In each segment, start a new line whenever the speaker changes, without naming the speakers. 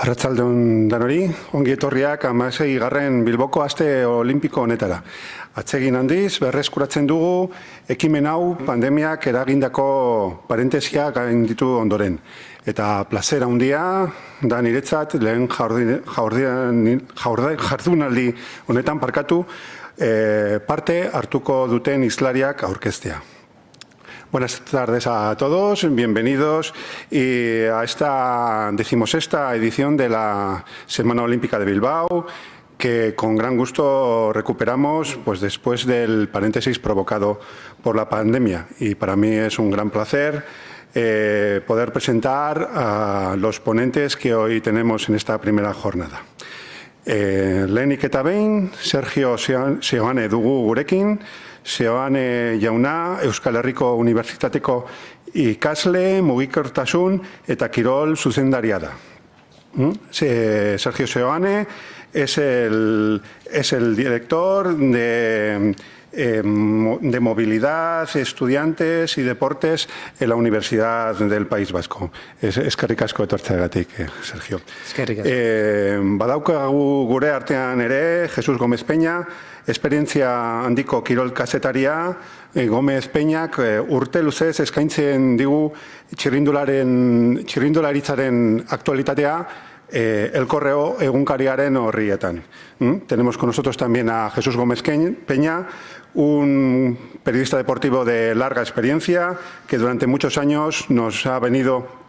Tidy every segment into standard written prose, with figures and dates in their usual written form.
Arratsaldeon danori, ongi etorriak 16. Bilboko aste olimpiko honetara. Atsegin handiz, berreskuratzen dugu, ekimen hau pandemiak eragindako parentesia gainditu ondoren. Eta plazera handia da niretzat lehen jardunaldi honetan parte hartuko duten hizlariak aurkeztea. Buenas tardes a todos, bienvenidos a esta 16ª edición de la Semana Olímpica de Bilbao, que con gran gusto recuperamos pues, después del paréntesis provocado por la pandemia. Y para mí es un gran placer poder presentar a los ponentes que hoy tenemos en esta primera jornada. Lehenik eta behin, Sergio Seoane dugu gurekin. Seoane jauna, Euskal Herriko Unibertsitateko ikasle, mugikortasun eta kirol zuzendaria da. Sergio Seoane es el director de movilidad, estudiantes y deportes en la Universidad del País Vasco. Eskerrik asko etortzeagatik, Sergio.
Eskerrik asko.
Badaukagu gure artean ere, Jesus Gómez Peña, esperientzia handiko kirol kazetaria. Gómez Peñak urte luzez eskaintzen digu txirrindularitzaren aktualitatea El Correo egunkariaren horrietan. Tenemos con nosotros también a Jesús Gómez Peña, un periodista deportivo de larga experiencia que durante muchos años nos ha venido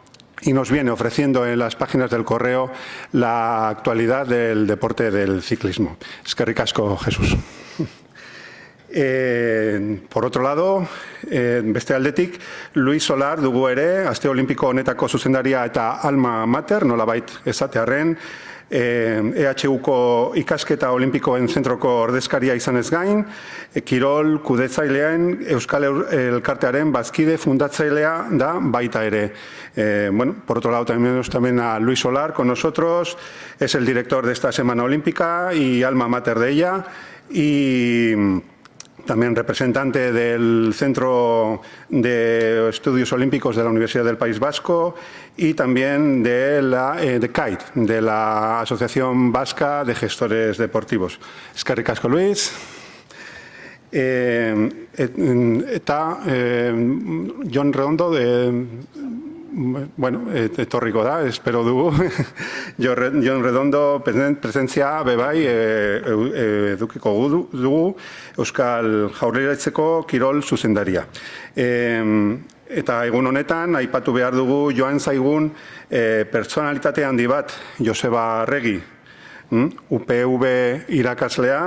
y nos viene ofreciendo en las páginas del Correo la actualidad del deporte del ciclismo. Eskerrik asko, Jesús. Por otro lado, beste aldetik, Luis Solar dugu ere, aste olimpiko honetako zuzendaria eta alma mater, nolabait esatearren, EHUko ikasketa olimpikoen zentroko ordezkaria izanez gain, kirol kudetzailean Euskal Elkartearen bazkide fundatzailea da baita ere. Por otro lado, tenemos también a Luis Solar con nosotros, es el director de esta Semana Olímpica y alma mater de ella, y también representante del Centro de Estudios Olímpicos de la Universidad del País Vasco y también de CAIT, de la Asociación Vasca de Gestores Deportivos. Eskerrik asko, Luis. Eta Jon Redondo etorriko da, espero dugu. Jon Redondo presentzia bebai edukiko dugu Euskal Jaurlaritzako kirol zuzendaria. Eta egun honetan, aipatu behar dugu joan zaigun pertsonalitate handi bat, Joseba Arregi, UPV irakaslea,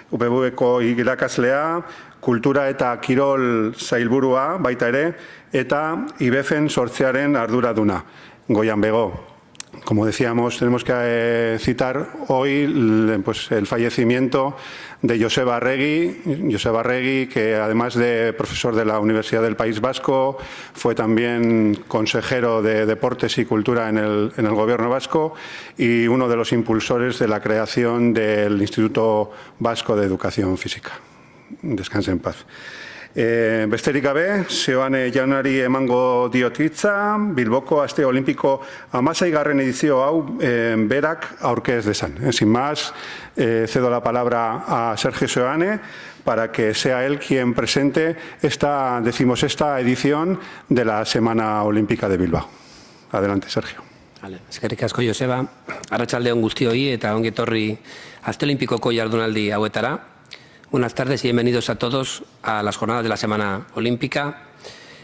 UPV-ko irakaslea, kultura eta kirol sailburua baita ere, eta IBEF-en sortzearen arduraduna, Goian Bego. Como decíamos, tenemos que citar hoy el fallecimiento de Joseba Arregi, que además de profesor de la Universidad del País Vasco, fue también consejero de Deportes y Cultura en el Gobierno vasco y uno de los impulsores de la creación del Instituto Vasco de Educación Física. Descanse en paz. Besterik gabe, Seoane jaunari emango diot hitza, Bilboko aste olimpiko 16. edizio hau berak aurkez dezan. Sin más, cedo la palabra a Sergio Seoane para que sea él quien presente esta 16ª edición de la Semana Olímpica de Bilbao. Adelante, Sergio.
Eskerrik asko, Joseba. Arratsaldeon guztioi eta ongi etorri aste olimpikoko jardunaldi hauetara. Buenas tardes y bienvenidos a todos a las jornadas de la Semana Olímpica.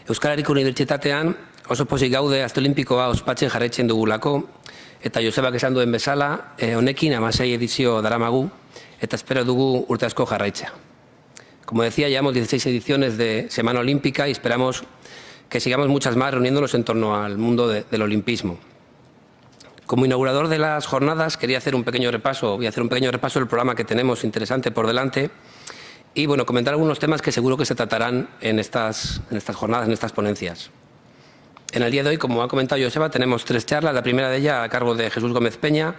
Euskal Herriko Unibertsitatean oso pozik gaude aste olimpikoa ospatzen jarraitzen dugulako, eta Josebak esan duen bezala, honekin 16 edizio daramagu, eta espero dugu urte asko jarraitzea. Como decía, llevamos 16 ediciones de Semana Olímpica y esperamos que sigamos muchas más reuniéndonos en torno al mundo del olimpismo. Como inaugurador de las jornadas quería hacer un pequeño repaso, del programa que tenemos interesante por delante y comentar algunos temas que seguro que se tratarán en estas jornadas, en estas ponencias. En el día de hoy, como ha comentado Joseba, tenemos 3 charlas. La primera de ellas a cargo de Jesús Gómez Peña,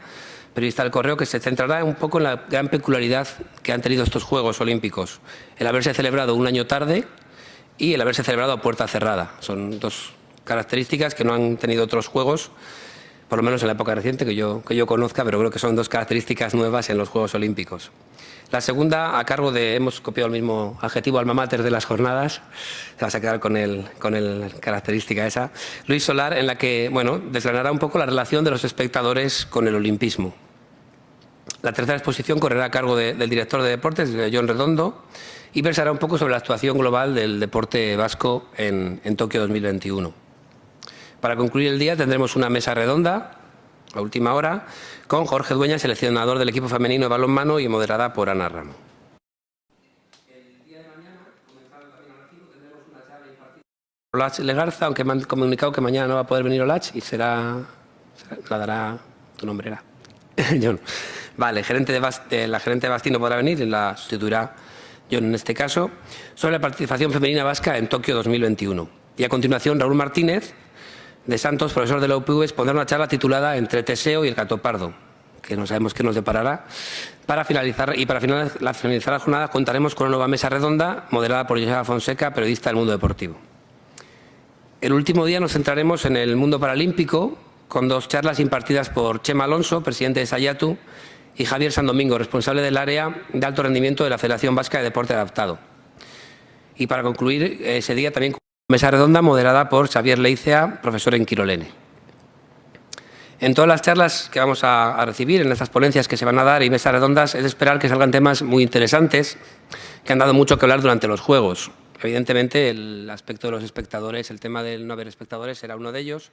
periodista del Correo, que se centrará un poco en la gran peculiaridad que han tenido estos Juegos Olímpicos. El haberse celebrado un año tarde y el haberse celebrado a puerta cerrada. Son 2 características que no han tenido otros Juegos. por lo menos en la época reciente que yo conozca, pero creo que son dos características nuevas en los Juegos Olímpicos. La segunda, a cargo de, hemos copiado el mismo adjetivo alma mater de las jornadas, te vas a quedar con la característica esa, Luis Solar, en la que, bueno, desgranará un poco la relación de los espectadores con el olimpismo. La tercera exposición correrá a cargo del director de deportes, Jon Redondo, y versará un poco sobre la actuación global del deporte vasco en Tokio 2021. Para concluir el día tendremos una mesa redonda, a última hora, con Jorge Dueña, seleccionador del equipo femenino de balonmano y moderada por Ana Ramo. El día de mañana, comenzado también a las 5, tendremos una charla impartida por Olach Legarza, aunque me han comunicado que mañana no va a poder venir Olach y la dará, tu nombre era, Jon. Vale, la gerente de Basti no podrá venir y la sustituirá Jon en este caso, sobre la participación femenina vasca en Tokio 2021. Y a continuación, Raúl Martínez de Santos, profesor de la UPV, expondrá una charla titulada Entre Teseo y el gato pardo, que no sabemos qué nos deparará. Para finalizar la jornada contaremos con una nueva mesa redonda moderada por Joseba Fonseca, periodista del mundo deportivo. El último día nos centraremos en el mundo paralímpico, con dos charlas impartidas por Chema Alonso, presidente de Sayatu, y Javier Sandomingo, responsable del área de alto rendimiento de la Federación Vasca de Deporte Adaptado. Y para concluir ese día también con una mesa redonda moderada por Xavier Leicea, profesor en Quirolene. En todas las charlas que vamos a recibir, en estas ponencias que se van a dar y mesas redondas, es de esperar que salgan temas muy interesantes que han dado mucho que hablar durante los Juegos. Evidentemente, el aspecto de los espectadores, el tema del no haber espectadores será uno de ellos,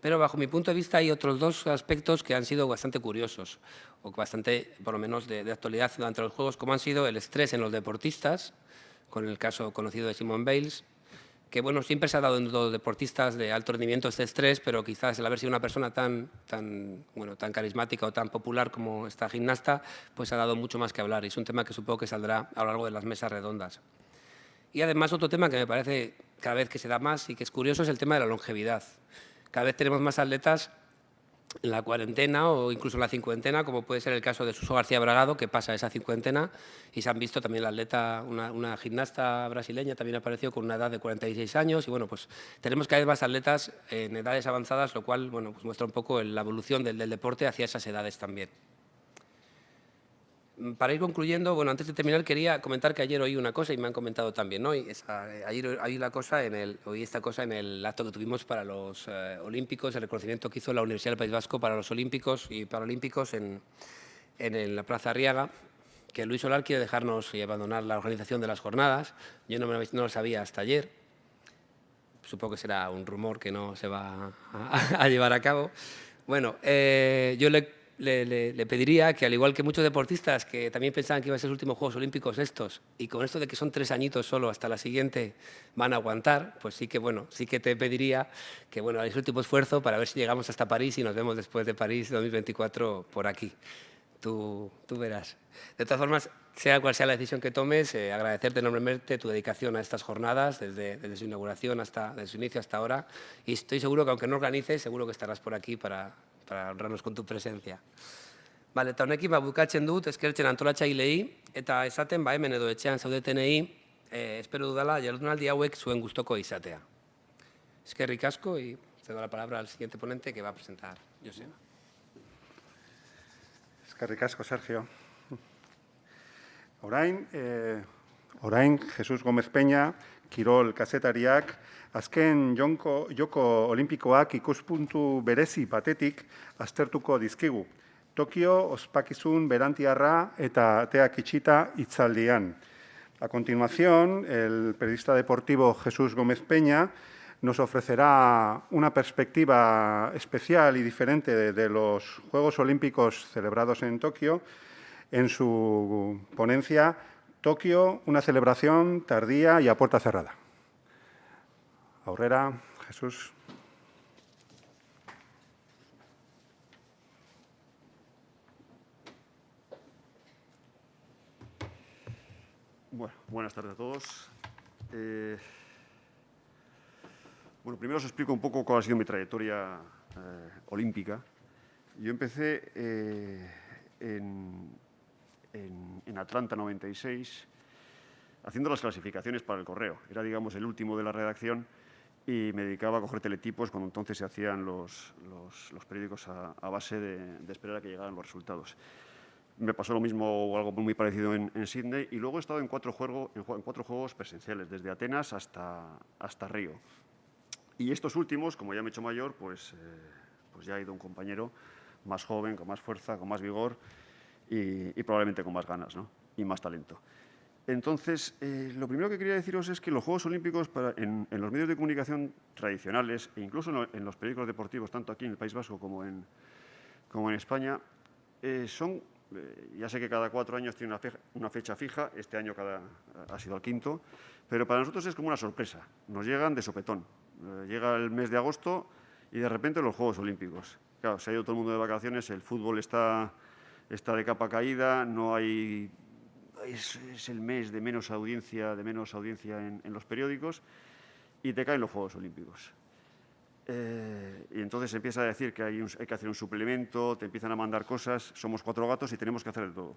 pero bajo mi punto de vista hay otros dos aspectos que han sido bastante curiosos, o bastante, por lo menos, de actualidad durante los Juegos, como han sido el estrés en los deportistas, con el caso conocido de Simone Biles, que bueno, siempre se ha dado en los deportistas de alto rendimiento este estrés, pero quizás el haber sido una persona tan carismática o tan popular como esta gimnasta, pues ha dado mucho más que hablar y es un tema que supongo que saldrá a lo largo de las mesas redondas. Y además otro tema que me parece cada vez que se da más y que es curioso es el tema de la longevidad. Cada vez tenemos más atletas en la cuarentena o incluso en la cincuentena, como puede ser el caso de Suso García Bragado, que pasa esa cincuentena, y se han visto también la atleta, una gimnasta brasileña, también apareció con una edad de 46 años, y bueno, pues tenemos cada vez más atletas en edades avanzadas, lo cual, bueno, pues muestra un poco la evolución del deporte hacia esas edades también. Para ir concluyendo, bueno, antes de terminar quería comentar que ayer oí una cosa y me han comentado también, ¿no? Y ayer oí esta cosa en el acto que tuvimos para los Olímpicos, el reconocimiento que hizo la Universidad del País Vasco para los Olímpicos y Paralímpicos en la Plaza Arriaga, que Luis Solar quiere dejarnos y abandonar la organización de las jornadas. Yo no lo sabía hasta ayer. Supongo que será un rumor que no se va a llevar a cabo. Bueno, yo le pediría que, al igual que muchos deportistas que también pensaban que iban a ser los últimos Juegos Olímpicos estos, y con esto de que son 3 añitos solo hasta la siguiente van a aguantar, pues sí que te pediría que hagáis el último esfuerzo para ver si llegamos hasta París y nos vemos después de París 2024 por aquí. Tú verás. De todas formas, sea cual sea la decisión que tomes, agradecerte enormemente tu dedicación a estas jornadas, desde su inauguración desde su inicio hasta ahora, y estoy seguro que aunque no organices, seguro que estarás por aquí para honrarnos con tu presencia. Vale, eta honekin bukatzen dut, eskertzen antolatzaileei, eta esaten hemen edo etxean zaudetenei, espero dudala jardunaldi hauek zuen gustoko izatea. Eskerrik asko, y cedo la palabra al siguiente ponente que va a presentar Joseba.
Eskerrik asko, Sergio. Orain, Jesus Gómez Peña, Kirol kazetariak, azken joko olimpikoak ikuspuntu berezi batetik aztertuko dizkigu. Tokio ospakizun berantiarra eta ateak itxita hitzaldian. A continuación, el periodista deportivo Jesús Gómez Peña nos ofrecerá una perspectiva especial y diferente de los Juegos Olímpicos celebrados en Tokio en su ponencia Tokio, una celebración tardía y a puerta cerrada. Aurrera, Jesús.
Bueno, buenas tardes a todos. Bueno, primero os explico un poco cuál ha sido mi trayectoria olímpica. Yo empecé en Atlanta 96 haciendo las clasificaciones para el correo. Era, digamos, el último de la redacción y me dedicaba a coger teletipos cuando entonces se hacían los periódicos a base de esperar a que llegaran los resultados. Me pasó lo mismo o algo muy parecido en Sydney, y luego he estado en cuatro juegos presenciales, desde Atenas hasta Río. Y estos últimos, como ya me he hecho mayor, pues ya ha ido un compañero más joven, con más fuerza, con más vigor y probablemente con más ganas, ¿no? Y más talento. Entonces, lo primero que quería deciros es que los Juegos Olímpicos en los medios de comunicación tradicionales e incluso en los periódicos deportivos, tanto aquí en el País Vasco como en España, son, ya sé que cada 4 años tiene una fecha fija, este año ha sido el 5º, pero para nosotros es como una sorpresa, nos llegan de sopetón. Llega el mes de agosto y de repente los Juegos Olímpicos. Claro, se ha ido todo el mundo de vacaciones, el fútbol está de capa caída, no hay... Es el mes de menos audiencia en los periódicos y te caen los Juegos Olímpicos. Y entonces se empieza a decir que hay que hacer un suplemento, te empiezan a mandar cosas, somos 4 gatos y tenemos que hacer de todo.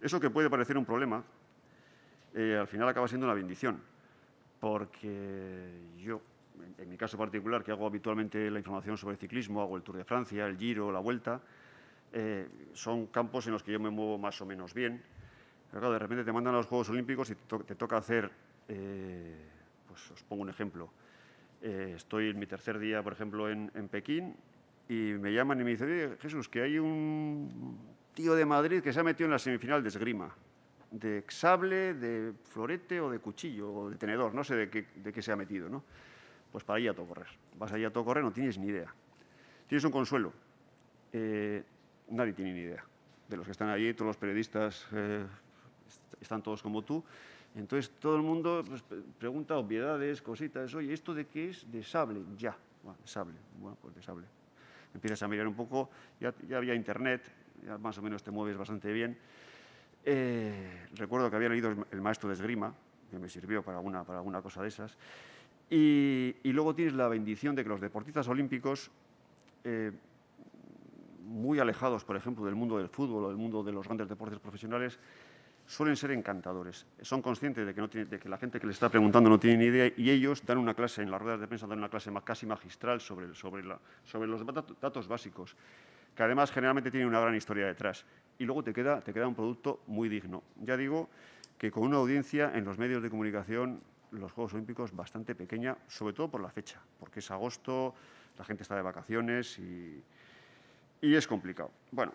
Eso, que puede parecer un problema, al final acaba siendo una bendición, porque yo, en mi caso particular, que hago habitualmente la información sobre ciclismo, hago el Tour de Francia, el Giro, la Vuelta, son campos en los que yo me muevo más o menos bien. Pero claro, de repente te mandan a los Juegos Olímpicos y te toca hacer, pues os pongo un ejemplo. Estoy en mi 3er día, por ejemplo, en Pekín, y me llaman y me dicen: oye, Jesús, que hay un tío de Madrid que se ha metido en la semifinal de esgrima, de sable, de florete o de cuchillo o de tenedor, no sé de qué se ha metido, ¿no? Pues para allí a todo correr. Vas allí a todo correr, no tienes ni idea. Tienes un consuelo. Nadie tiene ni idea. De los que están allí, todos los periodistas están todos como tú. Entonces todo el mundo pues, pregunta obviedades, cositas. Oye, ¿esto de qué es? De sable. Ya. Bueno, de sable. Bueno, pues de sable. Empiezas a mirar un poco, ya había internet, ya más o menos te mueves bastante bien. Recuerdo que había leído El maestro de esgrima, que me sirvió para alguna cosa de esas. Y luego tienes la bendición de que los deportistas olímpicos, muy alejados, por ejemplo, del mundo del fútbol o del mundo de los grandes deportes profesionales, suelen ser encantadores. Son conscientes de que la gente que les está preguntando no tiene ni idea, y ellos dan una clase, en las ruedas de prensa dan una clase casi magistral sobre los datos básicos, que además generalmente tienen una gran historia detrás. Y luego te queda un producto muy digno. Ya digo que con una audiencia en los medios de comunicación, los Juegos Olímpicos, bastante pequeña, sobre todo por la fecha, porque es agosto, la gente está de vacaciones y es complicado. Bueno,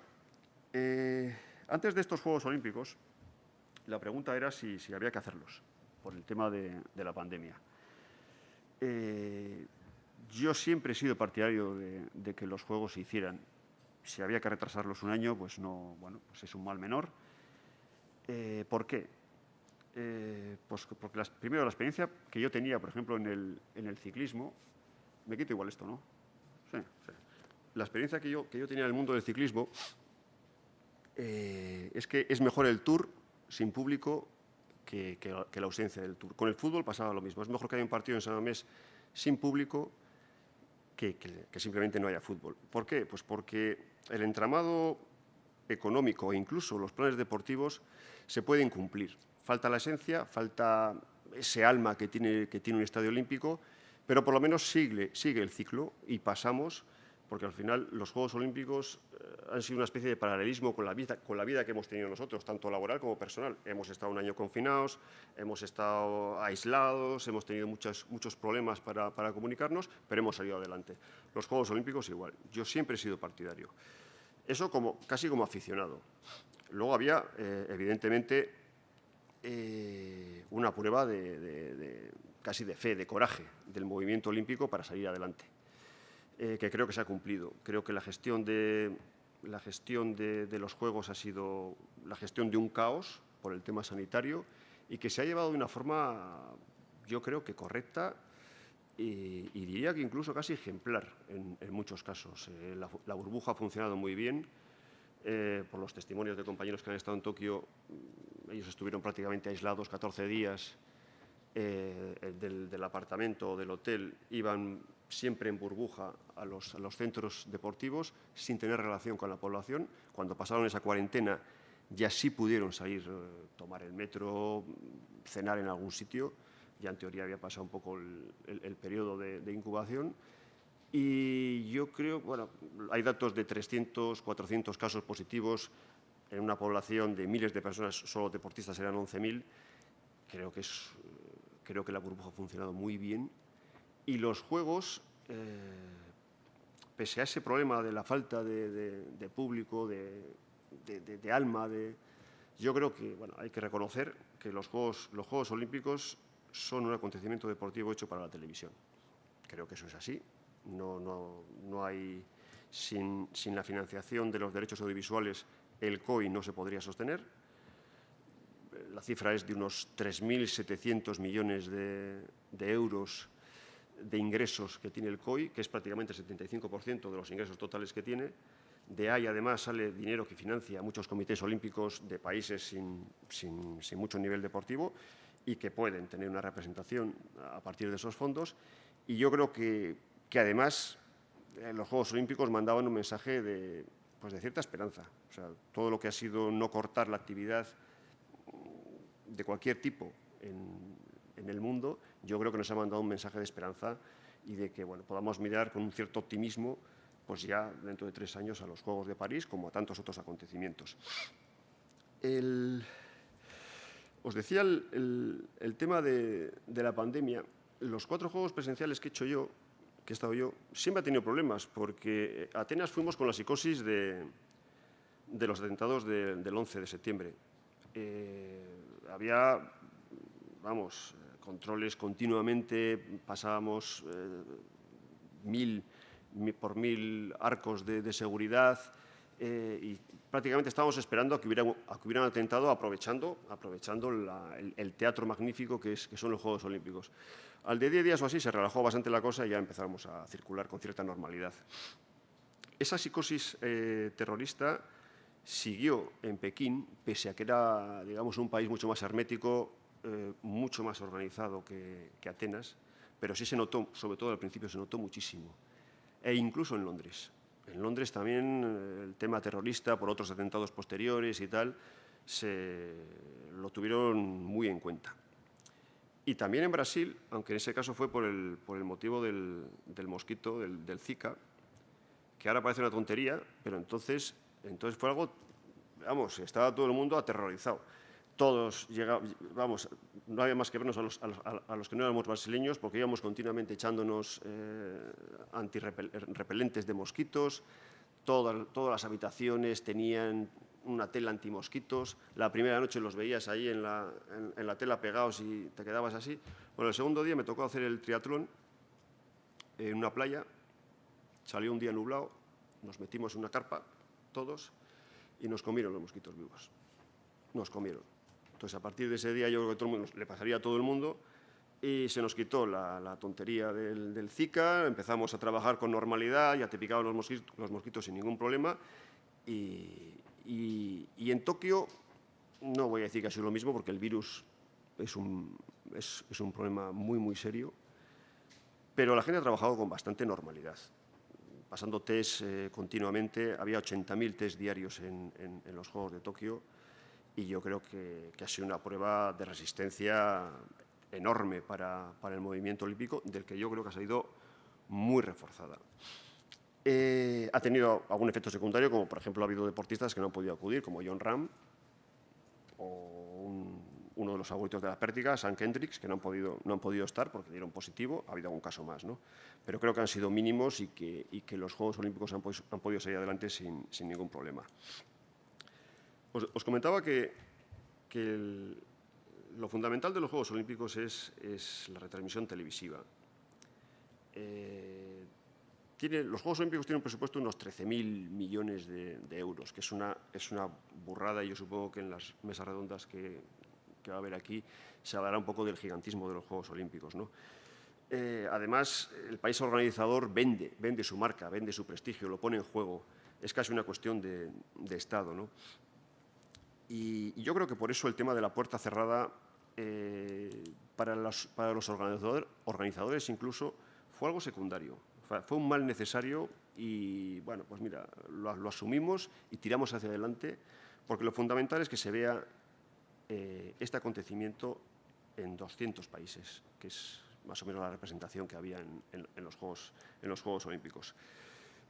antes de estos Juegos Olímpicos, la pregunta era si había que hacerlos, por el tema de la pandemia. Yo siempre he sido partidario de que los Juegos se hicieran. Si había que retrasarlos un año, pues no, bueno, pues es un mal menor. ¿Por qué? Pues porque primero la experiencia que yo tenía, por ejemplo, en el ciclismo, me quito igual esto, ¿no? Sí. La experiencia que yo tenía en el mundo del ciclismo es que es mejor el Tour sin público que la ausencia del Tour. Con el fútbol pasaba lo mismo. Es mejor que haya un partido en San Mamés sin público que simplemente no haya fútbol. ¿Por qué? Pues porque el entramado económico e incluso los planes deportivos se pueden cumplir. Falta la esencia, falta ese alma que tiene un estadio olímpico, pero por lo menos sigue el ciclo y pasamos, porque al final los Juegos Olímpicos han sido una especie de paralelismo con la vida que hemos tenido nosotros, tanto laboral como personal. Hemos estado un año confinados, hemos estado aislados, hemos tenido muchos problemas para comunicarnos, pero hemos salido adelante. Los Juegos Olímpicos igual. Yo siempre he sido partidario. Eso casi como aficionado. Luego había, evidentemente, una prueba casi de fe, de coraje del movimiento olímpico para salir adelante, que creo que se ha cumplido. Creo que la gestión de los Juegos ha sido la gestión de un caos por el tema sanitario y que se ha llevado de una forma, yo creo que correcta y diría que incluso casi ejemplar en muchos casos. La burbuja ha funcionado muy bien. Por los testimonios de compañeros que han estado en Tokio, ellos estuvieron prácticamente aislados 14 días del apartamento o del hotel, iban siempre en burbuja a los centros deportivos sin tener relación con la población. Cuando pasaron esa cuarentena ya sí pudieron salir, tomar el metro, cenar en algún sitio, ya en teoría había pasado un poco el periodo de incubación. Y yo creo, bueno, hay datos de 300, 400 casos positivos en una población de miles de personas, solo deportistas eran 11.000. Creo que la burbuja ha funcionado muy bien. Y los juegos, pese a ese problema de la falta de público, de alma, yo creo que bueno, hay que reconocer que los Juegos Olímpicos son un acontecimiento deportivo hecho para la televisión. Creo que eso es así. No hay, sin la financiación de los derechos audiovisuales, el COI no se podría sostener. La cifra es de unos 3.700 millones de euros de ingresos que tiene el COI, que es prácticamente el 75% de los ingresos totales que tiene. De ahí, además, sale dinero que financia muchos comités olímpicos de países sin mucho nivel deportivo y que pueden tener una representación a partir de esos fondos. Y yo creo que además, los Juegos Olímpicos mandaban un mensaje de cierta esperanza. O sea, todo lo que ha sido no cortar la actividad de cualquier tipo en el mundo, yo creo que nos ha mandado un mensaje de esperanza y de que bueno, podamos mirar con un cierto optimismo pues ya dentro de 3 años a los Juegos de París como a tantos otros acontecimientos. Os decía el tema de la pandemia. Los 4 Juegos presenciales que he hecho yo, que he estado yo, siempre ha tenido problemas porque a Atenas fuimos con la psicosis de los atentados del 11 de septiembre. Había, controles continuamente, pasábamos 1.000 arcos de seguridad y prácticamente estábamos esperando a que hubiera un atentado aprovechando el teatro magnífico que son los Juegos Olímpicos. Al de 10 días o así se relajó bastante la cosa y ya empezamos a circular con cierta normalidad. Esa psicosis terrorista siguió en Pekín, pese a que era, digamos, un país mucho más hermético, mucho más organizado que Atenas, pero sí se notó, sobre todo al principio se notó muchísimo. E incluso en Londres. En Londres también el tema terrorista, por otros atentados posteriores y tal, lo tuvieron muy en cuenta. Y también en Brasil, aunque en ese caso fue por el motivo del mosquito, del Zika, que ahora parece una tontería, pero entonces fue algo, estaba todo el mundo aterrorizado. Todos llegábamos, no había más que vernos a los que no éramos brasileños, porque íbamos continuamente echándonos repelentes de mosquitos. Todas las habitaciones tenían una tela antimosquitos. La primera noche los veías ahí en la tela pegados y te quedabas así. Bueno, el segundo día me tocó hacer el triatlón en una playa. Salió un día nublado, nos metimos en una carpa, todos, y nos comieron los mosquitos vivos. Nos comieron. Entonces, a partir de ese día, yo creo que todo el mundo, le pasaría a todo el mundo, y se nos quitó la tontería del Zika, empezamos a trabajar con normalidad, ya te picaban los mosquitos sin ningún problema, y en Tokio, no voy a decir que ha sido lo mismo, porque el virus es un problema muy, muy serio, pero la gente ha trabajado con bastante normalidad, pasando test continuamente. Había 80.000 test diarios en los Juegos de Tokio, y yo creo que ha sido una prueba de resistencia enorme para el movimiento olímpico, del que yo creo que ha salido muy reforzada. Ha tenido algún efecto secundario, como por ejemplo ha habido deportistas que no han podido acudir, como John Ram, o uno de los favoritos de la pértiga, Sam Kendricks, que no han podido estar porque dieron positivo. Ha habido algún caso más, ¿no? Pero creo que han sido mínimos y que los Juegos Olímpicos han podido salir adelante sin ningún problema. Os comentaba que lo fundamental de los Juegos Olímpicos es la retransmisión televisiva. Los Juegos Olímpicos tienen un presupuesto de unos 13.000 millones de euros, que es una burrada, y yo supongo que en las mesas redondas que va a haber aquí se hablará un poco del gigantismo de los Juegos Olímpicos, ¿no? Además, el país organizador vende su marca, vende su prestigio, lo pone en juego. Es casi una cuestión de Estado, ¿no? Y yo creo que por eso el tema de la puerta cerrada, para los organizadores incluso, fue algo secundario. Fue un mal necesario y, bueno, pues mira, lo asumimos y tiramos hacia adelante, porque lo fundamental es que se vea este acontecimiento en 200 países, que es más o menos la representación que había en los Juegos Olímpicos.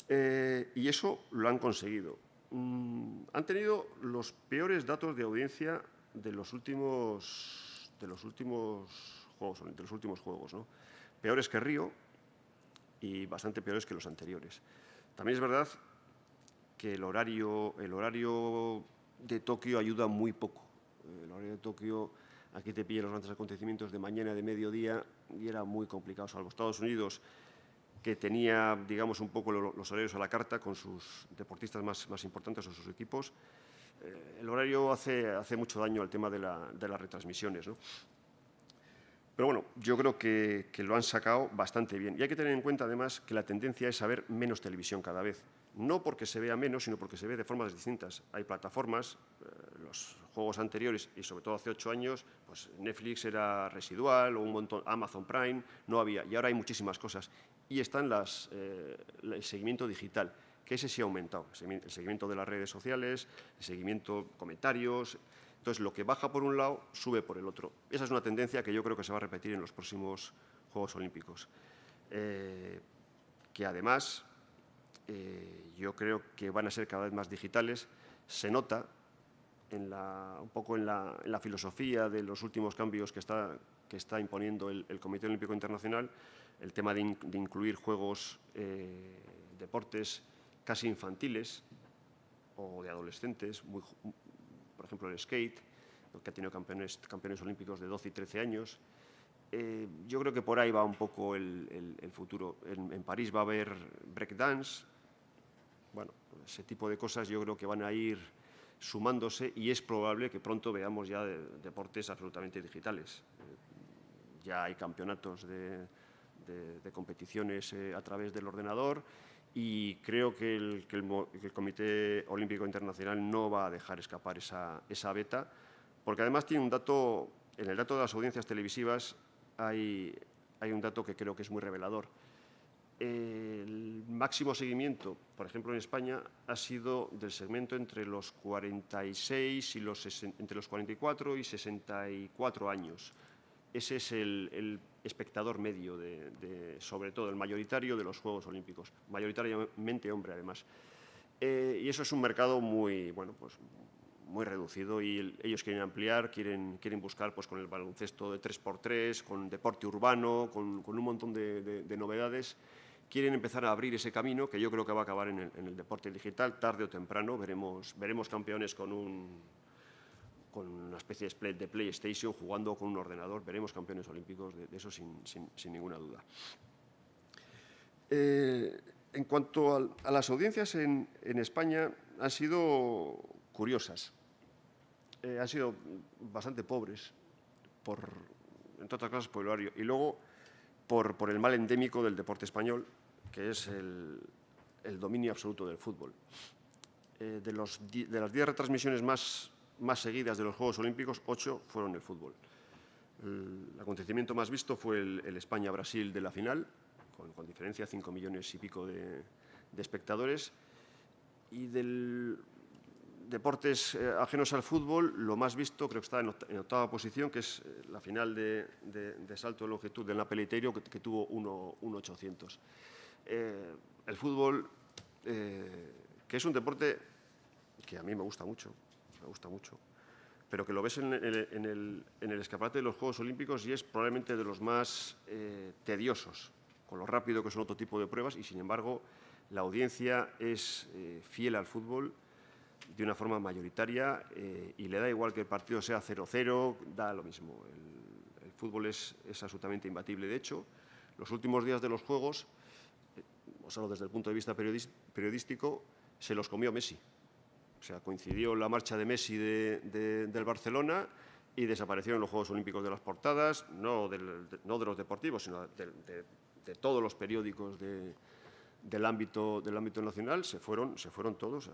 Y eso lo han conseguido. Han tenido los peores datos de audiencia de los últimos Juegos, ¿no? Peores que Río y bastante peores que los anteriores. También es verdad que el horario de Tokio ayuda muy poco. El horario de Tokio, aquí te pillan los grandes acontecimientos de mañana, de mediodía, y era muy complicado, salvo Estados Unidos, que tenía, digamos, un poco los horarios a la carta con sus deportistas más importantes o sus equipos. El horario hace mucho daño al tema de las retransmisiones, ¿no? Pero bueno, yo creo que lo han sacado bastante bien. Y hay que tener en cuenta, además, que la tendencia es a ver menos televisión cada vez. No porque se vea menos, sino porque se ve de formas distintas. Hay plataformas, los juegos anteriores, y sobre todo hace 8 años, pues Netflix era residual, o un montón, Amazon Prime, no había. Y ahora hay muchísimas cosas. Y están el seguimiento digital, que ese sí ha aumentado. El seguimiento de las redes sociales, el seguimiento, comentarios. Entonces, lo que baja por un lado, sube por el otro. Esa es una tendencia que yo creo que se va a repetir en los próximos Juegos Olímpicos. Que además, yo creo que van a ser cada vez más digitales. Se nota un poco en la filosofía de los últimos cambios que está imponiendo el Comité Olímpico Internacional, el tema de incluir juegos, deportes casi infantiles o de adolescentes, por ejemplo, el skate, que ha tenido campeones olímpicos de 12 y 13 años. Yo creo que por ahí va un poco el futuro. En París va a haber breakdance. Bueno, ese tipo de cosas yo creo que van a ir sumándose y es probable que pronto veamos ya deportes absolutamente digitales. Ya hay campeonatos de competiciones a través del ordenador. Y creo que el Comité Olímpico Internacional no va a dejar escapar esa beta, porque además tiene un dato, en el dato de las audiencias televisivas hay un dato que creo que es muy revelador. El máximo seguimiento, por ejemplo, en España, ha sido del segmento entre los 46 y entre los 44 y 64 años. Ese es el espectador medio, sobre todo el mayoritario de los Juegos Olímpicos, mayoritariamente hombre además. Y eso es un mercado muy reducido y ellos quieren ampliar, quieren buscar pues, con el baloncesto de 3x3, con deporte urbano, con un montón de novedades. Quieren empezar a abrir ese camino que yo creo que va a acabar en el deporte digital, tarde o temprano. Veremos campeones con una especie de PlayStation, jugando con un ordenador. Veremos campeones olímpicos de eso sin ninguna duda. En cuanto a las audiencias en España, han sido curiosas. Han sido bastante pobres, entre otras cosas por el horario, y luego por el mal endémico del deporte español, que es el dominio absoluto del fútbol. De las 10 retransmisiones más seguidas de los Juegos Olímpicos, 8 fueron el fútbol. El acontecimiento más visto fue el España-Brasil de la final, con diferencia, 5 millones y pico de espectadores. Y del deportes ajenos al fútbol, lo más visto creo que está en octava posición, que es la final de salto de longitud del Napeleiteiro, que tuvo 1.800. El fútbol, que es un deporte que a mí me gusta mucho, pero que lo ves en el escaparate de los Juegos Olímpicos y es probablemente de los más tediosos, con lo rápido que son otro tipo de pruebas, y sin embargo la audiencia es fiel al fútbol de una forma mayoritaria y le da igual que el partido sea 0-0, da lo mismo. El fútbol es absolutamente imbatible. De hecho, los últimos días de los Juegos, os hablo desde el punto de vista periodístico, se los comió Messi. O sea, coincidió la marcha de Messi del Barcelona y desapareció en los Juegos Olímpicos de las portadas, no de los deportivos, sino de todos los periódicos del ámbito nacional. Se fueron todos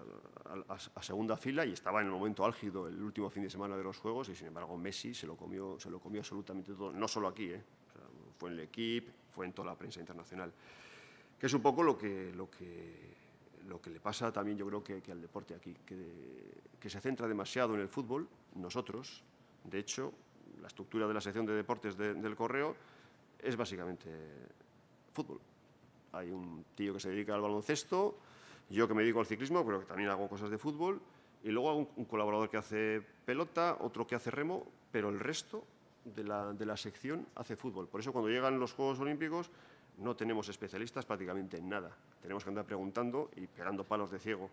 a segunda fila y estaba en el momento álgido el último fin de semana de los Juegos y, sin embargo, Messi se lo comió absolutamente todo, no solo aquí, o sea, fue en l'Équipe, fue en toda la prensa internacional, que es un poco lo que le pasa también, yo creo, que al deporte aquí, que se centra demasiado en el fútbol. Nosotros, de hecho, la estructura de la sección de deportes del Correo es básicamente fútbol. Hay un tío que se dedica al baloncesto, yo que me dedico al ciclismo, pero que también hago cosas de fútbol, y luego hago un colaborador que hace pelota, otro que hace remo, pero el resto de la sección hace fútbol. Por eso cuando llegan los Juegos Olímpicos no tenemos especialistas prácticamente en nada. Tenemos que andar preguntando y pegando palos de ciego,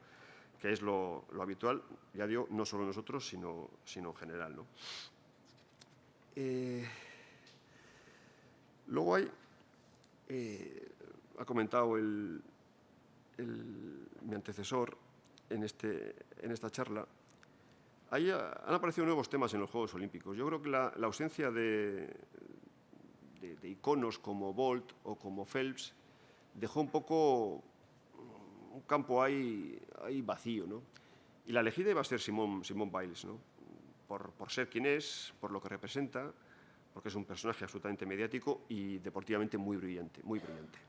que es lo habitual, ya digo, no solo nosotros, sino en general, ¿no? Luego hay, ha comentado mi antecesor en esta charla, ahí han aparecido nuevos temas en los Juegos Olímpicos. Yo creo que la ausencia de iconos como Bolt o como Phelps dejó un poco un campo ahí vacío, ¿no? Y la elegida iba a ser Simone Biles, ¿no? Por ser quien es, por lo que representa, porque es un personaje absolutamente mediático y deportivamente muy brillante, muy brillante.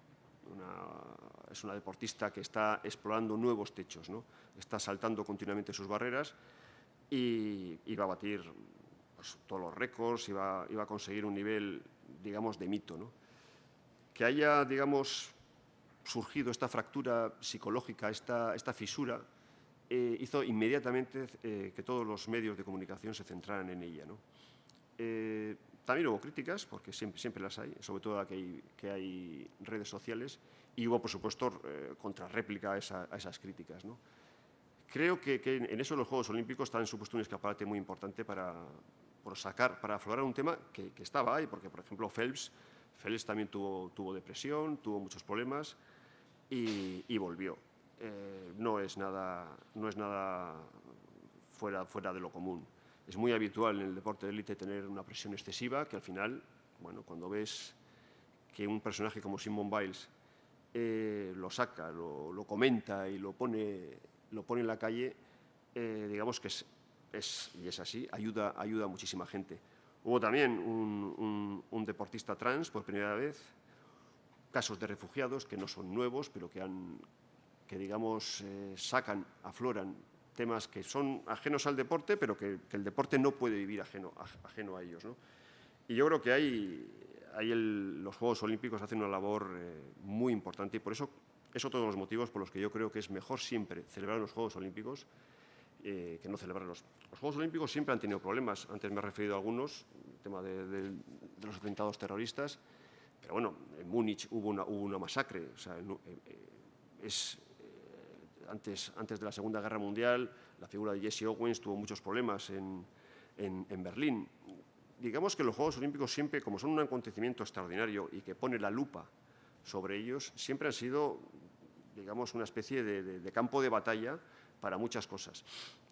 Es una deportista que está explorando nuevos techos, ¿no? Está saltando continuamente sus barreras y va a batir pues, todos los récords, y va a conseguir un nivel, digamos, de mito, ¿no? Que haya, digamos, surgido esta fractura psicológica, esta fisura, hizo inmediatamente que todos los medios de comunicación se centraran en ella, ¿no? También hubo críticas, porque siempre las hay, sobre todo que hay redes sociales, y hubo, por supuesto, contrarréplica a esas críticas, ¿no? Creo que en eso los Juegos Olímpicos están supuesto un escaparate muy importante para aflorar un tema que estaba ahí, porque, por ejemplo, Phelps también tuvo depresión, tuvo muchos problemas y volvió. No es nada fuera de lo común. Es muy habitual en el deporte de élite tener una presión excesiva que al final, bueno, cuando ves que un personaje como Simone Biles lo saca, lo comenta y lo pone en la calle, digamos que y es así, ayuda a muchísima gente. Hubo también un deportista trans por primera vez, casos de refugiados que no son nuevos, pero que digamos, afloran temas que son ajenos al deporte, pero que el deporte no puede vivir ajeno a ellos, ¿no? Y yo creo que los Juegos Olímpicos hacen una labor muy importante y por eso es otro de los motivos por los que yo creo que es mejor siempre celebrar los Juegos Olímpicos que no celebrarlos. Los Juegos Olímpicos siempre han tenido problemas. Antes me he referido a algunos, el tema de los atentados terroristas, pero bueno, en Múnich hubo una masacre. O sea, antes de la Segunda Guerra Mundial, la figura de Jesse Owens tuvo muchos problemas en Berlín. Digamos que los Juegos Olímpicos siempre, como son un acontecimiento extraordinario y que pone la lupa sobre ellos, siempre han sido, digamos, una especie de campo de batalla para muchas cosas.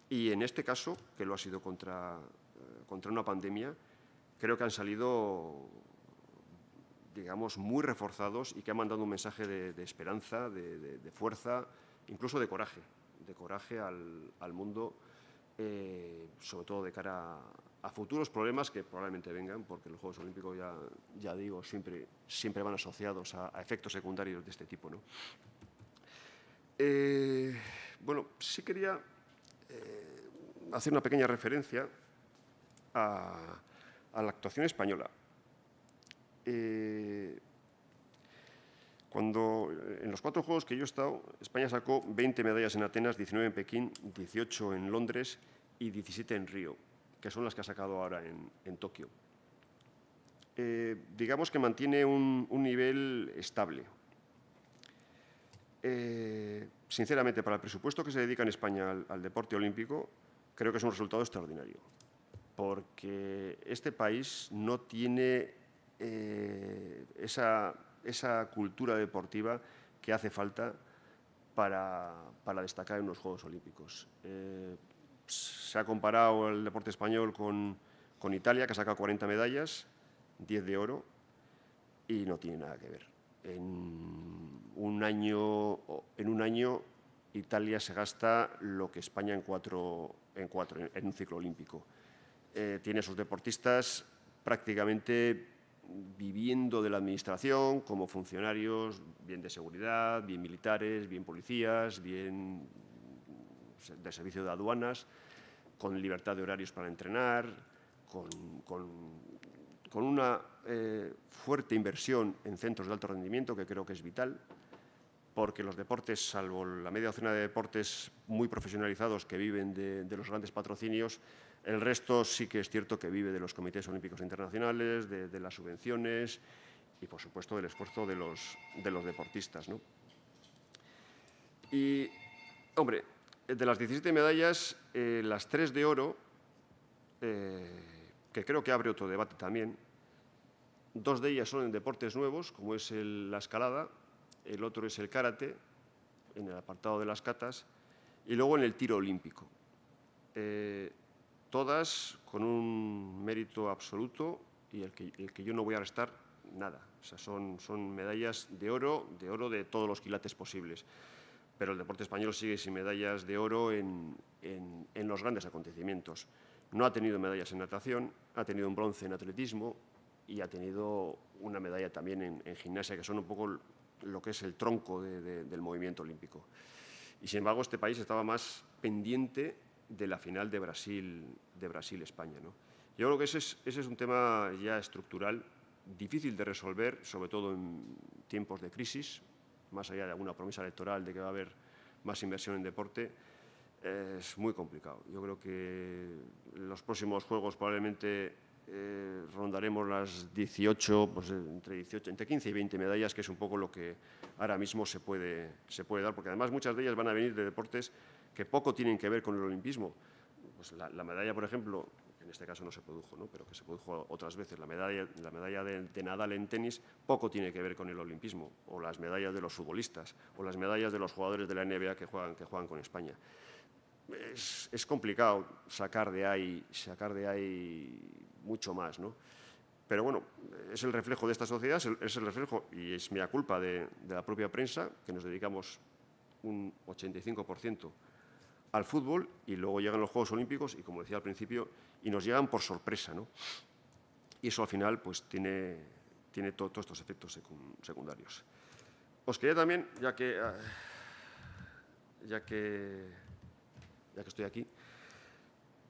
Y en este caso, que lo ha sido contra una pandemia, creo que han salido, digamos, muy reforzados y que han mandado un mensaje de esperanza, de fuerza, incluso de coraje al mundo, sobre todo de cara a futuros problemas que probablemente vengan, porque los Juegos Olímpicos, ya digo, siempre van asociados a efectos secundarios de este tipo, ¿no? Bueno, sí quería hacer una pequeña referencia a la actuación española. Cuando en los 4 Juegos que yo he estado, España sacó 20 medallas en Atenas, 19 en Pekín, 18 en Londres y 17 en Río, que son las que ha sacado ahora en Tokio. Digamos que mantiene un nivel estable. Sinceramente, para el presupuesto que se dedica en España al deporte olímpico, creo que es un resultado extraordinario, porque este país no tiene esa cultura deportiva que hace falta para destacar en los Juegos Olímpicos. Se ha comparado el deporte español con Italia, que ha sacado 40 medallas, 10 de oro, y no tiene nada que ver. En un año Italia se gasta lo que España en un ciclo olímpico. Tiene a sus deportistas prácticamente viviendo de la administración como funcionarios, bien de seguridad, bien militares, bien policías, bien de servicio de aduanas, con libertad de horarios para entrenar, con una fuerte inversión en centros de alto rendimiento, que creo que es vital, porque los deportes, salvo la media docena de deportes muy profesionalizados que viven de los grandes patrocinios, el resto sí que es cierto que vive de los comités olímpicos internacionales, de las subvenciones y, por supuesto, del esfuerzo de los deportistas, ¿no? Y, hombre, de las 17 medallas, las 3 de oro, que creo que abre otro debate también, 2 de ellas son en deportes nuevos, como es la escalada, el otro es el karate, en el apartado de las katas, y luego en el tiro olímpico. Todas con un mérito absoluto y el que yo no voy a restar nada. O sea, son medallas de oro de todos los quilates posibles. Pero el deporte español sigue sin medallas de oro en los grandes acontecimientos. No ha tenido medallas en natación, ha tenido un bronce en atletismo y ha tenido una medalla también en gimnasia, que son un poco lo que es el tronco del movimiento olímpico. Y, sin embargo, este país estaba más pendiente de la final de Brasil-España, ¿no? Yo creo que ese es un tema ya estructural, difícil de resolver, sobre todo en tiempos de crisis, más allá de alguna promesa electoral de que va a haber más inversión en deporte. Es muy complicado. Yo creo que en los próximos Juegos probablemente rondaremos las 18, pues entre 15 y 20 medallas, que es un poco lo que ahora mismo se puede dar, porque además muchas de ellas van a venir de deportes que poco tienen que ver con el olimpismo. Pues la medalla, por ejemplo, en este caso no se produjo, ¿no?, pero que se produjo otras veces, la medalla de Nadal en tenis poco tiene que ver con el olimpismo, o las medallas de los futbolistas, o las medallas de los jugadores de la NBA que juegan con España. Es complicado sacar de ahí mucho más, ¿no? Pero bueno, es el reflejo de esta sociedad, es el reflejo, y es mea culpa de la propia prensa, que nos dedicamos un 85% al fútbol, y luego llegan los Juegos Olímpicos y, como decía al principio, y nos llegan por sorpresa, ¿no? Y eso al final pues tiene todos estos efectos secundarios. Os quería también, ya que estoy aquí,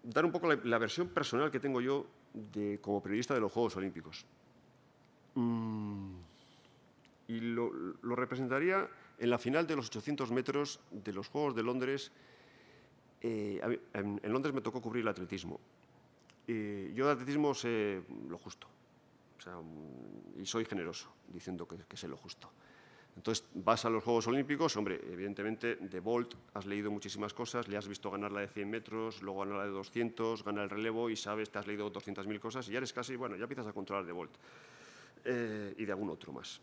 dar un poco la versión personal que tengo yo como periodista de los Juegos Olímpicos. Y lo representaría en la final de los 800 metros de los Juegos de Londres. En Londres me tocó cubrir el atletismo. Yo de atletismo sé lo justo, o sea, y soy generoso diciendo que sé lo justo. Entonces, vas a los Juegos Olímpicos, hombre, evidentemente de Bolt has leído muchísimas cosas, le has visto ganar la de 100 metros, luego ganar la de 200, ganar el relevo y sabes, te has leído 200.000 cosas y ya eres casi, bueno, ya empiezas a controlar de Bolt y de algún otro más.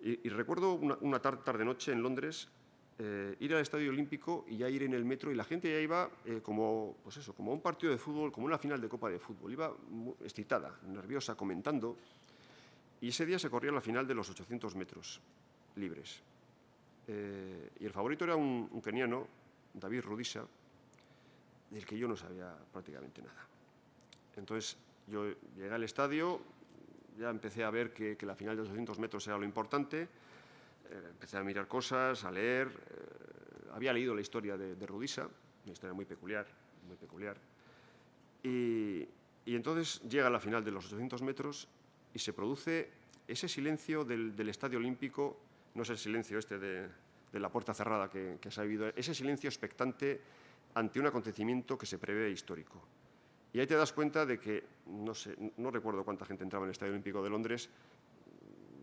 Y recuerdo una tarde-noche en Londres, ir al Estadio Olímpico y ya ir en el metro, y la gente ya iba como un partido de fútbol, como una final de Copa de Fútbol. Iba excitada, nerviosa, comentando. Y ese día se corría la final de los 800 metros libres. Y el favorito era un keniano, David Rudisha, del que yo no sabía prácticamente nada. Entonces, yo llegué al estadio, ya empecé a ver que la final de los 800 metros era lo importante. Empecé a mirar cosas, a leer. Había leído la historia de Rudisha, una historia muy peculiar, muy peculiar. Y entonces llega la final de los 800 metros y se produce ese silencio del Estadio Olímpico, no es el silencio este de la puerta cerrada que se ha vivido, ese silencio expectante ante un acontecimiento que se prevé histórico. Y ahí te das cuenta de que, no recuerdo cuánta gente entraba en el Estadio Olímpico de Londres,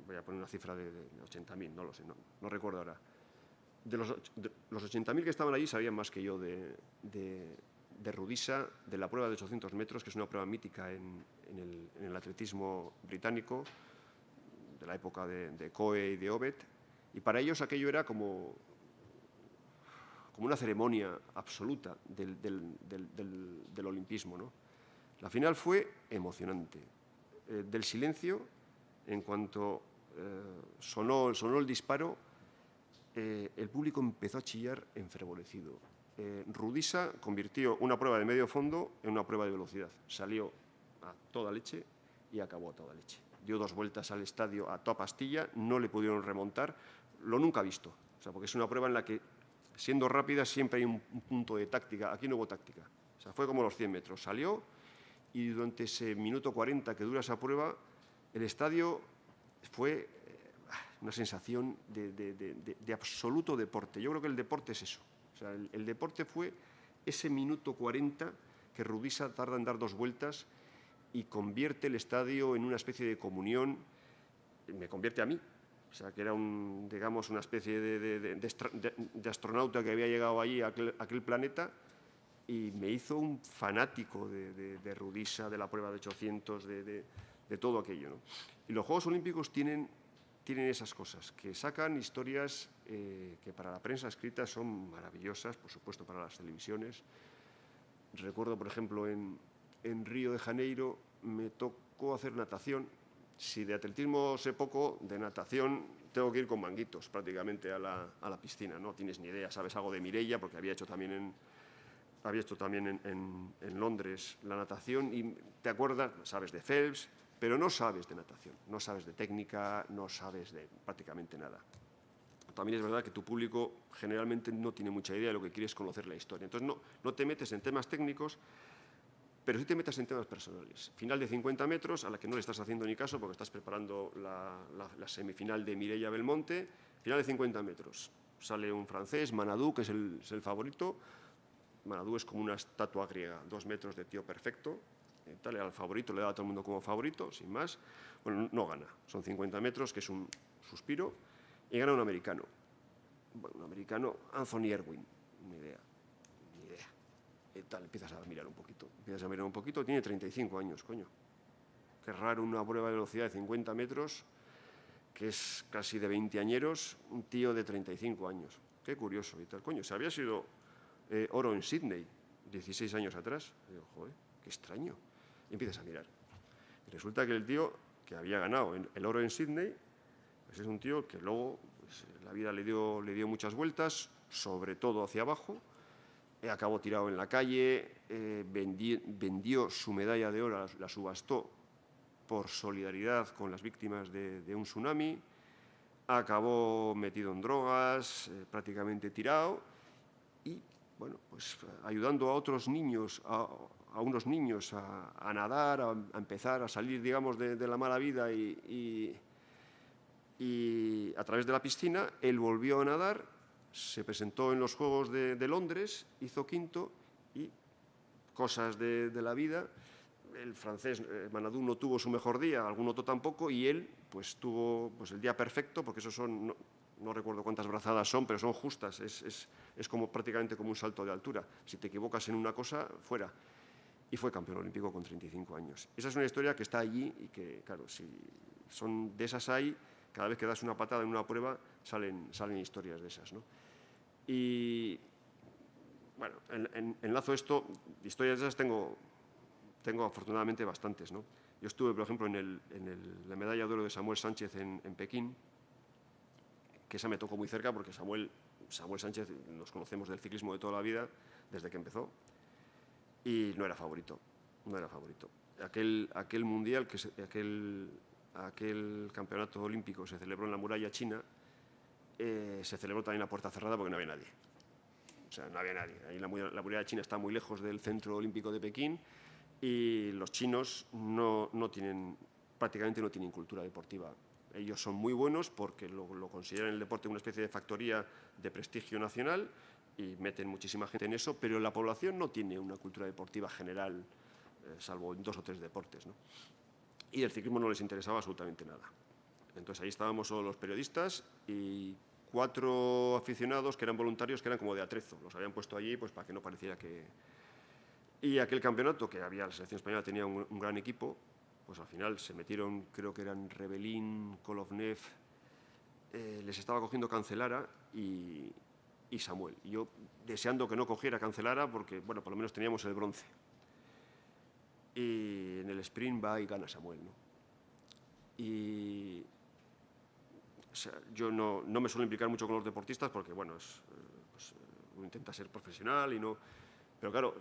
voy a poner una cifra de 80.000, no lo sé, no recuerdo ahora. De los 80.000 que estaban allí sabían más que yo de Rudisha, de la prueba de 800 metros, que es una prueba mítica en el atletismo británico, de la época de Coe y de Ovet, y para ellos aquello era como una ceremonia absoluta del olimpismo, ¿no? La final fue emocionante. Del silencio, en cuanto sonó el disparo, el público empezó a chillar enfervorecido. Rudisha convirtió una prueba de medio fondo en una prueba de velocidad. Salió a toda leche y acabó a toda leche. Dio 2 vueltas al estadio a toda pastilla, no le pudieron remontar, lo nunca visto. O sea, porque es una prueba en la que, siendo rápida, siempre hay un punto de táctica. Aquí no hubo táctica. O sea, fue como los 100 metros. Salió y durante ese minuto 40 que dura esa prueba, el estadio fue una sensación de absoluto deporte. Yo creo que el deporte es eso. O sea, el deporte fue ese minuto 40 que Rudisa tarda en dar 2 vueltas y convierte el estadio en una especie de comunión, me convierte a mí. O sea, que era digamos, una especie de astronauta que había llegado allí a aquel planeta y me hizo un fanático de Rudisa, de la prueba de 800, de todo aquello, ¿no? Y los Juegos Olímpicos tienen esas cosas, que sacan historias que para la prensa escrita son maravillosas, por supuesto para las televisiones. Recuerdo, por ejemplo, en Río de Janeiro me tocó hacer natación. Si de atletismo sé poco, de natación tengo que ir con manguitos prácticamente a la piscina. No tienes ni idea, sabes algo de Mireia, porque había hecho también en Londres la natación y te acuerdas, sabes de Phelps, pero no sabes de natación, no sabes de técnica, no sabes de prácticamente nada. También es verdad que tu público generalmente no tiene mucha idea de lo que quiere es conocer la historia. Entonces no te metes en temas técnicos, pero sí te metes en temas personales. Final de 50 metros, a la que no le estás haciendo ni caso porque estás preparando la semifinal de Mireia Belmonte. Final de 50 metros. Sale un francés, Manadou, que es el favorito. Manadou es como una estatua griega, 2 metros de tío perfecto. Tal, era el favorito, le daba a todo el mundo como favorito, sin más. Bueno, no gana. Son 50 metros, que es un suspiro. Y gana un americano. Bueno, un americano, Anthony Erwin. Ni idea. Tal, empiezas a mirar un poquito, tiene 35 años, coño. Qué raro una prueba de velocidad de 50 metros, que es casi de 20añeros, un tío de 35 años. Qué curioso y tal. Coño, se había sido oro en Sydney 16 años atrás. Y digo, joder, qué extraño. Y empiezas a mirar. Y resulta que el tío que había ganado el oro en Sydney, pues es un tío que luego pues, la vida le dio muchas vueltas, sobre todo hacia abajo. Acabó tirado en la calle, vendió su medalla de oro, la subastó por solidaridad con las víctimas de un tsunami, acabó metido en drogas, prácticamente tirado y, bueno, pues ayudando a otros niños, a unos niños a nadar, a empezar a salir, digamos, de la mala vida y a través de la piscina, él volvió a nadar. Se presentó en los Juegos de Londres, hizo quinto y cosas de la vida. El francés Manadou no tuvo su mejor día, algún otro tampoco, y él pues tuvo pues, el día perfecto, porque esos son, no recuerdo cuántas brazadas son, pero son justas, es como, prácticamente como un salto de altura. Si te equivocas en una cosa, fuera. Y fue campeón olímpico con 35 años. Esa es una historia que está allí y que, claro, si son de esas hay, cada vez que das una patada en una prueba salen historias de esas, ¿no? Y, bueno, enlazo esto, historias de esas tengo afortunadamente bastantes, ¿no? Yo estuve, por ejemplo, en la medalla de oro de Samuel Sánchez en Pekín, que esa me tocó muy cerca porque Samuel Sánchez nos conocemos del ciclismo de toda la vida, desde que empezó, y no era favorito. Aquel mundial, aquel campeonato olímpico se celebró en la muralla china, se celebró también a puerta cerrada porque no había nadie. O sea, no había nadie. Ahí la muralla china está muy lejos del centro olímpico de Pekín y los chinos prácticamente no tienen cultura deportiva. Ellos son muy buenos porque lo consideran el deporte una especie de factoría de prestigio nacional y meten muchísima gente en eso, pero la población no tiene una cultura deportiva general, salvo en 2 o 3 deportes, ¿no? Y el ciclismo no les interesaba absolutamente nada. Entonces ahí estábamos solo los periodistas y 4 aficionados que eran voluntarios, que eran como de atrezo. Los habían puesto allí pues, para que no pareciera que... Y aquel campeonato, que había la selección española tenía un gran equipo, pues al final se metieron, creo que eran Rebelín, Kolovnev, les estaba cogiendo Cancelara y Samuel. Y yo deseando que no cogiera Cancelara porque, bueno, por lo menos teníamos el bronce. Y en el sprint va y gana Samuel, ¿no? Y... O sea, yo no me suelo implicar mucho con los deportistas porque, bueno, pues, uno intenta ser profesional y no... Pero claro,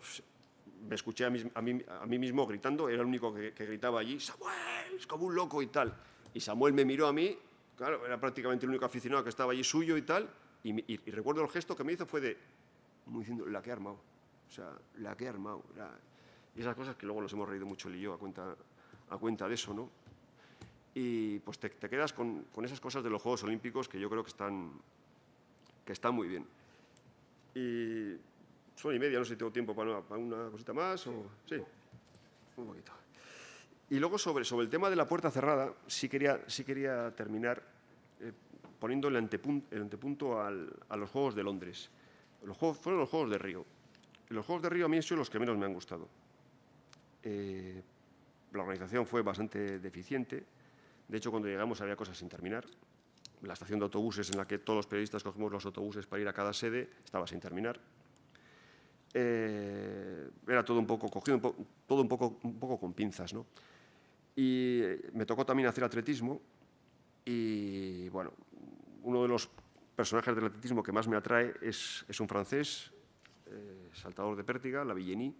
me escuché a mí mismo gritando, era el único que gritaba allí, ¡Samuel! Es como un loco y tal. Y Samuel me miró a mí, claro, era prácticamente el único aficionado que estaba allí suyo y tal, y recuerdo el gesto que me hizo fue de, como diciendo, la que he armado. O sea, la que he armado. Y esas cosas que luego nos hemos reído mucho él y yo a cuenta de eso, ¿no? Y pues te quedas con esas cosas de los Juegos Olímpicos que yo creo que están muy bien. Y 1:30, no sé si tengo tiempo para una cosita más o... Sí, un poquito. Y luego sobre el tema de la puerta cerrada, sí quería terminar poniendo el antepunto a los Juegos de Londres. Fueron los Juegos de Río. Los Juegos de Río a mí han sido los que menos me han gustado. La organización fue bastante deficiente. De hecho, cuando llegamos había cosas sin terminar. La estación de autobuses en la que todos los periodistas cogimos los autobuses para ir a cada sede estaba sin terminar. Era todo un poco cogido, todo un poco con pinzas, ¿no? Y me tocó también hacer atletismo y, bueno, uno de los personajes del atletismo que más me atrae es un francés, saltador de pértiga, Lavillenie,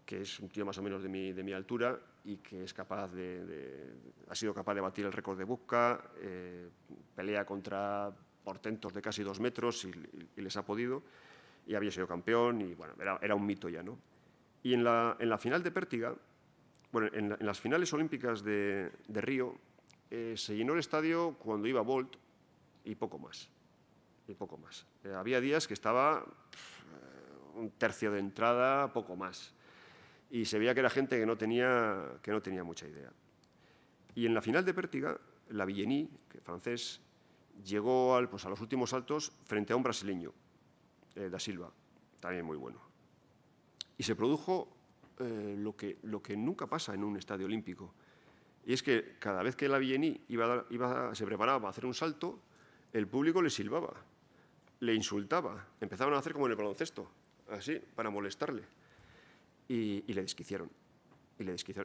que es un tío más o menos de mi altura y que es ha sido capaz de batir el récord de Bubka, pelea contra portentos de casi 2 metros y les ha podido, y había sido campeón y, bueno, era un mito ya, ¿no? Y en la final de pértiga, bueno, en las finales olímpicas de Río, se llenó el estadio cuando iba Bolt y poco más. Había días que estaba un tercio de entrada, poco más. Y se veía que era gente que no tenía mucha idea. Y en la final de pértiga, Lavillenie, que francés, llegó a los últimos saltos frente a un brasileño, Da Silva, también muy bueno. Y se produjo lo que nunca pasa en un estadio olímpico. Y es que cada vez que Lavillenie se preparaba para hacer un salto, el público le silbaba, le insultaba, empezaban a hacer como en el baloncesto, así, para molestarle. Y le desquiciaron.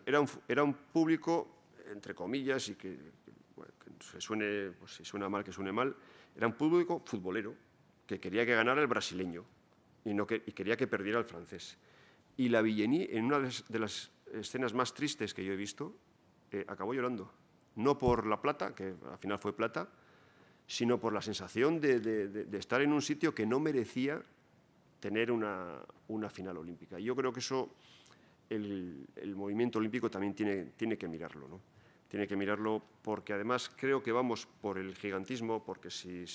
Era un público, entre comillas, y que si suena mal, que suene mal, era un público futbolero que quería que ganara el brasileño y quería que perdiera el francés. Y Lavillenie, en una de las escenas más tristes que yo he visto, acabó llorando. No por la plata, que al final fue plata, sino por la sensación de estar en un sitio que no merecía tener una final olímpica. Y yo creo que eso el movimiento olímpico también tiene que mirarlo, ¿no? Tiene que mirarlo porque además creo que vamos por el gigantismo, porque si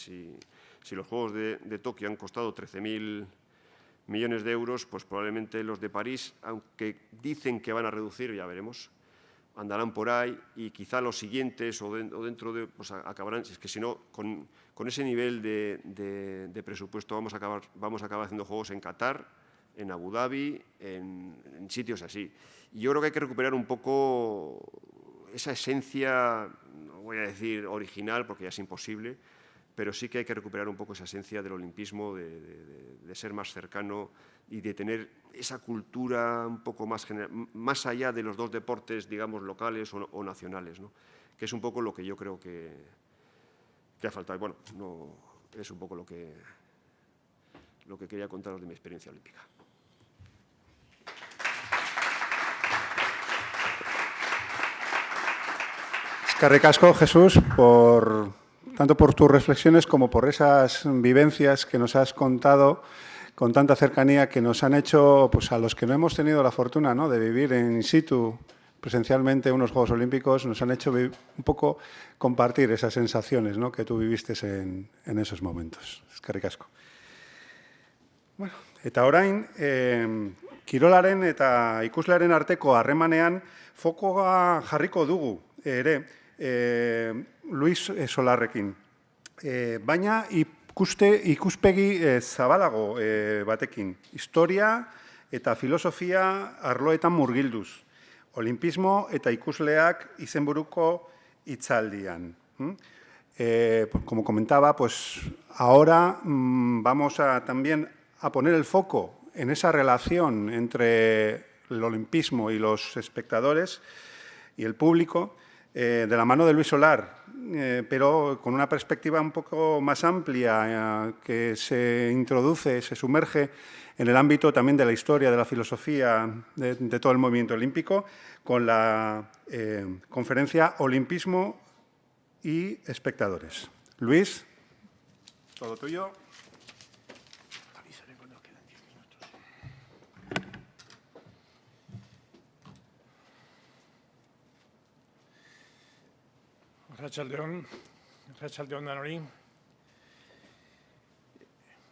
los Juegos de Tokio han costado 13.000 millones de euros, pues probablemente los de París, aunque dicen que van a reducir, ya veremos, andarán por ahí y quizá los siguientes o dentro de, pues acabarán, es que si no, con ese nivel de presupuesto vamos a acabar haciendo juegos en Qatar, en Abu Dhabi, en sitios así. Y yo creo que hay que recuperar un poco esa esencia, no voy a decir original porque ya es imposible, pero sí que hay que recuperar un poco esa esencia del olimpismo, de ser más cercano y de tener esa cultura un poco más general, más allá de los dos deportes, digamos, locales o nacionales, ¿no? Que es un poco lo que yo creo que ha faltado. Bueno, no, es un poco lo que quería contaros de mi experiencia olímpica.
Eskerrik asko, Jesús, tanto por tus reflexiones como por esas vivencias que nos has contado con tanta cercanía, que nos han hecho, pues a los que no hemos tenido la fortuna, ¿no?, de vivir in situ presencialmente unos Juegos Olímpicos, nos han hecho un poco compartir esas sensaciones, ¿no?, que tú viviste en esos momentos. Eskerrik asko. Bueno, eta orain, kirolaren eta ikuslearen arteko harremanean fokoa jarriko dugu ere, Luis Solarrekin. Baina ikuspegi zabalago batekin. Historia eta filosofia arloetan murgilduz. Olimpismo eta ikusleak izenburuko hitzaldian. Como comentaba, pues ahora vamos también a poner el foco en esa relación entre el olimpismo y los espectadores y el público, de la mano de Luis Solar, pero con una perspectiva un poco más amplia que se introduce, se sumerge en el ámbito también de la historia, de la filosofía, de todo el movimiento olímpico, con la conferencia Olimpismo y Espectadores. Luis, todo tuyo.
Arratsaldeon Danori.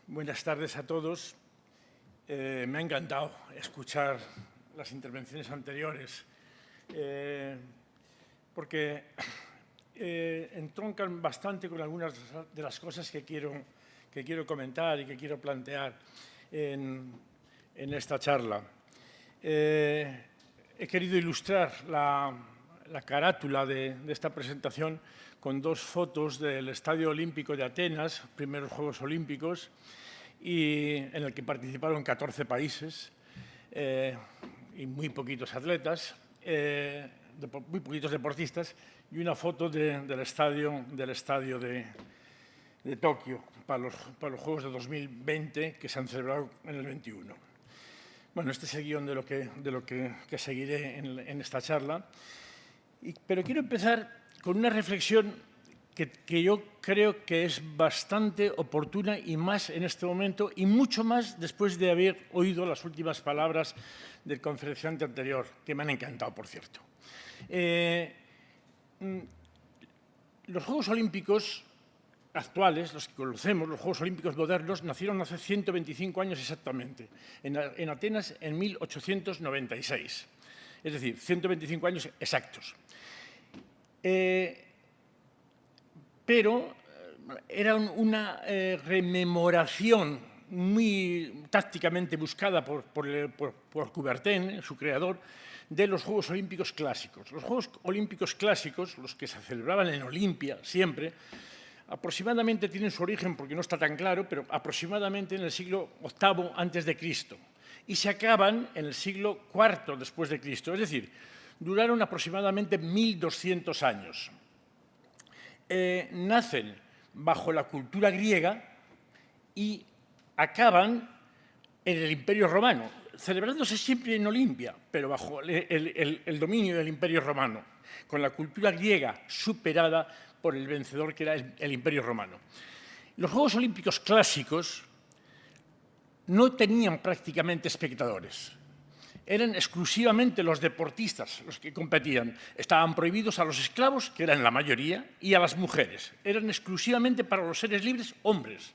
Buenas tardes a todos. Me ha encantado escuchar las intervenciones anteriores porque entroncan bastante con algunas de las cosas que quiero comentar y que quiero plantear en esta charla. He querido ilustrar la carátula de esta presentación con dos fotos del Estadio Olímpico de Atenas, primeros Juegos Olímpicos, y en el que participaron 14 países y muy poquitos atletas, muy poquitos deportistas, y una foto del estadio de Tokio para los Juegos de 2020 que se han celebrado en el 21. Bueno, este es el guión de lo que seguiré en esta charla. Pero quiero empezar con una reflexión que yo creo que es bastante oportuna y más en este momento y mucho más después de haber oído las últimas palabras del conferenciante anterior, que me han encantado, por cierto. Los Juegos Olímpicos actuales, los que conocemos, los Juegos Olímpicos modernos, nacieron hace 125 años exactamente, en Atenas en 1896. Es decir, 125 años exactos. Pero era una rememoración muy tácticamente buscada por Coubertin, su creador, de los Juegos Olímpicos clásicos. Los Juegos Olímpicos clásicos, los que se celebraban en Olimpia siempre, aproximadamente tienen su origen, porque no está tan claro, pero aproximadamente en el siglo VIII a.C. y se acaban en el siglo IV después de Cristo. Es decir, duraron aproximadamente 1200 años. Nacen bajo la cultura griega y acaban en el Imperio Romano, celebrándose siempre en Olimpia, pero bajo el dominio del Imperio Romano, con la cultura griega superada por el vencedor que era el Imperio Romano. Los Juegos Olímpicos clásicos no tenían prácticamente espectadores. Eran exclusivamente los deportistas los que competían. Estaban prohibidos a los esclavos, que eran la mayoría, y a las mujeres. Eran exclusivamente para los seres libres hombres.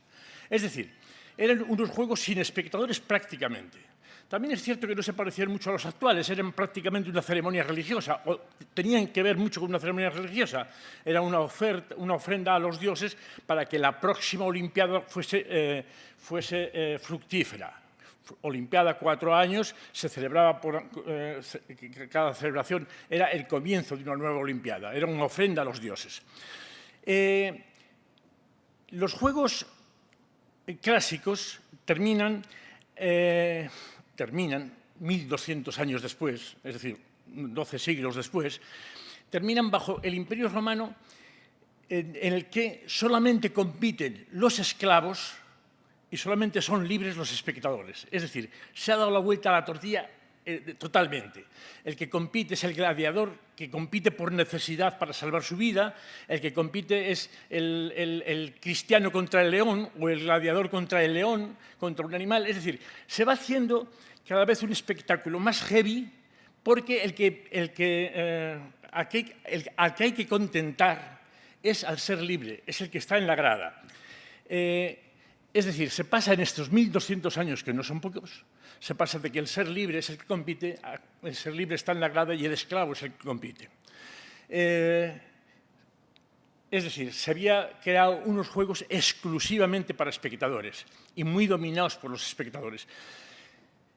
Es decir, eran unos juegos sin espectadores prácticamente. También es cierto que no se parecían mucho a los actuales, eran prácticamente una ceremonia religiosa, o tenían que ver mucho con una ceremonia religiosa. Era una ofrenda a los dioses para que la próxima Olimpiada fuese fructífera. Olimpiada 4 años, se celebraba cada celebración era el comienzo de una nueva Olimpiada, era una ofrenda a los dioses. Los Juegos clásicos terminan 1200 años después, es decir, 12 siglos después, terminan bajo el Imperio Romano en el que solamente compiten los esclavos y solamente son libres los espectadores. Es decir, se ha dado la vuelta a la tortilla totalmente. El que compite es el gladiador, que compite por necesidad para salvar su vida, el que compite es el cristiano contra el león o el gladiador contra el león, contra un animal. Es decir, se va haciendo cada vez un espectáculo más heavy porque al que hay que contentar es al ser libre, es el que está en la grada. Es decir, se pasa en estos 1200 años, que no son pocos, se pasa de que el ser libre es el que compite, el ser libre está en la grada y el esclavo es el que compite. Es decir, se había creado unos juegos exclusivamente para espectadores y muy dominados por los espectadores.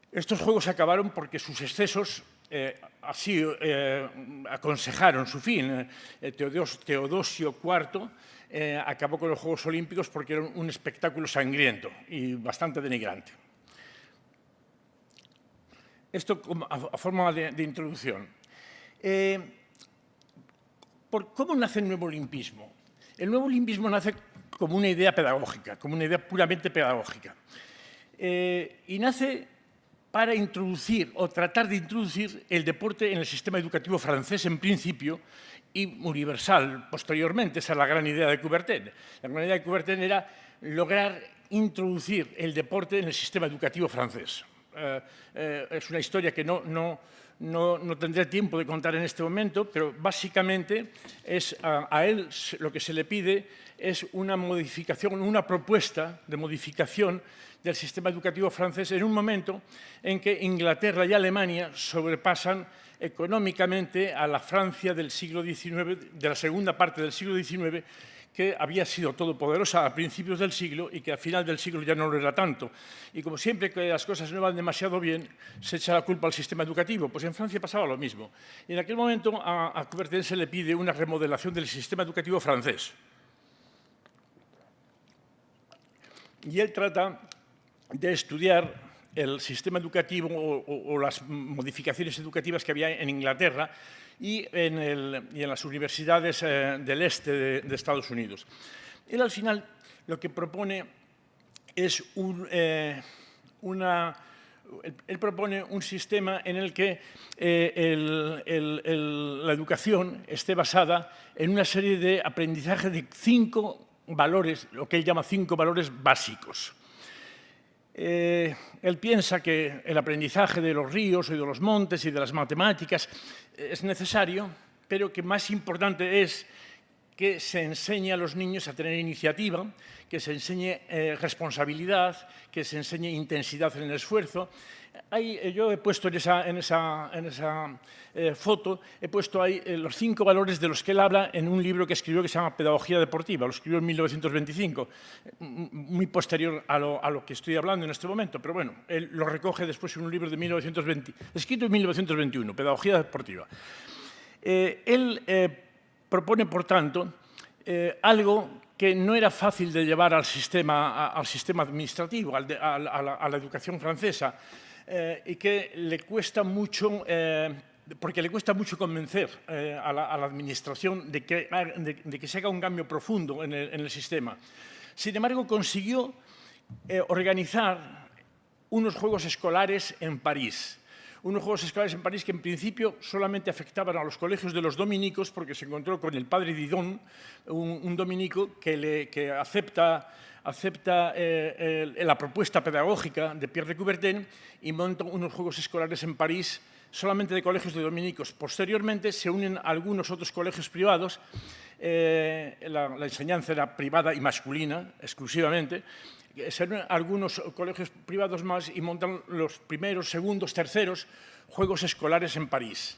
Estos juegos acabaron porque sus excesos así aconsejaron su fin. Teodosio IV acabó con los Juegos Olímpicos porque era un espectáculo sangriento y bastante denigrante. Esto a forma de introducción. ¿Cómo nace el nuevo olimpismo? El nuevo olimpismo nace como una idea pedagógica, como una idea puramente pedagógica. Y nace para introducir o tratar de introducir el deporte en el sistema educativo francés en principio y universal posteriormente. Esa es la gran idea de Coubertin. La gran idea de Coubertin era lograr introducir el deporte en el sistema educativo francés. Es una historia que no tendré tiempo de contar en este momento, pero básicamente a él lo que se le pide es una modificación, una propuesta de modificación del sistema educativo francés en un momento en que Inglaterra y Alemania sobrepasan económicamente a la Francia del siglo XIX, de la segunda parte del siglo XIX, que había sido todopoderosa a principios del siglo y que al final del siglo ya no lo era tanto. Y como siempre que las cosas no van demasiado bien, se echa la culpa al sistema educativo. Pues en Francia pasaba lo mismo. Y en aquel momento a Coubertin se le pide una remodelación del sistema educativo francés. Y él trata de estudiar el sistema educativo o las modificaciones educativas que había en Inglaterra y en las universidades del este de Estados Unidos. Él al final lo que propone es él propone un sistema en el que la educación esté basada en una serie de aprendizaje de 5 valores, lo que él llama 5 valores básicos. Él piensa que el aprendizaje de los ríos y de los montes y de las matemáticas es necesario, pero que más importante es que se enseñe a los niños a tener iniciativa, que se enseñe responsabilidad, que se enseñe intensidad en el esfuerzo. Yo he puesto en esa foto, he puesto ahí los 5 valores de los que él habla en un libro que escribió que se llama Pedagogía Deportiva, lo escribió en 1925, muy posterior a lo que estoy hablando en este momento, pero bueno, él lo recoge después en un libro de 1920, escrito en 1921, Pedagogía Deportiva. Él propone, por tanto, algo que no era fácil de llevar al sistema administrativo, a la educación francesa, y que le cuesta mucho, porque le cuesta mucho convencer a la administración de que se haga un cambio profundo en el sistema. Sin embargo, consiguió organizar unos Juegos Escolares en París. Unos Juegos Escolares en París que en principio solamente afectaban a los colegios de los dominicos, porque se encontró con el padre Didon, un dominico que acepta la propuesta pedagógica de Pierre de Coubertin y monta unos Juegos Escolares en París solamente de colegios de dominicos. Posteriormente se unen algunos otros colegios privados, la enseñanza era privada y masculina exclusivamente, se unen algunos colegios privados más y montan los primeros, segundos, terceros Juegos Escolares en París.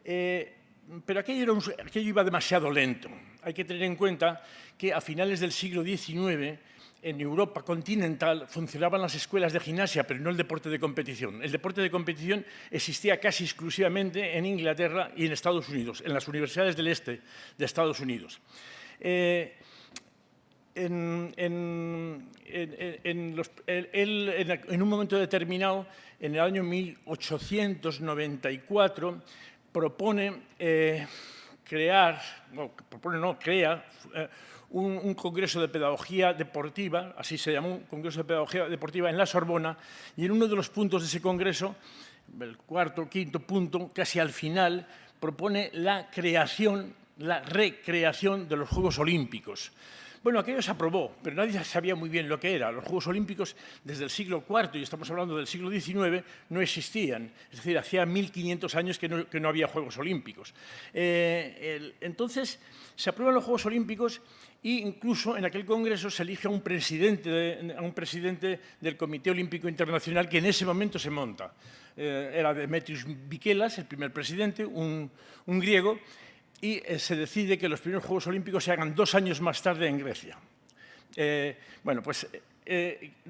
Pero aquello iba demasiado lento. Hay que tener en cuenta que a finales del siglo XIX, en Europa continental, funcionaban las escuelas de gimnasia, pero no el deporte de competición. El deporte de competición existía casi exclusivamente en Inglaterra y en Estados Unidos, en las universidades del este de Estados Unidos. En un momento determinado, en el año 1894, crea un congreso de pedagogía deportiva, así se llamó, un congreso de pedagogía deportiva en la Sorbona, y en uno de los puntos de ese congreso, el cuarto o quinto punto, casi al final, propone la recreación de los Juegos Olímpicos. Bueno, aquello se aprobó, pero nadie sabía muy bien lo que era. Los Juegos Olímpicos, desde el siglo IV, y estamos hablando del siglo XIX, no existían. Es decir, hacía 1500 años que no había Juegos Olímpicos. Entonces, se aprueban los Juegos Olímpicos e incluso en aquel congreso se elige a un presidente del Comité Olímpico Internacional que en ese momento se monta. Era Demetrios Vikelas, el primer presidente, un griego, y se decide que los primeros Juegos Olímpicos se hagan 2 años más tarde en Grecia. De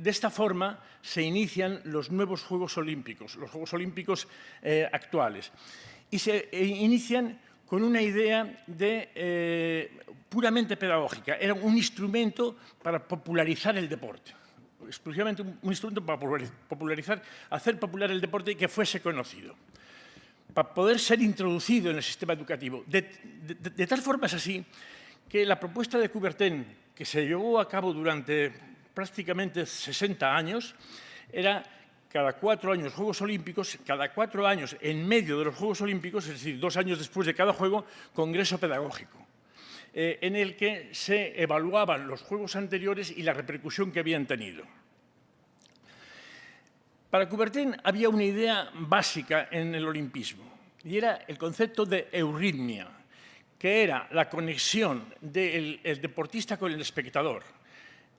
esta forma se inician los nuevos Juegos Olímpicos, los Juegos Olímpicos actuales. Y se inician con una idea puramente pedagógica. Era un instrumento para popularizar el deporte. Exclusivamente un instrumento para popularizar, hacer popular el deporte y que fuese conocido, para poder ser introducido en el sistema educativo. De tal forma es así que la propuesta de Coubertin, que se llevó a cabo durante prácticamente 60 años, era cada 4 años Juegos Olímpicos, cada 4 años en medio de los Juegos Olímpicos, es decir, 2 años después de cada juego, congreso pedagógico, en el que se evaluaban los juegos anteriores y la repercusión que habían tenido. Para Coubertin había una idea básica en el olimpismo, y era el concepto de euritmia, que era la conexión del deportista con el espectador,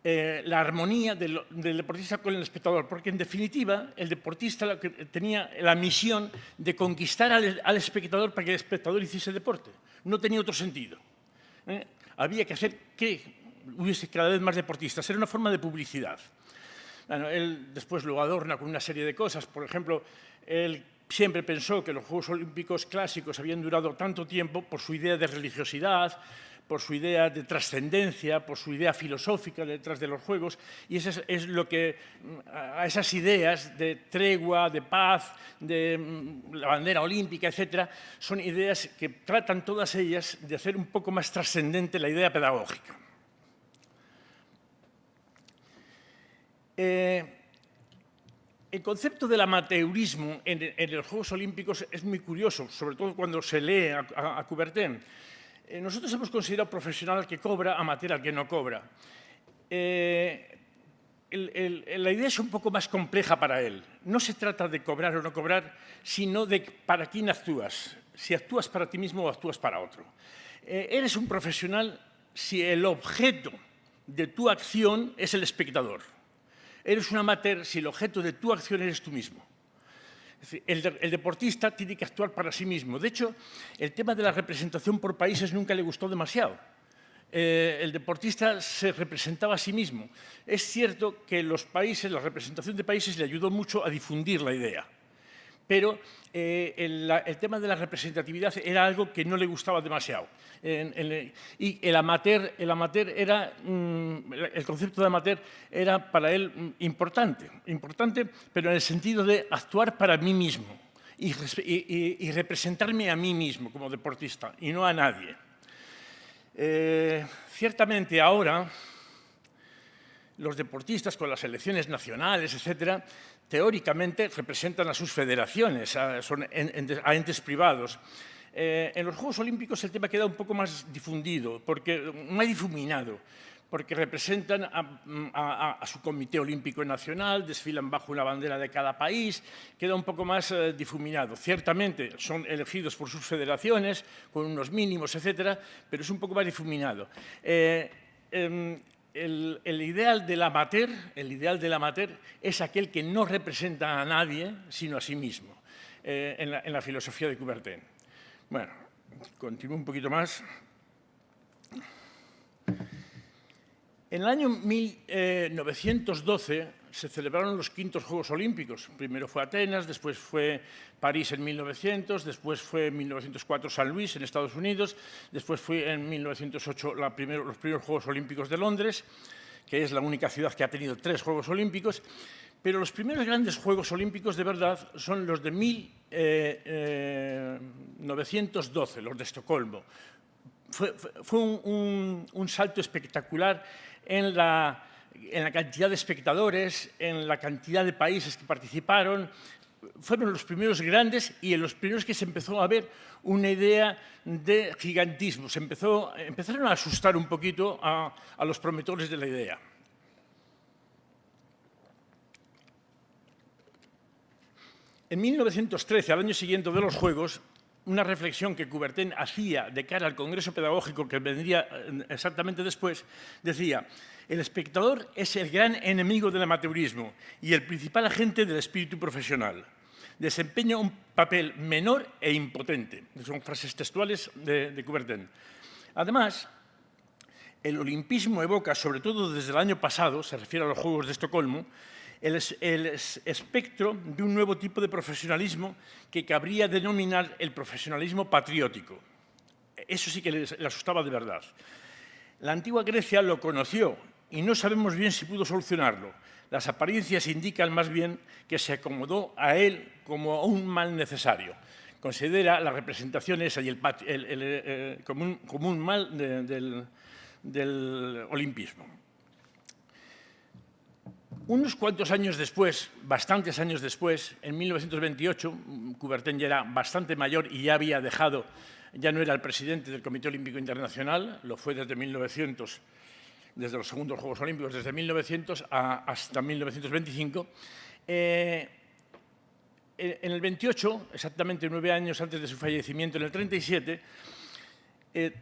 la armonía del deportista con el espectador, porque en definitiva el deportista tenía la misión de conquistar al espectador para que el espectador hiciese deporte. No tenía otro sentido. Había que hacer que hubiese cada vez más deportistas. Era una forma de publicidad. Bueno, él después lo adorna con una serie de cosas. Por ejemplo, él siempre pensó que los Juegos Olímpicos clásicos habían durado tanto tiempo por su idea de religiosidad, por su idea de trascendencia, por su idea filosófica detrás de los Juegos, y eso es lo que a esas ideas de tregua, de paz, de la bandera olímpica, etcétera, son ideas que tratan todas ellas de hacer un poco más trascendente la idea pedagógica. El concepto del amateurismo en los Juegos Olímpicos es muy curioso, sobre todo cuando se lee a Coubertin. Nosotros hemos considerado profesional al que cobra, amateur al que no cobra. La idea es un poco más compleja para él. No se trata de cobrar o no cobrar, sino de para quién actúas. Si actúas para ti mismo o actúas para otro. Eres un profesional si el objeto de tu acción es el espectador. Eres un amateur si el objeto de tu acción eres tú mismo. Es decir, el deportista tiene que actuar para sí mismo. De hecho, el tema de la representación por países nunca le gustó demasiado. El deportista se representaba a sí mismo. Es cierto que los países, la representación de países le ayudó mucho a difundir la idea. Pero el tema de la representatividad era algo que no le gustaba demasiado. Y el concepto de amateur era para él importante, pero en el sentido de actuar para mí mismo y representarme a mí mismo como deportista y no a nadie. Ciertamente ahora los deportistas con las selecciones nacionales, etcétera, teóricamente representan a sus federaciones, a entes privados. En los Juegos Olímpicos el tema queda un poco más difundido, más difuminado, porque representan a su Comité Olímpico Nacional, desfilan bajo una bandera de cada país, queda un poco más difuminado. Ciertamente son elegidos por sus federaciones, con unos mínimos, etcétera, pero es un poco más difuminado. El ideal del amateur es aquel que no representa a nadie, sino a sí mismo, en la filosofía de Coubertin. Bueno, continúo un poquito más. En el año 1912 se celebraron los quintos Juegos Olímpicos. Primero fue Atenas, después fue París en 1900, después fue en 1904 San Luis en Estados Unidos, después fue en 1908 los primeros Juegos Olímpicos de Londres, que es la única ciudad que ha tenido 3 Juegos Olímpicos. Pero los primeros grandes Juegos Olímpicos de verdad son los de 1912, los de Estocolmo. Fue un salto espectacular en la cantidad de espectadores, en la cantidad de países que participaron. Fueron los primeros grandes y en los primeros que se empezó a ver una idea de gigantismo. Empezaron a asustar un poquito a los promotores de la idea. En 1913, al año siguiente de los Juegos, una reflexión que Coubertin hacía de cara al Congreso Pedagógico que vendría exactamente después, decía: el espectador es el gran enemigo del amateurismo y el principal agente del espíritu profesional. Desempeña un papel menor e impotente. Son frases textuales de Coubertin. Además, el olimpismo evoca, sobre todo desde el año pasado, se refiere a los Juegos de Estocolmo, el espectro de un nuevo tipo de profesionalismo que cabría denominar el profesionalismo patriótico. Eso sí que le asustaba de verdad. La antigua Grecia lo conoció y no sabemos bien si pudo solucionarlo. Las apariencias indican más bien que se acomodó a él como a un mal necesario. Considera la representación esa y como un mal del olimpismo. Unos cuantos años después, bastantes años después, en 1928, Coubertin ya era bastante mayor y ya había dejado, ya no era el presidente del Comité Olímpico Internacional, lo fue desde 1900, desde los segundos Juegos Olímpicos, desde 1900 hasta 1925. en el 28, exactamente 9 años antes de su fallecimiento, en el 37,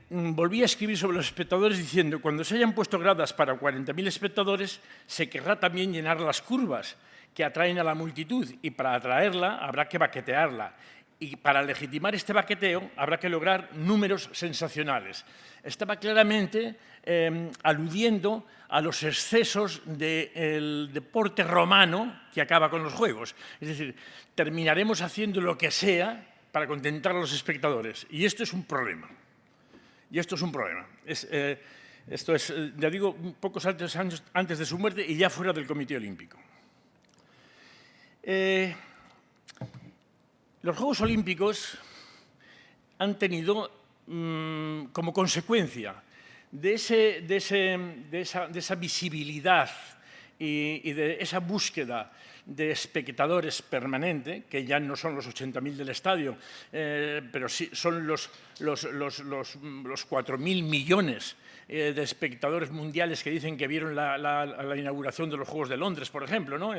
volví a escribir sobre los espectadores diciendo: cuando se hayan puesto gradas para 40.000 espectadores, se querrá también llenar las curvas que atraen a la multitud, y para atraerla habrá que baquetearla. Y para legitimar este baqueteo habrá que lograr números sensacionales. Estaba claramente aludiendo a los excesos del deporte romano que acaba con los juegos. Es decir, terminaremos haciendo lo que sea para contentar a los espectadores. Y esto es un problema. Esto es, ya digo, pocos años antes de su muerte y ya fuera del Comité Olímpico. Los Juegos Olímpicos han tenido, como consecuencia de esa visibilidad y de esa búsqueda de espectadores permanente, que ya no son los 80.000 del estadio, pero sí son los 4.000 millones de espectadores mundiales que dicen que vieron la inauguración de los Juegos de Londres, por ejemplo, ¿no?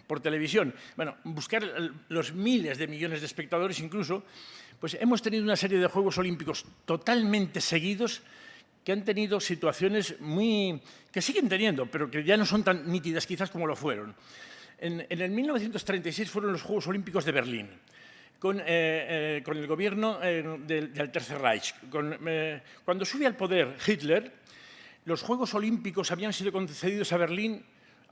Por televisión. Bueno, buscar los miles de millones de espectadores incluso, pues hemos tenido una serie de Juegos Olímpicos totalmente seguidos que han tenido situaciones que siguen teniendo, pero que ya no son tan nítidas quizás como lo fueron. En el 1936 fueron los Juegos Olímpicos de Berlín, con el gobierno del Tercer Reich. Cuando sube al poder Hitler, los Juegos Olímpicos habían sido concedidos a Berlín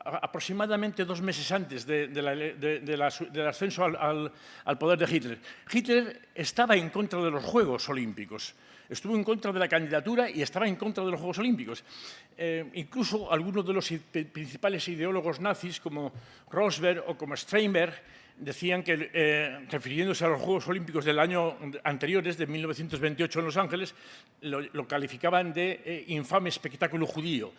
aproximadamente 2 meses antes del ascenso al poder de Hitler. Hitler estaba en contra de los Juegos Olímpicos. Estuvo en contra de la candidatura y estaba en contra de los Juegos Olímpicos. Incluso algunos de los principales ideólogos nazis, como Rosberg o como Steinberg, decían que, refiriéndose a los Juegos Olímpicos del año anteriores, de 1928 en Los Ángeles, lo calificaban de infame espectáculo judío.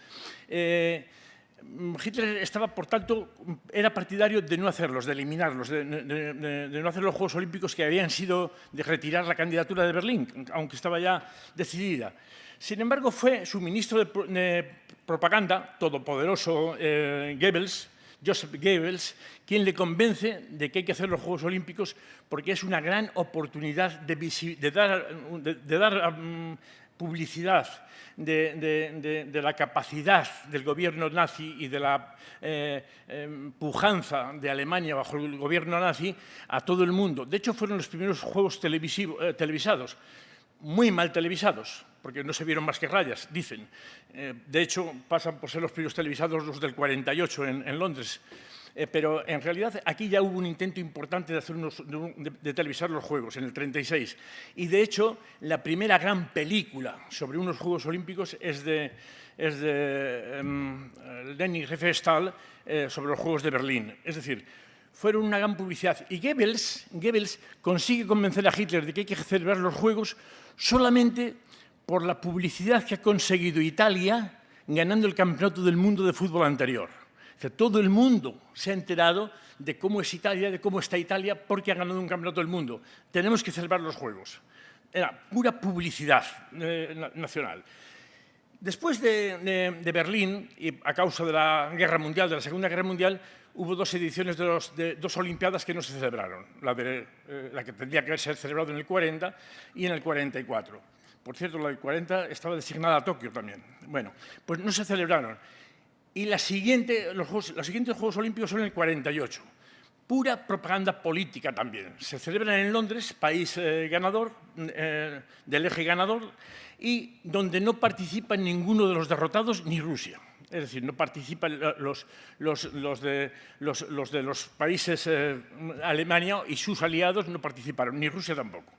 Hitler estaba, por tanto, era partidario de no hacerlos, de eliminarlos, de no hacer los Juegos Olímpicos que habían sido de retirar la candidatura de Berlín, aunque estaba ya decidida. Sin embargo, fue su ministro de propaganda, todopoderoso Joseph Goebbels, quien le convence de que hay que hacer los Juegos Olímpicos porque es una gran oportunidad de dar publicidad de la capacidad del gobierno nazi y de la pujanza de Alemania bajo el gobierno nazi a todo el mundo. De hecho, fueron los primeros juegos televisados, muy mal televisados, porque no se vieron más que rayas, dicen. De hecho, pasan por ser los primeros televisados los del 48 en Londres. Pero en realidad aquí ya hubo un intento importante de televisar los Juegos, en el 36. Y de hecho, la primera gran película sobre unos Juegos Olímpicos es de Leni Riefenstahl sobre los Juegos de Berlín. Es decir, fueron una gran publicidad. Y Goebbels consigue convencer a Hitler de que hay que celebrar los Juegos solamente por la publicidad que ha conseguido Italia ganando el Campeonato del Mundo de fútbol anterior. O sea, todo el mundo se ha enterado de cómo es Italia, de cómo está Italia, porque ha ganado un campeonato del mundo. Tenemos que celebrar los Juegos. Era pura publicidad nacional. Después de Berlín, y a causa de la Guerra Mundial, de la Segunda Guerra Mundial, hubo 2 ediciones de 2 Olimpiadas que no se celebraron. La que tendría que ser celebrada en el 40 y en el 44. Por cierto, la del 40 estaba designada a Tokio también. Bueno, pues no se celebraron. Y los siguientes Juegos Olímpicos son en el 48. Pura propaganda política también. Se celebran en Londres, país ganador, del eje ganador, y donde no participan ninguno de los derrotados ni Rusia. Es decir, no participan los de los países Alemania y sus aliados no participaron, ni Rusia tampoco.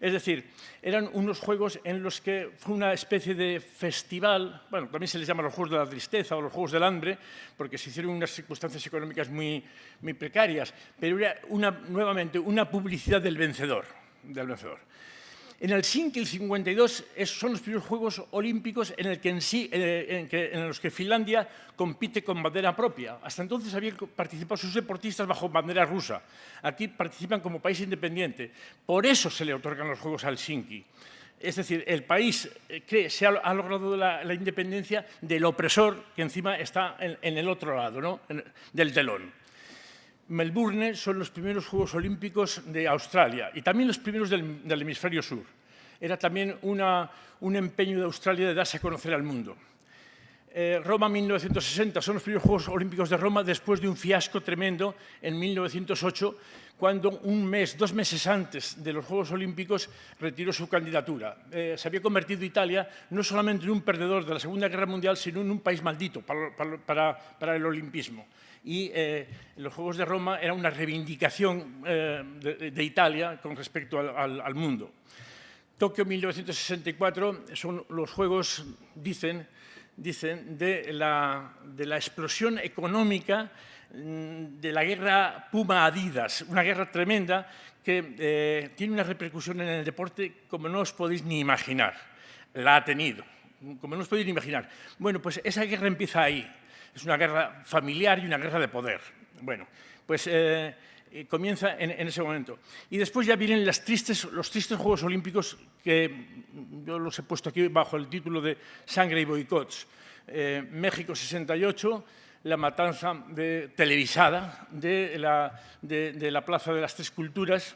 Es decir, eran unos juegos en los que fue una especie de festival, bueno, también se les llama los Juegos de la Tristeza o los Juegos del Hambre, porque se hicieron unas circunstancias económicas muy precarias, pero era nuevamente una publicidad del vencedor. En Helsinki, el 52, son los primeros Juegos Olímpicos en los que Finlandia compite con bandera propia. Hasta entonces habían participado sus deportistas bajo bandera rusa. Aquí participan como país independiente. Por eso se le otorgan los Juegos a Helsinki. Es decir, el país se ha logrado la independencia del opresor que encima está en el otro lado, ¿no? Del telón. Melbourne son los primeros Juegos Olímpicos de Australia y también los primeros del hemisferio sur. Era también un empeño de Australia de darse a conocer al mundo. Roma 1960 son los primeros Juegos Olímpicos de Roma después de un fiasco tremendo en 1908, cuando 2 meses antes de los Juegos Olímpicos retiró su candidatura. Se había convertido Italia no solamente en un perdedor de la Segunda Guerra Mundial, sino en un país maldito para el olimpismo. Y los Juegos de Roma era una reivindicación de Italia con respecto al mundo. Tokio 1964 son los Juegos, dicen, de la explosión económica de la guerra Puma-Adidas, una guerra tremenda que tiene una repercusión en el deporte como no os podéis ni imaginar. La ha tenido, como no os podéis ni imaginar. Bueno, pues esa guerra empieza ahí. Es una guerra familiar y una guerra de poder. Bueno, pues comienza en ese momento. Y después ya vienen los tristes Juegos Olímpicos que yo los he puesto aquí bajo el título de Sangre y Boicots. México 68, la matanza televisada de la Plaza de las Tres Culturas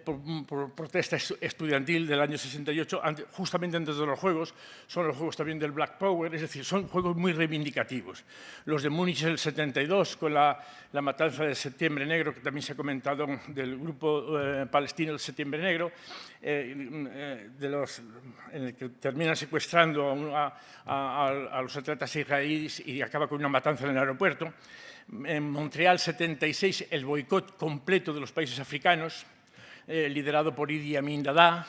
por protesta estudiantil del año 68, justamente antes de los Juegos. Son los Juegos también del Black Power, es decir, son juegos muy reivindicativos. Los de Múnich el 72, con la matanza del Septiembre Negro, que también se ha comentado, del grupo palestino del Septiembre Negro, en el que terminan secuestrando a los atletas israelíes y acaba con una matanza en el aeropuerto. En Montreal 76, el boicot completo de los países africanos, liderado por Idi Amin Dada.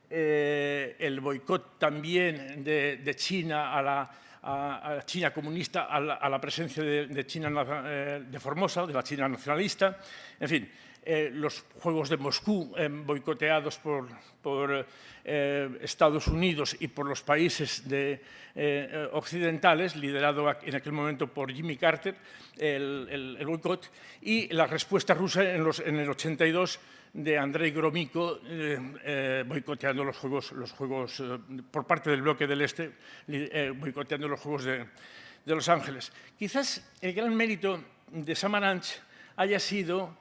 El boicot también de China a la China comunista, a la presencia de China de Formosa, de la China nacionalista. En fin, los Juegos de Moscú, boicoteados por Estados Unidos y por los países occidentales, liderado en aquel momento por Jimmy Carter, el boicot, y la respuesta rusa en el 82 de Andrei Gromyko, boicoteando los Juegos por parte del bloque del Este, boicoteando los Juegos de Los Ángeles. Quizás el gran mérito de Samaranch haya sido,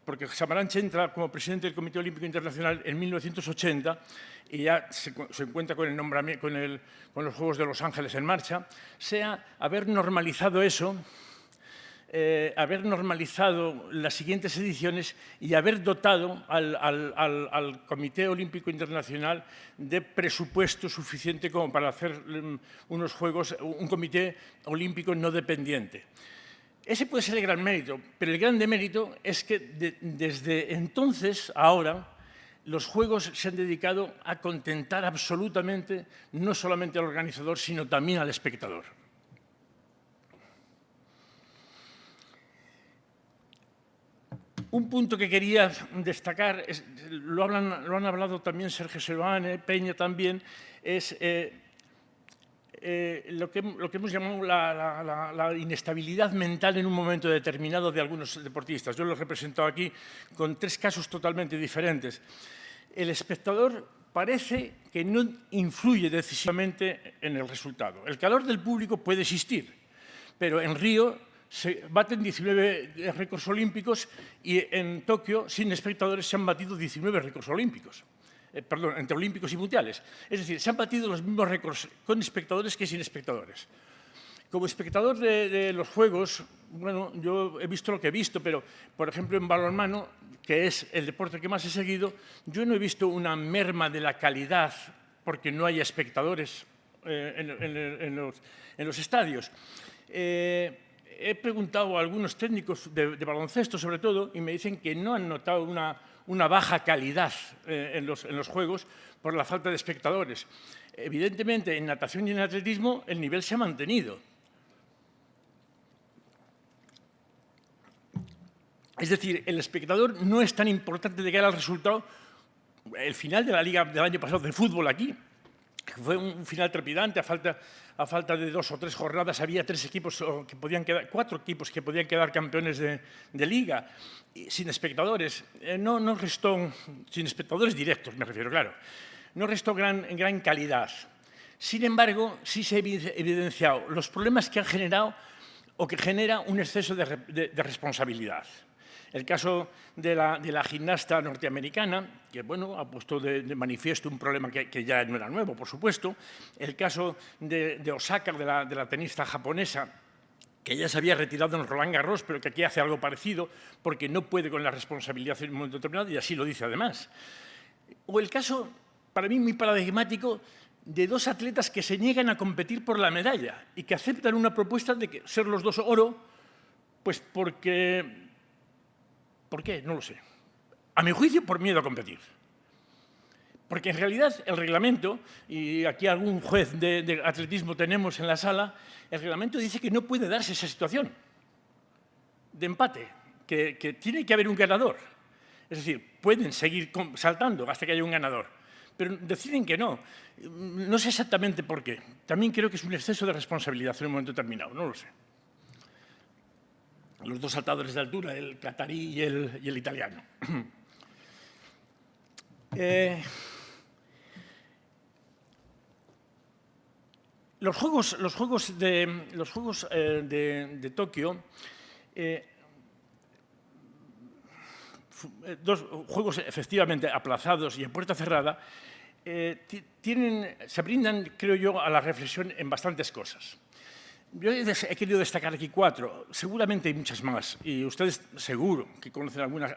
porque Samaranch entra como presidente del Comité Olímpico Internacional en 1980 y ya se encuentra con el nombramiento, con los Juegos de Los Ángeles en marcha, sea haber normalizado eso, haber normalizado las siguientes ediciones y haber dotado al Comité Olímpico Internacional de presupuesto suficiente como para hacer unos Juegos, un Comité Olímpico no dependiente. Ese puede ser el gran mérito, pero el gran demérito es que desde entonces a ahora los Juegos se han dedicado a contentar absolutamente no solamente al organizador, sino también al espectador. Un punto que quería destacar, lo han hablado también Sergio Seoane, Peña también, es lo que hemos llamado la inestabilidad mental en un momento determinado de algunos deportistas. Yo lo he representado aquí con 3 casos totalmente diferentes. El espectador parece que no influye decisivamente en el resultado. El calor del público puede existir, pero en Río se baten 19 récords olímpicos y en Tokio, sin espectadores, se han batido 19 récords olímpicos. Perdón, entre olímpicos y mundiales. Es decir, se han batido los mismos récords con espectadores que sin espectadores. Como espectador de los Juegos, bueno, yo he visto lo que he visto, pero, por ejemplo, en balonmano, que es el deporte que más he seguido, yo no he visto una merma de la calidad porque no haya espectadores en los estadios. He preguntado a algunos técnicos de baloncesto, sobre todo, y me dicen que no han notado una baja calidad en los Juegos por la falta de espectadores. Evidentemente, en natación y en atletismo el nivel se ha mantenido. Es decir, el espectador no es tan importante de cara al resultado. El final de la Liga del año pasado de fútbol aquí, que fue un final trepidante, a falta de 2 o 3 jornadas había 4 equipos que podían quedar campeones de Liga, sin espectadores. No restó, sin espectadores directos, me refiero, claro. No restó gran calidad. Sin embargo, sí se ha evidenciado los problemas que han generado o que genera un exceso de responsabilidad. El caso de la gimnasta norteamericana, que bueno, ha puesto de manifiesto un problema que ya no era nuevo, por supuesto. El caso de Osaka, de la tenista japonesa, que ya se había retirado en Roland Garros, pero que aquí hace algo parecido porque no puede con la responsabilidad en un momento determinado, y así lo dice además. O el caso, para mí muy paradigmático, de dos atletas que se niegan a competir por la medalla y que aceptan una propuesta de ser los dos oro, pues porque... ¿Por qué? No lo sé. A mi juicio, por miedo a competir. Porque en realidad el reglamento, y aquí algún juez de atletismo tenemos en la sala, el reglamento dice que no puede darse esa situación de empate, que tiene que haber un ganador. Es decir, pueden seguir saltando hasta que haya un ganador, pero deciden que no. No sé exactamente por qué. También creo que es un exceso de responsabilidad en un momento determinado, no lo sé. Los dos saltadores de altura, el catarí y el italiano. Los Juegos de Tokio, dos juegos efectivamente aplazados y en puerta cerrada, se brindan, creo yo, a la reflexión en bastantes cosas. Yo he querido destacar aquí 4, seguramente hay muchas más, y ustedes seguro que conocen algunas,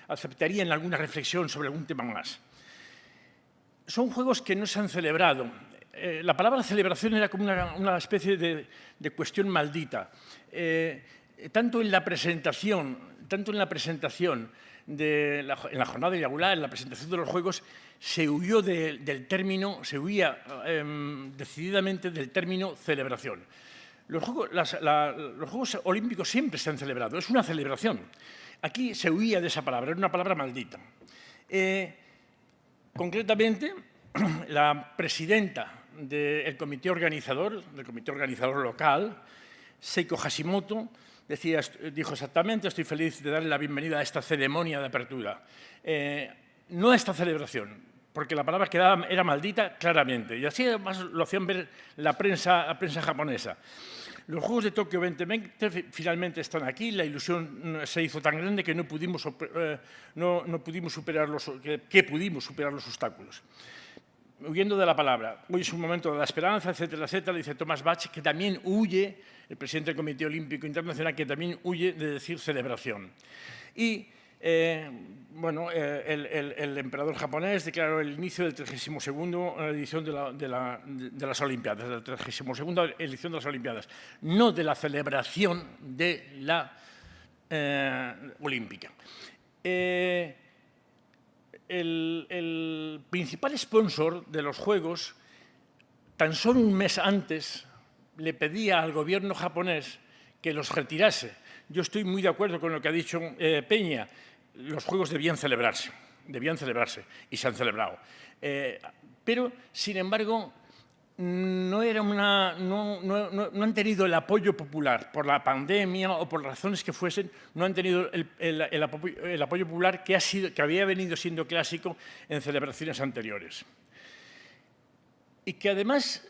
aceptarían alguna reflexión sobre algún tema más. Son juegos que no se han celebrado. La palabra celebración era como una especie de cuestión maldita. Tanto en la presentación en la jornada inaugural, en la presentación de los Juegos, se huyó del término, se huía decididamente del término celebración. Los Juegos Olímpicos siempre se han celebrado, es una celebración. Aquí se huía de esa palabra, era una palabra maldita. Concretamente, la presidenta del comité organizador local, Seiko Hashimoto, dijo exactamente: estoy feliz de darle la bienvenida a esta ceremonia de apertura. No a esta celebración, porque la palabra era maldita claramente, y así además lo hacían ver la prensa japonesa. Los Juegos de Tokio 2020 finalmente están aquí, la ilusión se hizo tan grande que pudimos superar los obstáculos. Huyendo de la palabra, hoy es un momento de la esperanza, etcétera, etcétera, dice Tomás Bach, que también huye, el presidente del Comité Olímpico Internacional, que también huye de decir celebración. Y, bueno, el emperador japonés declaró el inicio del 32ª edición de las Olimpiadas, de la 32ª edición de las Olimpiadas, no de la celebración de la olímpica. El principal sponsor de los Juegos, tan solo un mes antes, le pedía al gobierno japonés que los retirase. Yo estoy muy de acuerdo con lo que ha dicho Peña. Los Juegos debían celebrarse, y se han celebrado. Pero, sin embargo, no han tenido el apoyo popular por la pandemia o por razones que fuesen, no han tenido el apoyo popular que había venido siendo clásico en celebraciones anteriores. Y que además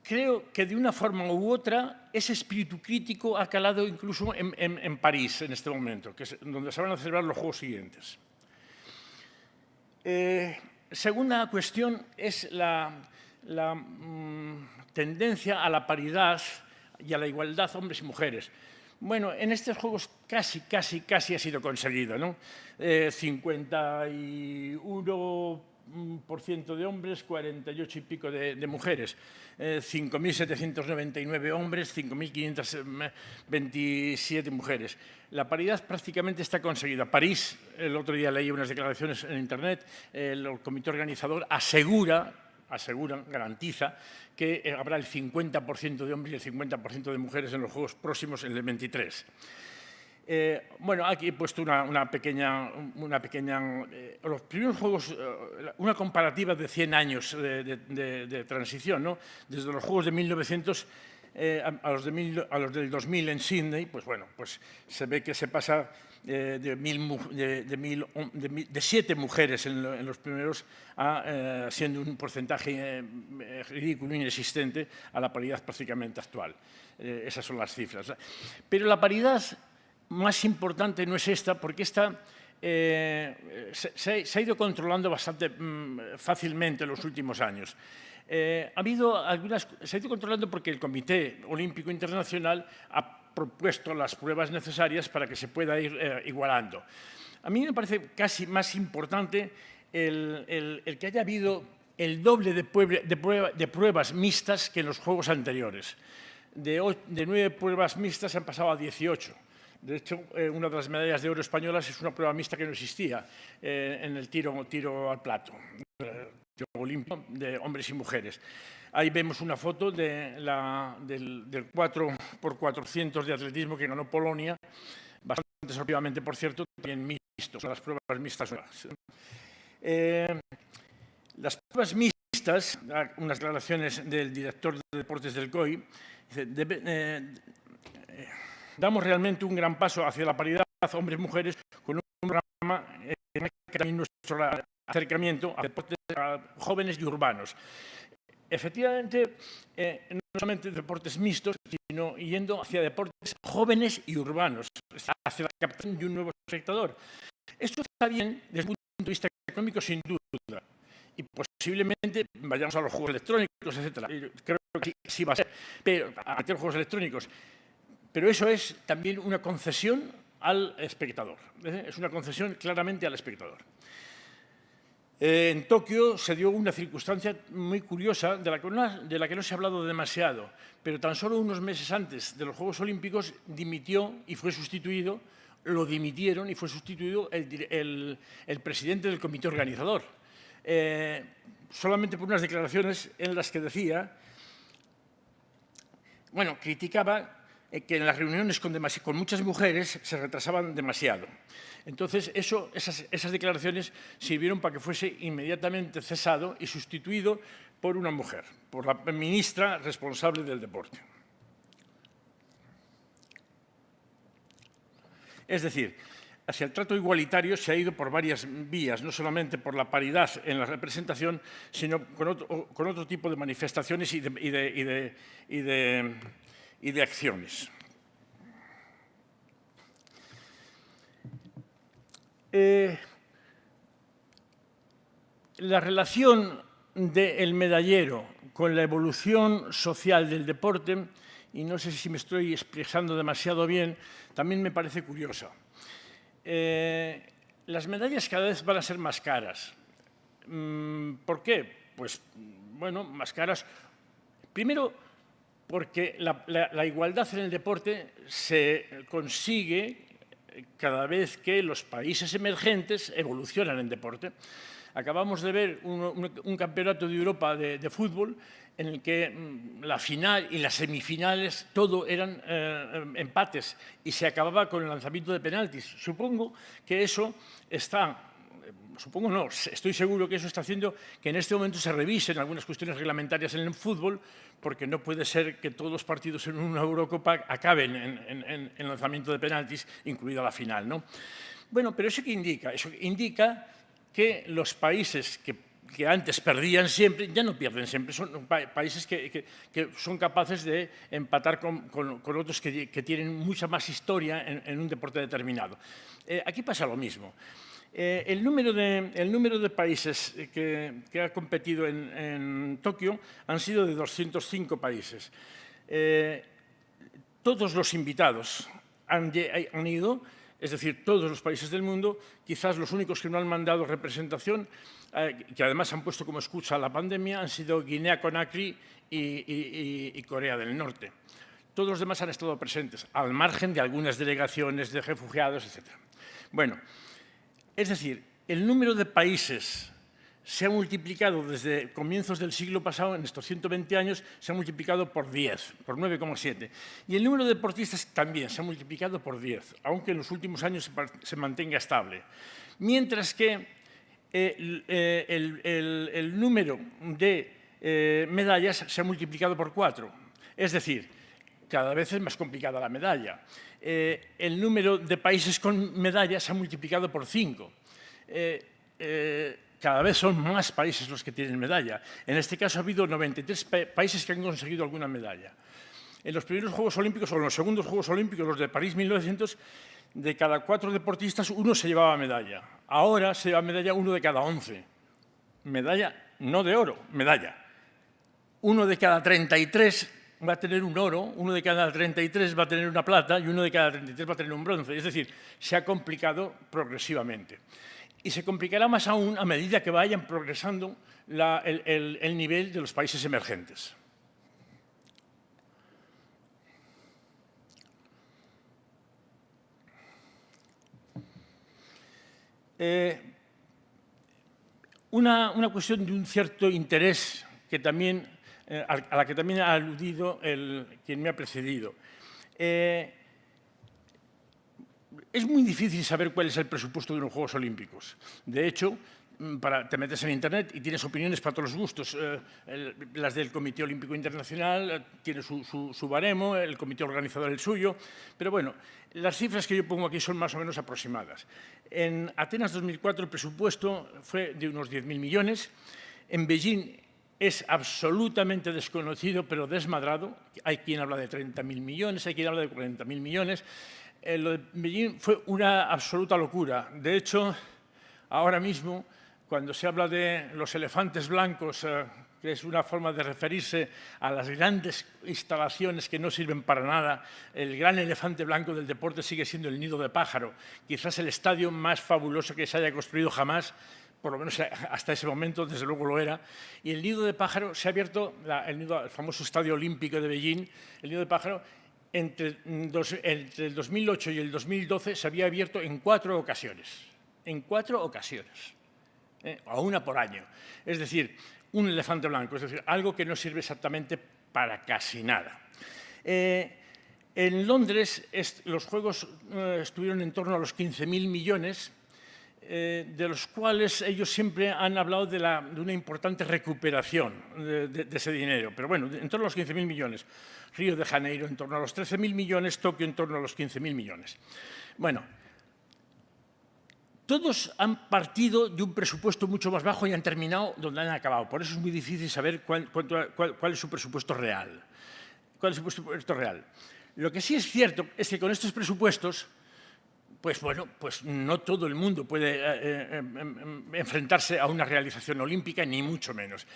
creo que de una forma u otra ese espíritu crítico ha calado incluso en París en este momento, que es donde se van a celebrar los Juegos siguientes. Segunda cuestión es la tendencia a la paridad y a la igualdad hombres y mujeres. Bueno, en estos Juegos casi ha sido conseguido, ¿no? 51% de hombres, 48 y pico de mujeres. 5.799 hombres, 5.527 mujeres. La paridad prácticamente está conseguida. París, el otro día leí unas declaraciones en Internet, el comité organizador garantiza que habrá el 50% de hombres y el 50% de mujeres en los Juegos próximos, en el 23. Bueno, aquí he puesto una pequeña los primeros Juegos, una comparativa de 100 años de transición, ¿no? Desde los Juegos de 1900 a los del 2000 en Sydney, pues bueno, pues se ve que se pasa de 7 mujeres en los primeros a siendo un porcentaje ridículo, inexistente, a la paridad prácticamente actual. Esas son las cifras. Pero la paridad más importante no es esta, porque esta se ha ido controlando bastante fácilmente en los últimos años. Se ha ido controlando porque el Comité Olímpico Internacional ha propuesto las pruebas necesarias para que se pueda ir igualando. A mí me parece casi más importante el que haya habido el doble de pruebas mixtas que en los Juegos anteriores. De 9 pruebas mixtas se han pasado a 18. De hecho, una de las medallas de oro españolas es una prueba mixta que no existía en el tiro al plato olímpico de hombres y mujeres. Ahí vemos una foto del 4x400 de atletismo que ganó Polonia, bastante sorpresivamente, por cierto, también mixtos, las pruebas mixtas nuevas. Las pruebas mixtas, unas declaraciones del director de deportes del COI, damos realmente un gran paso hacia la paridad hombres-mujeres con un programa que también nuestro acercamiento a deportes jóvenes y urbanos. Efectivamente, no solamente deportes mixtos, sino yendo hacia deportes jóvenes y urbanos, hacia la captación de un nuevo espectador. Esto está bien desde un punto de vista económico, sin duda, y posiblemente vayamos a los juegos electrónicos, etc. Creo que sí va a ser, pero a meter juegos electrónicos. Pero eso es también una concesión al espectador. Es una concesión claramente al espectador. En Tokio se dio una circunstancia muy curiosa de la que no se ha hablado demasiado, pero tan solo unos meses antes de los Juegos Olímpicos dimitieron y fue sustituido el presidente del comité organizador, solamente por unas declaraciones en las que decía, criticaba que en las reuniones con muchas mujeres se retrasaban demasiado. Entonces, esas declaraciones sirvieron para que fuese inmediatamente cesado y sustituido por una mujer, por la ministra responsable del deporte. Es decir, hacia el trato igualitario se ha ido por varias vías, no solamente por la paridad en la representación, sino con otro tipo de manifestaciones y de acciones. La relación del medallero con la evolución social del deporte, y no sé si me estoy expresando demasiado bien, también me parece curiosa. Las medallas cada vez van a ser más caras. ¿Por qué? Pues, más caras. Primero, porque la igualdad en el deporte se consigue cada vez que los países emergentes evolucionan en deporte. Acabamos de ver un campeonato de Europa de fútbol en el que la final y las semifinales todo eran empates y se acababa con el lanzamiento de penaltis. Supongo que eso está... Supongo no, estoy seguro que eso está haciendo que en este momento se revisen algunas cuestiones reglamentarias en el fútbol, porque no puede ser que todos los partidos en una Eurocopa acaben en lanzamiento de penaltis, incluida la final, ¿no? Bueno, pero ¿eso qué indica? Eso indica que los países que antes perdían siempre, ya no pierden siempre, son países que son capaces de empatar con otros que tienen mucha más historia en un deporte determinado. Aquí pasa lo mismo. El número de países que ha competido en Tokio han sido de 205 países. Todos los invitados han ido, es decir, todos los países del mundo. Quizás los únicos que no han mandado representación, que además han puesto como excusa la pandemia, han sido Guinea-Conakry y Corea del Norte. Todos los demás han estado presentes, al margen de algunas delegaciones de refugiados, etc. Bueno, es decir, el número de países se ha multiplicado desde comienzos del siglo pasado, en estos 120 años, se ha multiplicado por 10, por 9,7. Y el número de deportistas también se ha multiplicado por 10, aunque en los últimos años se mantenga estable. Mientras que el número de medallas se ha multiplicado por 4. Es decir, cada vez es más complicada la medalla. El número de países con medalla se ha multiplicado por 5. Cada vez son más países los que tienen medalla. En este caso ha habido 93 países que han conseguido alguna medalla. En los primeros Juegos Olímpicos o en los segundos Juegos Olímpicos, los de París 1900, de cada 4 deportistas, 1 se llevaba medalla. Ahora se lleva medalla 1 de cada 11. Medalla, no de oro, medalla. 1 de cada 33 va a tener un oro, 1 de cada 33 va a tener una plata y 1 de cada 33 va a tener un bronce. Es decir, se ha complicado progresivamente. Y se complicará más aún a medida que vayan progresando el nivel de los países emergentes. Una cuestión de un cierto interés que también, a la que también ha aludido quien me ha precedido. Es muy difícil saber cuál es el presupuesto de unos Juegos Olímpicos. De hecho, te metes en Internet y tienes opiniones para todos los gustos. Las del Comité Olímpico Internacional tiene su baremo, el comité organizador el suyo. Pero bueno, las cifras que yo pongo aquí son más o menos aproximadas. En Atenas 2004 el presupuesto fue de unos 10.000 millones. En Beijing es absolutamente desconocido, pero desmadrado. Hay quien habla de 30.000 millones, hay quien habla de 40.000 millones. Lo de Beijing fue una absoluta locura. De hecho, ahora mismo, cuando se habla de los elefantes blancos, que es una forma de referirse a las grandes instalaciones que no sirven para nada, el gran elefante blanco del deporte sigue siendo el Nido de Pájaro, quizás el estadio más fabuloso que se haya construido jamás, por lo menos hasta ese momento, desde luego lo era. Y el Nido de Pájaro se ha abierto, el famoso Estadio Olímpico de Beijing, el Nido de Pájaro, entre el 2008 y el 2012 se había abierto en 4 ocasiones. En 4 ocasiones. A una por año. Es decir, un elefante blanco, es decir, algo que no sirve exactamente para casi nada. En Londres los Juegos estuvieron en torno a los 15.000 millones, de los cuales ellos siempre han hablado de una importante recuperación de ese dinero. Pero bueno, en torno a los 15.000 millones. Río de Janeiro en torno a los 13.000 millones, Tokio en torno a los 15.000 millones. Bueno, todos han partido de un presupuesto mucho más bajo y han terminado donde han acabado. Por eso es muy difícil saber cuál es su presupuesto real. ¿Cuál es su presupuesto real? Lo que sí es cierto es que con estos presupuestos, pues bueno, pues no todo el mundo puede enfrentarse a una realización olímpica, ni mucho menos.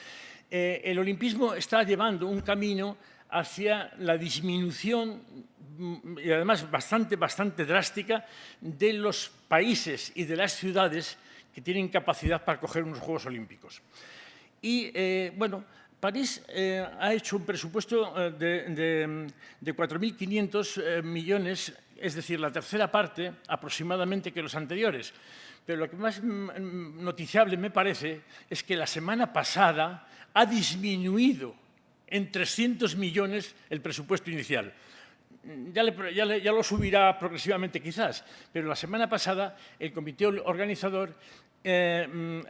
El olimpismo está llevando un camino hacia la disminución, y además bastante drástica, de los países y de las ciudades que tienen capacidad para acoger unos Juegos Olímpicos. Y, bueno, París ha hecho un presupuesto de 4.500 millones, es decir, la tercera parte aproximadamente que los anteriores. Pero lo que más noticiable me parece es que la semana pasada ha disminuido en 300 millones el presupuesto inicial. Ya lo subirá progresivamente quizás, pero la semana pasada el comité organizador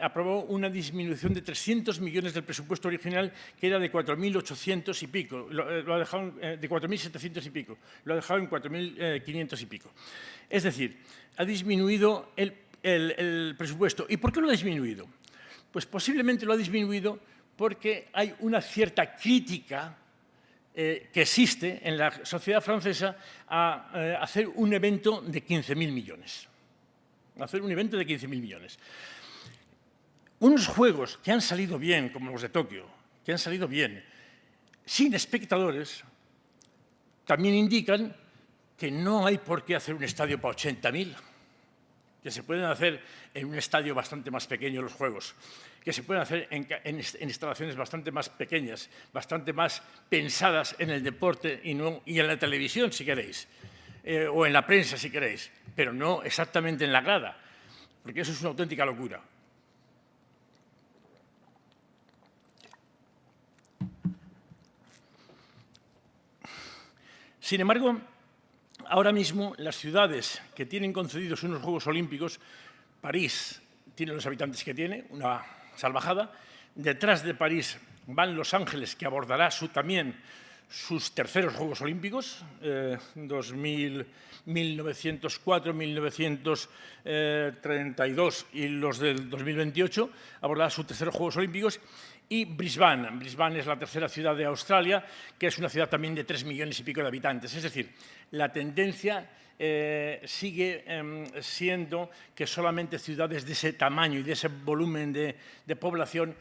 aprobó una disminución de 300 millones del presupuesto original, que era de 4.800 y pico, lo ha dejado de 4.700 y pico, lo ha dejado en 4.500 y pico. Es decir, ha disminuido el presupuesto. ¿Y por qué lo ha disminuido? Pues posiblemente lo ha disminuido porque hay una cierta crítica que existe en la sociedad francesa a hacer un evento de 15.000 millones. Hacer un evento de 15.000 millones. Unos juegos que han salido bien, como los de Tokio, que han salido bien, sin espectadores, también indican que no hay por qué hacer un estadio para 80.000, que se pueden hacer en un estadio bastante más pequeño los juegos, que se pueden hacer en instalaciones bastante más pequeñas, bastante más pensadas en el deporte y en la televisión, si queréis, o en la prensa, si queréis, pero no exactamente en la grada, porque eso es una auténtica locura. Sin embargo, ahora mismo las ciudades que tienen concedidos unos Juegos Olímpicos, París tiene los habitantes que tiene, una salvajada. Detrás de París van Los Ángeles, que abordará también sus terceros Juegos Olímpicos, 1904, 1932 y los del 2028, abordará sus terceros Juegos Olímpicos. Y Brisbane. Brisbane es la tercera ciudad de Australia, que es una ciudad también de 3 millones y pico de habitantes. Es decir, la tendencia sigue siendo que solamente ciudades de ese tamaño y de ese volumen de población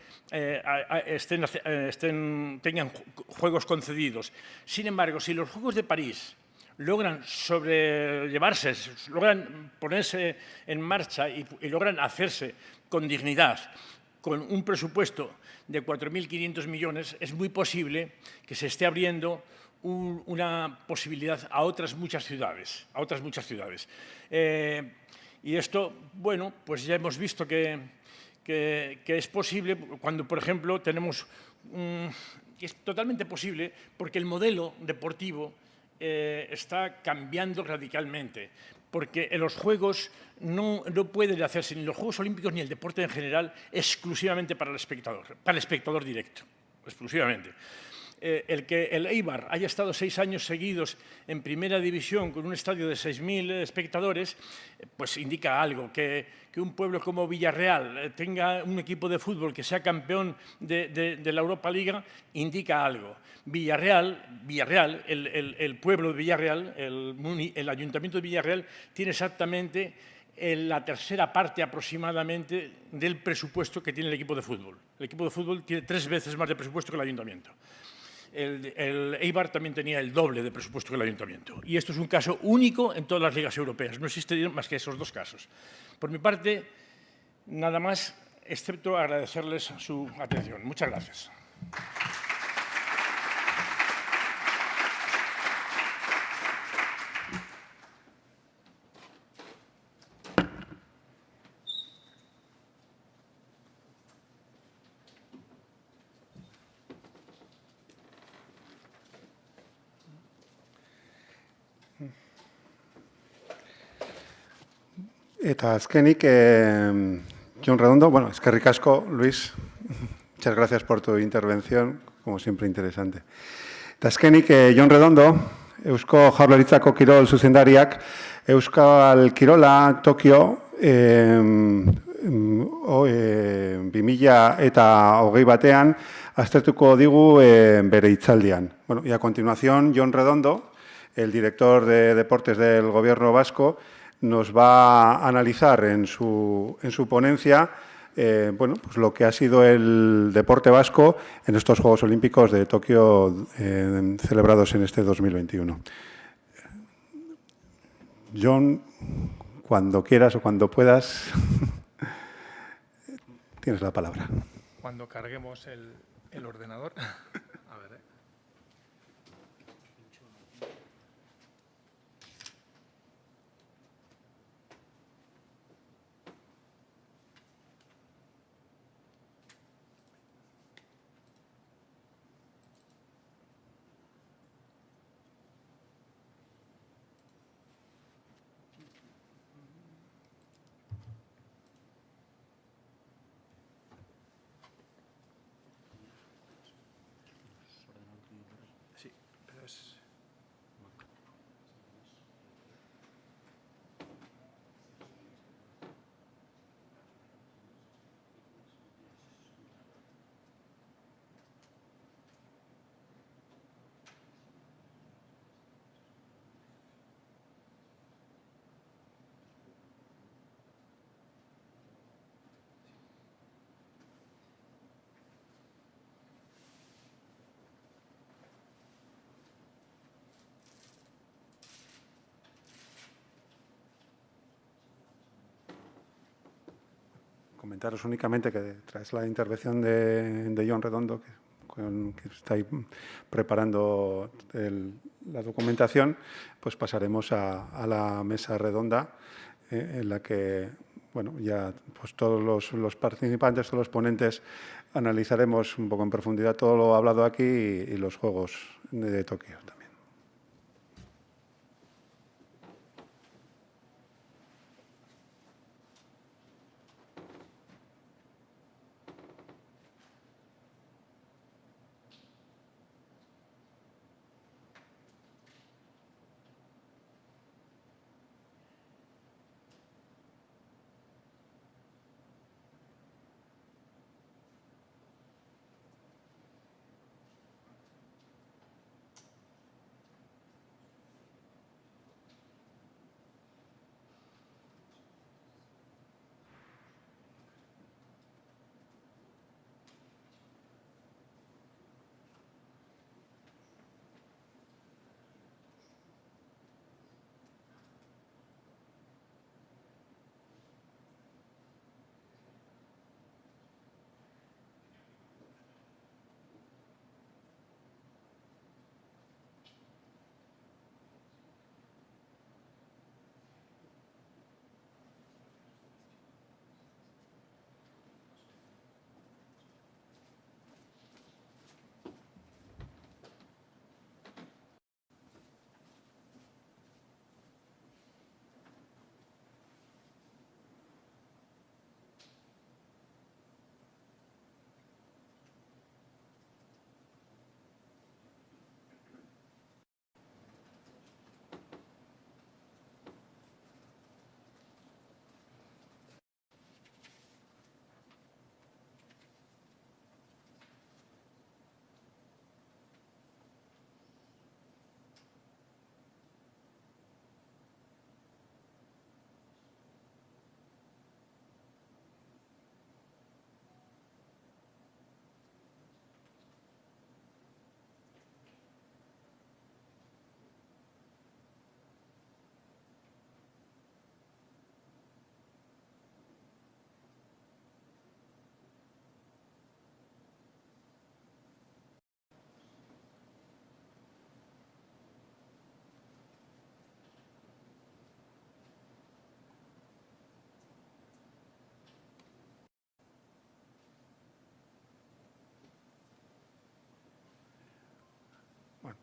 tengan juegos concedidos. Sin embargo, si los Juegos de París logran sobrellevarse, logran ponerse en marcha y logran hacerse con dignidad, con un presupuesto de 4.500 millones, es muy posible que se esté abriendo una posibilidad a otras muchas ciudades. Y esto, bueno, pues ya hemos visto que es posible cuando, por ejemplo, tenemos... es totalmente posible porque el modelo deportivo está cambiando radicalmente, porque en los Juegos no pueden hacerse ni los Juegos Olímpicos ni el deporte en general exclusivamente para el espectador directo, exclusivamente. El que el Eibar haya estado 6 años seguidos en primera división con un estadio de 6.000 espectadores, pues indica algo. Que un pueblo como Villarreal tenga un equipo de fútbol que sea campeón de la Europa Liga, indica algo. Villarreal, el pueblo de Villarreal, el ayuntamiento de Villarreal, tiene exactamente la tercera parte aproximadamente del presupuesto que tiene el equipo de fútbol. El equipo de fútbol tiene 3 veces más de presupuesto que el ayuntamiento. El Eibar también tenía el doble de presupuesto que el ayuntamiento. Y esto es un caso único en todas las ligas europeas. No existen más que esos 2 casos. Por mi parte, nada más, excepto agradecerles su atención. Muchas gracias.
Eta azkenik, Jon Redondo, bueno, eskerrik asko, Luis, muchas gracias por tu intervención, como siempre interesante. Eta azkenik, Jon Redondo, Eusko Jaurlaritzako Kirol zuzendariak, Euskal Kirola Tokio 2020 batean aztertuko digu bere hitzaldian. Bueno, y a continuación, Jon Redondo, el director de Deportes del Gobierno vasco, nos va a analizar en su ponencia bueno, pues lo que ha sido el deporte vasco en estos Juegos Olímpicos de Tokio celebrados en este 2021. Jon, cuando quieras o cuando puedas, tienes la palabra.
Cuando carguemos el ordenador. A ver, Sí, pero es...
Comentaros únicamente que tras la intervención de Jon Redondo, que está ahí preparando la documentación, pues pasaremos a la mesa redonda en la que, bueno, ya pues todos los participantes, todos los ponentes, analizaremos un poco en profundidad todo lo hablado aquí y los Juegos de Tokio también.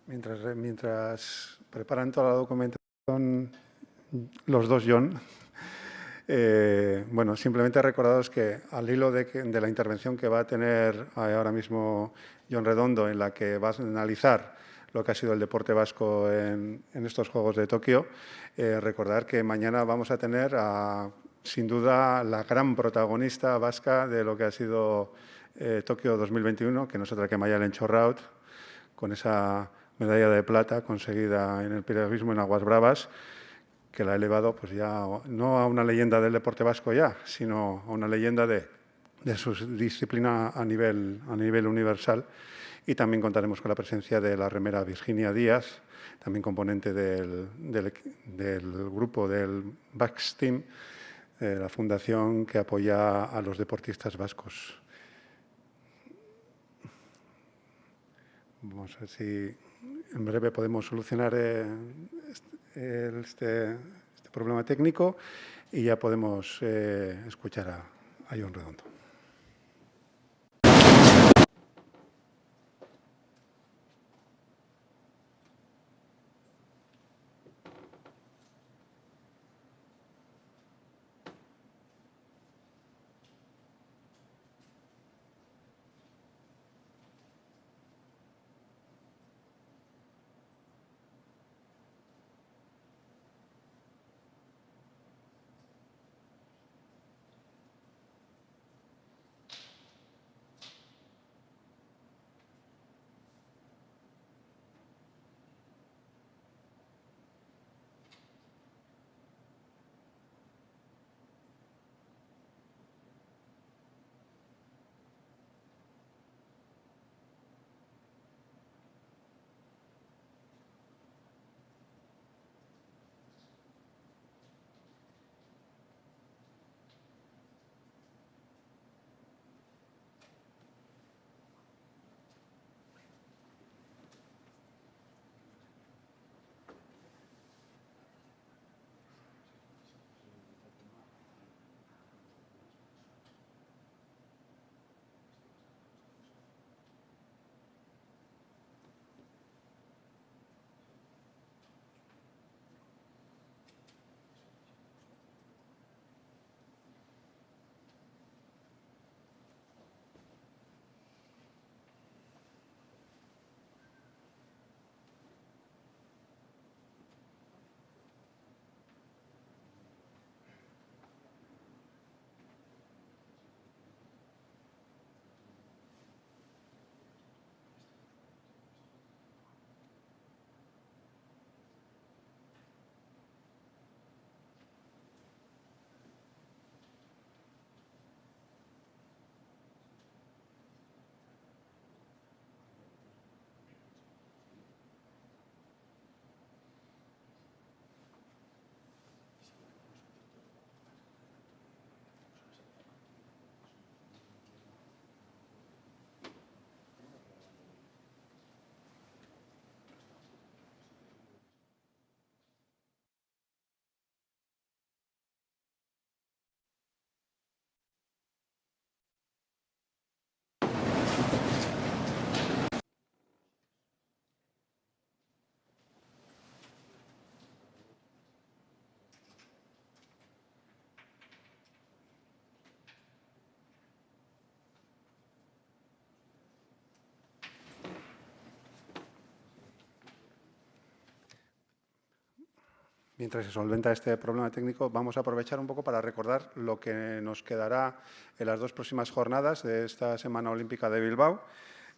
Mientras preparan toda la documentación, los dos John, bueno, simplemente recordaros que al hilo de la intervención que va a tener ahora mismo Jon Redondo, en la que va a analizar lo que ha sido el deporte vasco en estos Juegos de Tokio, recordar que mañana vamos a tener sin duda la gran protagonista vasca de lo que ha sido Tokio 2021, que no es otra que Mayalen Chorraut, con esa medalla de plata conseguida en el piragüismo en Aguas Bravas, que la ha elevado pues ya no a una leyenda del deporte vasco ya, sino a una leyenda de su disciplina a nivel universal. Y también contaremos con la presencia de la remera Virginia Díaz, también componente del grupo del Bax Team, la fundación que apoya a los deportistas vascos. Vamos a ver si en breve podemos solucionar este problema técnico y ya podemos escuchar a Jon Redondo. Mientras se solventa este problema técnico, vamos a aprovechar un poco para recordar lo que nos quedará en las dos próximas jornadas de esta Semana Olímpica de Bilbao.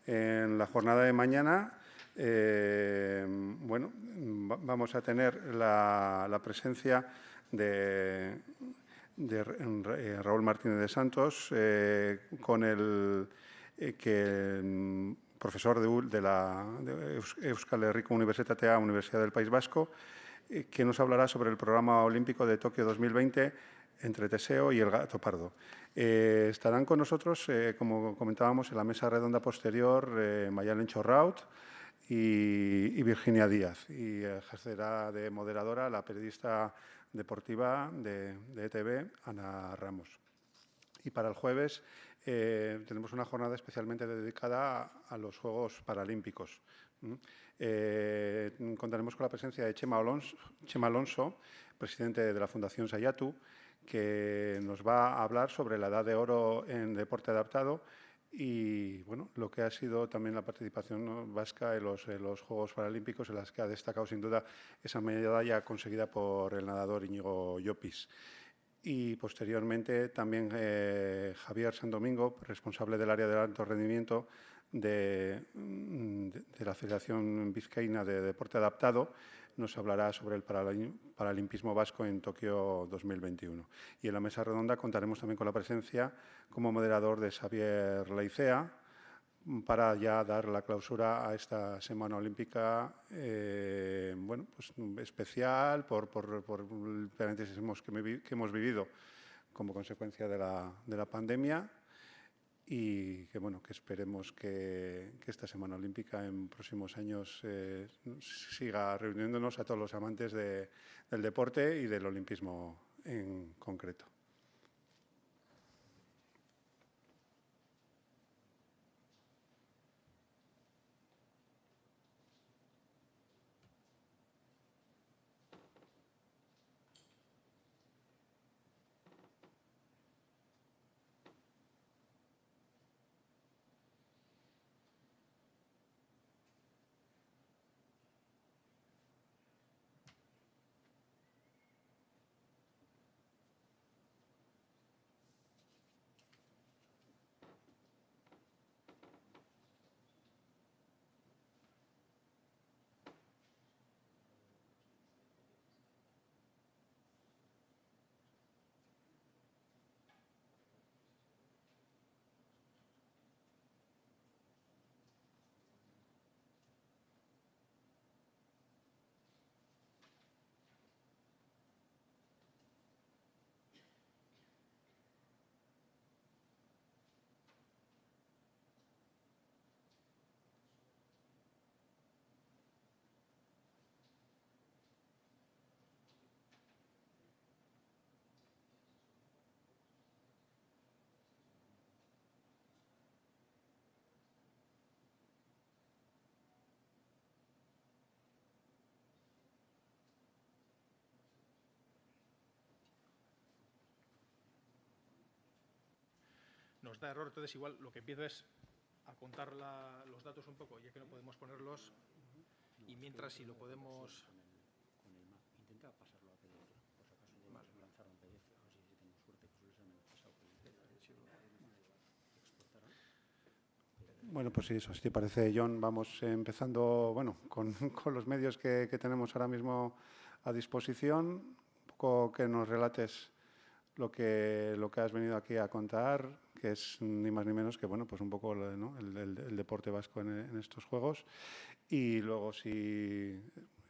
En la jornada de mañana, bueno, vamos a tener la presencia de Raúl Martínez de Santos, con el profesor de Euskal Herriko Unibertsitatea, Universidad del País Vasco, que nos hablará sobre el programa olímpico de Tokio 2020 entre Teseo y el Gato Pardo. Estarán con nosotros, como comentábamos, en la mesa redonda posterior, Mayalen Chorraut y Virginia Díaz. Y ejercerá de moderadora la periodista deportiva de ETV, Ana Ramos. Y para el jueves tenemos una jornada especialmente dedicada a los Juegos Paralímpicos, Contaremos con la presencia de Chema Alonso, presidente de la Fundación Sayatu, que nos va a hablar sobre la edad de oro en deporte adaptado y bueno, lo que ha sido también la participación vasca en los Juegos Paralímpicos, en las que ha destacado sin duda esa medalla conseguida por el nadador Íñigo Llopis. Y posteriormente también Javier Sandomingo, responsable del área del alto rendimiento de la Federación Vizcaína de Deporte Adaptado, nos hablará sobre el paralimpismo vasco en Tokio 2021. Y en la mesa redonda contaremos también con la presencia como moderador de Xavier Leicea, para ya dar la clausura a esta Semana Olímpica bueno, pues especial por el paréntesis que hemos vivido como consecuencia de la pandemia y que, bueno, que esperemos que esta Semana Olímpica en próximos años siga reuniéndonos a todos los amantes del deporte y del olimpismo en concreto.
Nos da error, entonces igual lo que empiezo es a contar los datos un poco, ya que no podemos ponerlos, y mientras si lo podemos...
Con el map. Intenta pasarlo a PDF, por si acaso lanzarlo en PDF, a ver si tenemos suerte, que suele ser en el pasado.
Bueno, pues sí, eso, si te parece, John, vamos empezando bueno, con los medios que tenemos ahora mismo a disposición. Un poco que nos relates lo que has venido aquí a contar, que es ni más ni menos que bueno, pues un poco, ¿no?, el deporte vasco en estos Juegos. Y luego, si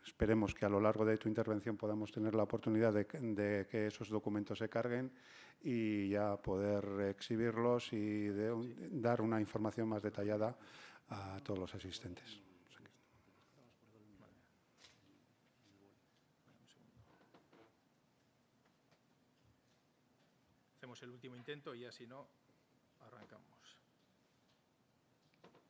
esperemos que a lo largo de tu intervención podamos tener la oportunidad de que esos documentos se carguen y ya poder exhibirlos y dar una información más detallada a todos los asistentes.
Hacemos el último intento y ya si no, arrancamos. Pero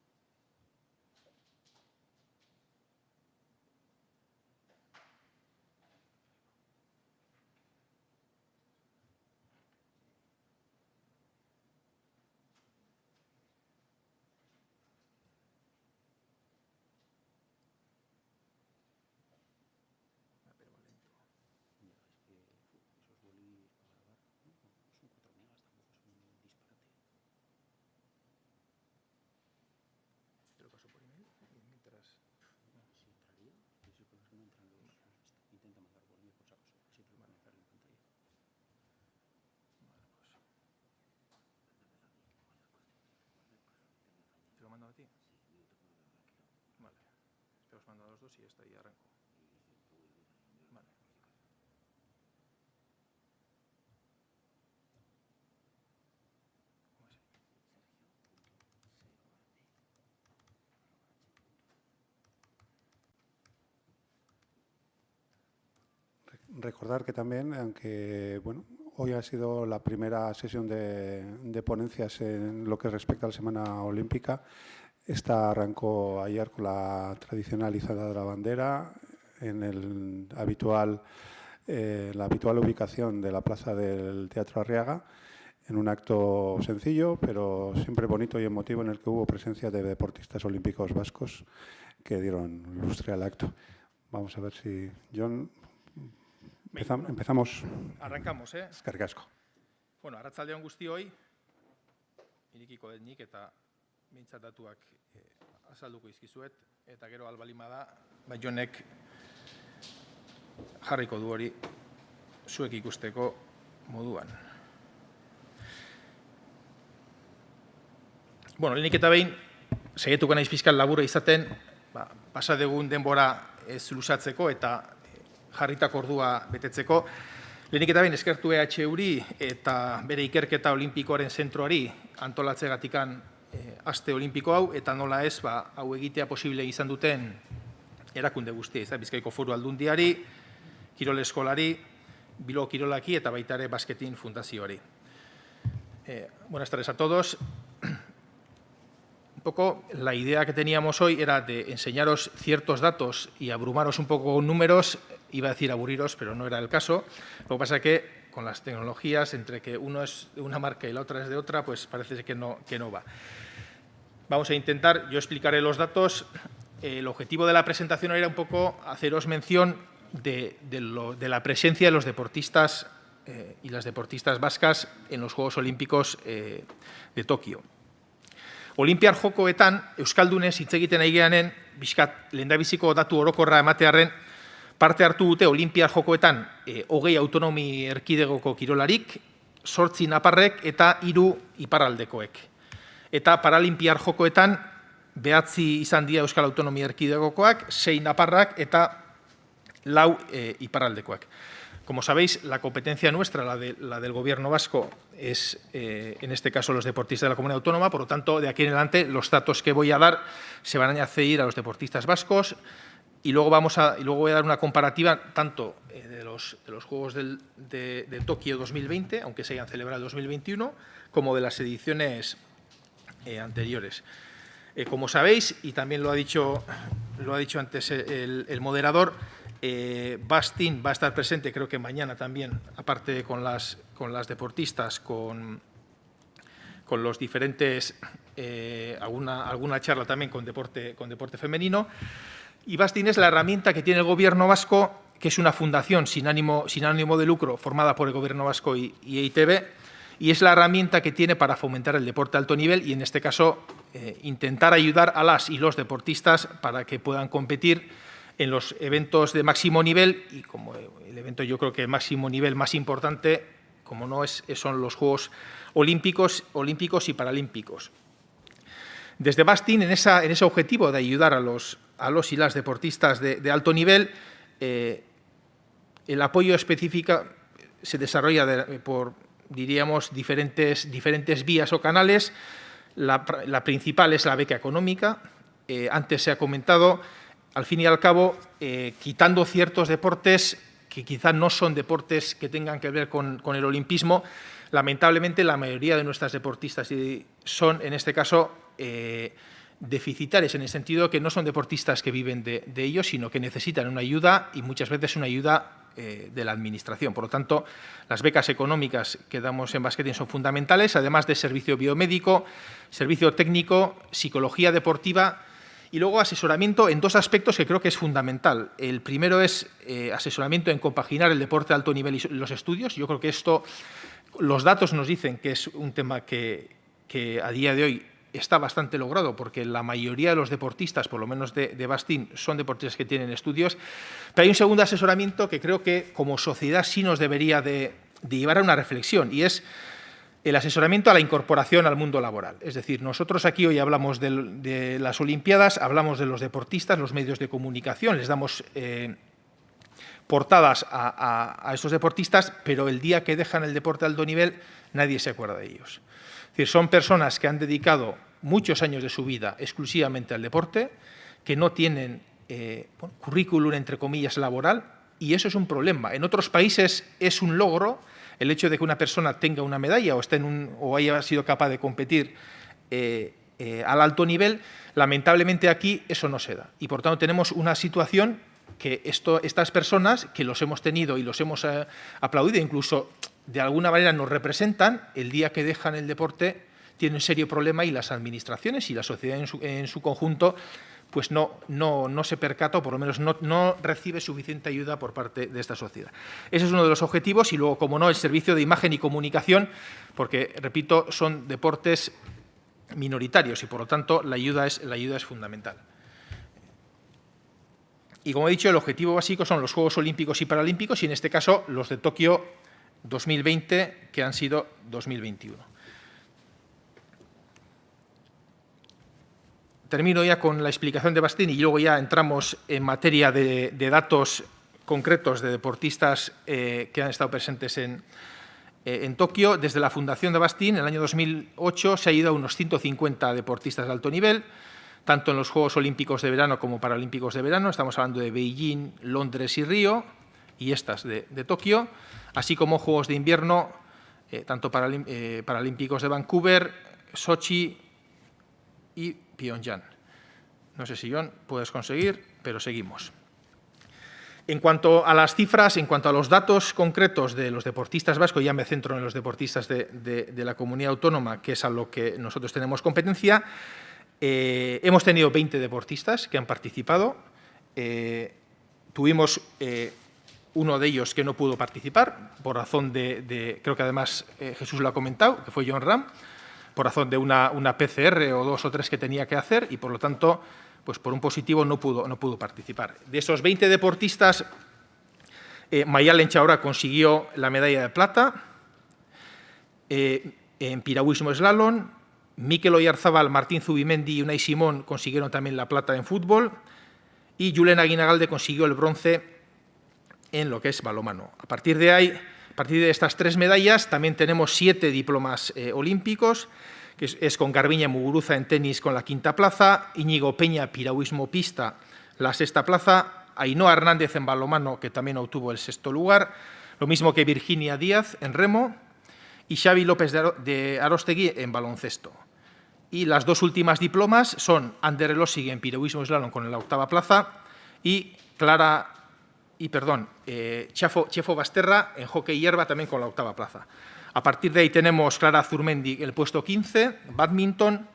va lento.
Ya, es que esos bolis para grabar no son 4 megas, tampoco es un disparate.
Te lo paso por email y mientras...
Si entraría, yo sé con los que no entran los... Intenta mandar por email por si acaso, así te lo van a entrar en pantalla.
Vale, pues... ¿Te lo mando a ti? Vale. Te los mando a los dos y ya está, y arranco. Vale. ¿Cómo es?
Recordar que también, aunque bueno, hoy ha sido la primera sesión de ponencias en lo que respecta a la Semana Olímpica, Esta arrancó ayer con la tradicional izada de la bandera en la habitual ubicación de la plaza del Teatro Arriaga, en un acto sencillo, pero siempre bonito y emotivo, en el que hubo presencia de deportistas olímpicos vascos que dieron lustre al acto. Vamos a ver si, Jon, empezamos.
Arrancamos,
Eskerrik asko.
Bueno, arratsalde on guztioi, irikiko dut nik eta behintzat datuak azalduko izkizuet, eta gero albalima da, Jonek jarriko du hori zuek ikusteko moduan. Bueno, lehenik eta behin, segetuko naiz pixkat labura izaten, pasa dugun denbora ez luzatzeko eta jarritako ordua betetzeko. Lehenik eta behin eskertu EHUri eta bere ikerketa olimpikoaren zentroari antolatzeagatikan aste olimpiko hau, eta nola ez, hau egitea posible izan duten erakunde guztia, Bizkaiko Foru Aldundiari, Kirol Eskolari, Bilbao Kirolaki eta baita ere Basketin Fundazioari. Buenas tardes a todos. Un poco la idea que teníamos hoy era de enseñaros ciertos datos y abrumaros un poco con números. Iba a decir aburriros, pero no era el caso. Lo que pasa es que con las tecnologías, entre que uno es de una marca y la otra es de otra, pues parece que no va. Vamos a intentar, yo explicaré los datos. El objetivo de la presentación era un poco haceros mención de la presencia de los deportistas y las deportistas vascas en los Juegos Olímpicos de Tokio. Olimpiar jokoetan, Euskaldunez hitz egiten ari geanen, bizkat lehendabiziko datu orokorra ematearren, parte hartu dute Olimpiar jokoetan 20 autonomi erkidegoko kirolarik, 8 naparrek eta 3 iparraldekoek. Eta Paralimpiar jokoetan 9 izan dira Euskal Autonomia Erkidegokoak, 6 naparrak eta 4 iparraldekoak. Como sabéis, la competencia nuestra, la del Gobierno vasco, es en este caso los deportistas de la comunidad autónoma. Por lo tanto, de aquí en adelante, los datos que voy a dar se van a añadir a los deportistas vascos y luego voy a dar una comparativa tanto de los Juegos de Tokio 2020, aunque se hayan celebrado en 2021, como de las ediciones anteriores. Como sabéis, y también lo ha dicho antes el moderador, Bastin va a estar presente, creo que mañana también, aparte con las deportistas, con los diferentes, alguna charla también con deporte femenino. Y Bastin es la herramienta que tiene el Gobierno vasco, que es una fundación sin ánimo de lucro formada por el Gobierno vasco y EITB, y es la herramienta que tiene para fomentar el deporte de alto nivel y, en este caso, intentar ayudar a las y los deportistas para que puedan competir en los eventos de máximo nivel, y como el evento yo creo que el máximo nivel más importante, como no son los Juegos Olímpicos y Paralímpicos. Desde Bastin, en ese objetivo de ayudar a los y las deportistas de alto nivel, el apoyo específico se desarrolla por, diríamos, diferentes vías o canales. La principal es la beca económica. Antes se ha comentado. Al fin y al cabo, quitando ciertos deportes que quizá no son deportes que tengan que ver con el olimpismo, lamentablemente la mayoría de nuestras deportistas son, en este caso, deficitarias, en el sentido que no son deportistas que viven de ellos, sino que necesitan una ayuda y muchas veces una ayuda de la Administración. Por lo tanto, las becas económicas que damos en Basketin son fundamentales, además de servicio biomédico, servicio técnico, psicología deportiva. Y luego asesoramiento en 2 aspectos que creo que es fundamental. El primero es asesoramiento en compaginar el deporte de alto nivel y los estudios. Yo creo que esto, los datos nos dicen que es un tema que a día de hoy está bastante logrado, porque la mayoría de los deportistas, por lo menos de Bastin, son deportistas que tienen estudios. Pero hay un segundo asesoramiento que creo que como sociedad sí nos debería de llevar a una reflexión, y es el asesoramiento a la incorporación al mundo laboral. Es decir, nosotros aquí hoy hablamos de las Olimpiadas, hablamos de los deportistas, los medios de comunicación, les damos portadas a estos deportistas, pero el día que dejan el deporte de alto nivel nadie se acuerda de ellos. Es decir, son personas que han dedicado muchos años de su vida exclusivamente al deporte, que no tienen currículum, entre comillas, laboral, y eso es un problema. En otros países es un logro el hecho de que una persona tenga una medalla o haya sido capaz de competir al alto nivel, lamentablemente aquí eso no se da. Y por tanto tenemos una situación que estas personas que los hemos tenido y los hemos aplaudido, incluso de alguna manera nos representan, el día que dejan el deporte tienen un serio problema y las administraciones y la sociedad en su conjunto pues no se percata, o por lo menos no recibe suficiente ayuda por parte de esta sociedad. Ese es uno de los objetivos y luego, como no, el servicio de imagen y comunicación, porque, repito, son deportes minoritarios y, por lo tanto, la ayuda es fundamental. Y, como he dicho, el objetivo básico son los Juegos Olímpicos y Paralímpicos y, en este caso, los de Tokio 2020, que han sido 2021. Termino ya con la explicación de Bastín y luego ya entramos en materia de datos concretos de deportistas que han estado presentes en Tokio. Desde la fundación de Bastín, en el año 2008, se ha ido a unos 150 deportistas de alto nivel, tanto en los Juegos Olímpicos de verano como Paralímpicos de verano. Estamos hablando de Beijing, Londres y Río, y estas de Tokio, así como Juegos de invierno, tanto Paralímpicos de Vancouver, Sochi y Pyongyang. No sé si, John, puedes conseguir, pero seguimos. En cuanto a las cifras, en cuanto a los datos concretos de los deportistas vascos, ya me centro en los deportistas de la comunidad autónoma, que es a lo que nosotros tenemos competencia. Hemos tenido 20 deportistas que han participado. Tuvimos uno de ellos que no pudo participar, por razón creo que además Jesús lo ha comentado, que fue John Ram, por razón de una PCR o 2 o 3 que tenía que hacer y, por lo tanto, pues por un positivo no pudo participar. De esos 20 deportistas, Mayalen Chaura consiguió la medalla de plata, en piragüismo slalom, Mikel Oyarzábal, Martín Zubimendi y Unai Simón consiguieron también la plata en fútbol y Julen Aguinagalde consiguió el bronce en lo que es balonmano. A partir de estas 3 medallas, también tenemos 7 diplomas olímpicos, que es con Garbiñe Muguruza en tenis con la 5ª plaza, Íñigo Peña, piragüismo pista, la 6ª plaza, Ainhoa Hernández en balonmano, que también obtuvo el 6º lugar, lo mismo que Virginia Díaz en remo y Xavi López de Arostegui en baloncesto. Y las 2 últimas diplomas son Ander Elosegui en piragüismo slalom con la 8ª plaza y Chefo Basterra en hockey hierba también con la 8ª plaza. A partir de ahí tenemos Clara Zurmendi en el puesto 15, badminton,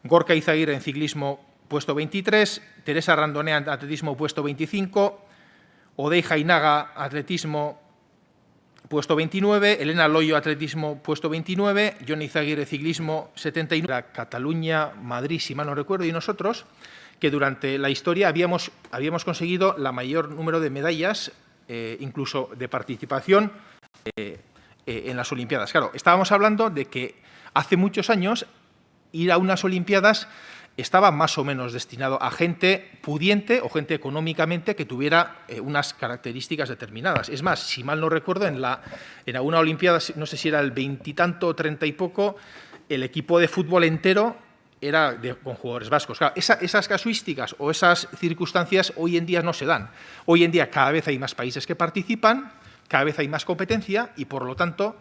Gorka Izaguirre en ciclismo puesto 23, Teresa Randonea en atletismo puesto 25, Odey Jainaga atletismo puesto 29, Elena Loyo atletismo puesto 29, Jon Izaguirre ciclismo 79, Cataluña, Madrid, si mal no recuerdo, y nosotros, que durante la historia habíamos conseguido la mayor número de medallas, incluso de participación, en las Olimpiadas. Claro, estábamos hablando de que hace muchos años ir a unas Olimpiadas estaba más o menos destinado a gente pudiente o gente económicamente que tuviera unas características determinadas. Es más, si mal no recuerdo, en alguna Olimpiada, no sé si era el 20 y tanto, 30 y poco, el equipo de fútbol entero era con jugadores vascos. Claro, esas casuísticas o esas circunstancias hoy en día no se dan. Hoy en día cada vez hay más países que participan, cada vez hay más competencia y, por lo tanto,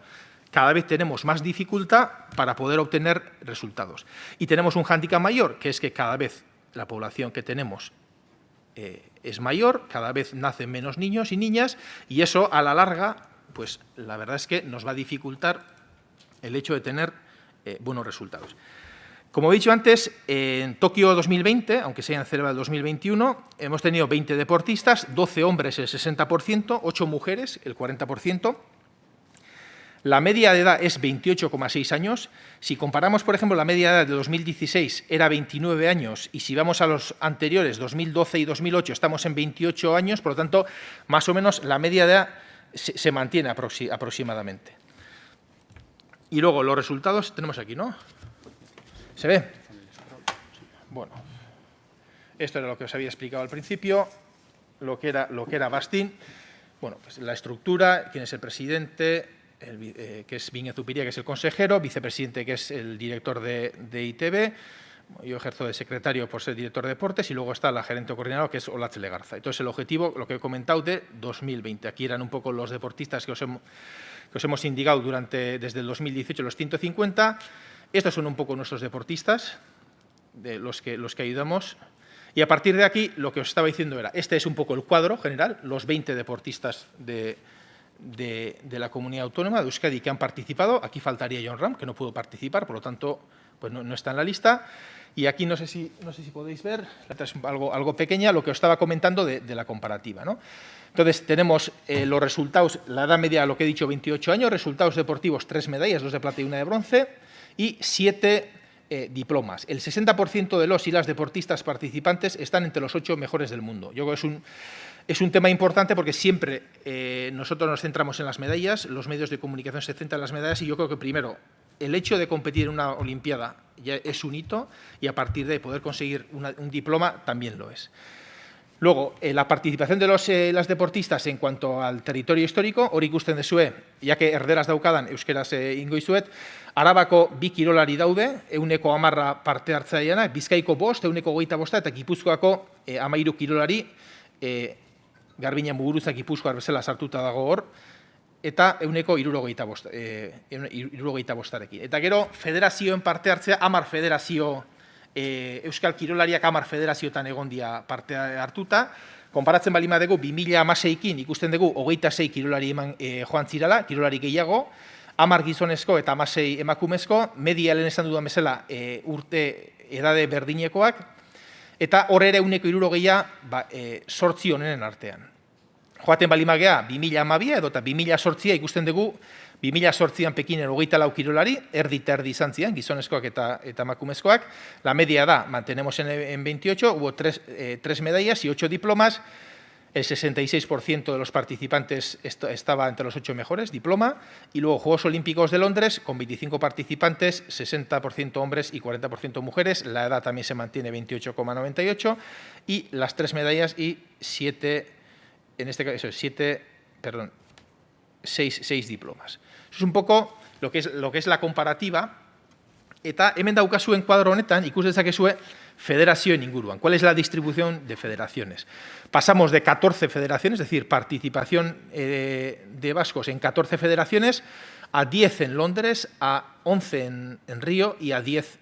cada vez tenemos más dificultad para poder obtener resultados. Y tenemos un hándicap mayor, que es que cada vez la población que tenemos es mayor, cada vez nacen menos niños y niñas, y eso, a la larga, pues la verdad es que nos va a dificultar el hecho de tener buenos resultados. Como he dicho antes, en Tokio 2020, aunque se hayan celebrado el 2021, hemos tenido 20 deportistas, 12 hombres el 60%, 8 mujeres el 40%. La media de edad es 28,6 años. Si comparamos, por ejemplo, la media de edad de 2016 era 29 años y si vamos a los anteriores, 2012 y 2008, estamos en 28 años, por lo tanto, más o menos la media de edad se mantiene aproximadamente. Y luego los resultados tenemos aquí, ¿no? ¿Se ve? Bueno, esto era lo que os había explicado al principio, lo que era Bastín. Bueno, pues la estructura, quién es el presidente, que es Viña Zupiria, que es el consejero, vicepresidente, que es el director de ITV. Yo ejerzo de secretario por ser director de deportes y luego está la gerente o coordinadora, que es Olatz Legarza. Entonces, el objetivo, lo que he comentado, de 2020. Aquí eran un poco los deportistas que os hemos indicado desde el 2018, los 150. Estos son un poco nuestros deportistas. de los que ayudamos. Y a partir de aquí, lo que os estaba diciendo era, este es un poco el cuadro general, los 20 deportistas de la comunidad autónoma de Euskadi que han participado. Aquí faltaría Jon Ram, que no pudo participar, por lo tanto, pues no está en la lista. Y aquí no sé si podéis ver, es algo pequeña, lo que os estaba comentando de la comparativa, ¿no? Entonces, tenemos los resultados, la edad media, lo que he dicho, 28 años, resultados deportivos, 3 medallas, 2 de plata y 1 de bronce, y 7 diplomas. El 60% de los y las deportistas participantes están entre los 8 mejores del mundo. Yo creo que es un tema importante porque siempre nosotros nos centramos en las medallas, los medios de comunicación se centran en las medallas y yo creo que primero el hecho de competir en una Olimpiada ya es un hito y a partir de poder conseguir un diploma también lo es. Luego, la participación de las deportistas en cuanto al territorio histórico, hori ikusten duzue, ya que erderaz daukadan euskeraz ingo dizuet, Arabako 2 kirolari daude, 110 parte hartzaileanak, Bizkaiko 5, 125, eta Gipuzkoako 13 kirolari, Garbiñe Muguruza Gipuzkoar bezala sartuta dago hor, eta 175-arekin. Eta gero, federazioen parte hartzea, 10 federazio, Euskal Kirolariak 10 federazioetan egon dira parte hartuta. Konparatzen bali madegu, 2016ekin ikusten dugu 26 kirolari joan zirala, kirolari gehiago, 10 gizonezko eta 16 emakumezko, media lehen esan dudan bezala urte edade berdinekoak, eta hor ere 160 sortzi honenen artean. Joaten bali magea 2012 edo eta 2008 ikusten dugu 2008an Pekinen 24 kirolari, erdi eta erdi izan ziren, gizonezkoak eta emakumezkoak. La media da, mantenemos en 28, hubo 3 medallas y 8 diplomas. El 66% de los participantes estaba entre los 8 mejores, diploma. Y luego Juegos Olímpicos de Londres, con 25 participantes, 60% hombres y 40% mujeres. La edad también se mantiene 28,98. Y las 3 medallas y 6 diplomas. Eso es un poco lo que es la comparativa. Eta hemen daukazuen kuadro honetan, ikus dezakezue federazioen inguruan. ¿Cuál es la distribución de federaciones? Pasamos de 14 federaciones, es decir, participación de vascos en 14 federaciones, a 10 en Londres, a 11 en Río y a 10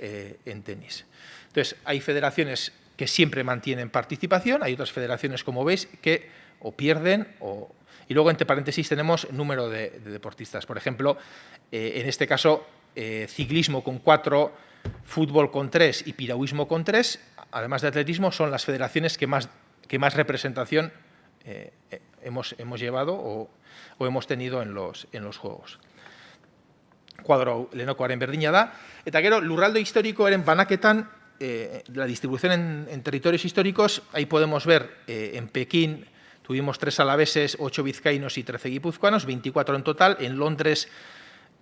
en tenis. Entonces, hay federaciones que siempre mantienen participación, hay otras federaciones, como veis, que o pierden o... Y luego, entre paréntesis, tenemos número de deportistas. Por ejemplo, en este caso, ciclismo con 4, fútbol con 3 y piragüismo con 3, además de atletismo, son las federaciones que más representación hemos llevado o hemos tenido en los Juegos. Kuadro lehenakoaren berdina da. Eta gero, lurralde historikoaren banaketan, la distribución en territorios históricos, ahí podemos ver en Pekín, tuvimos 3 alaveses, 8 vizcaínos y 13 guipuzcoanos, 24 en total. En Londres,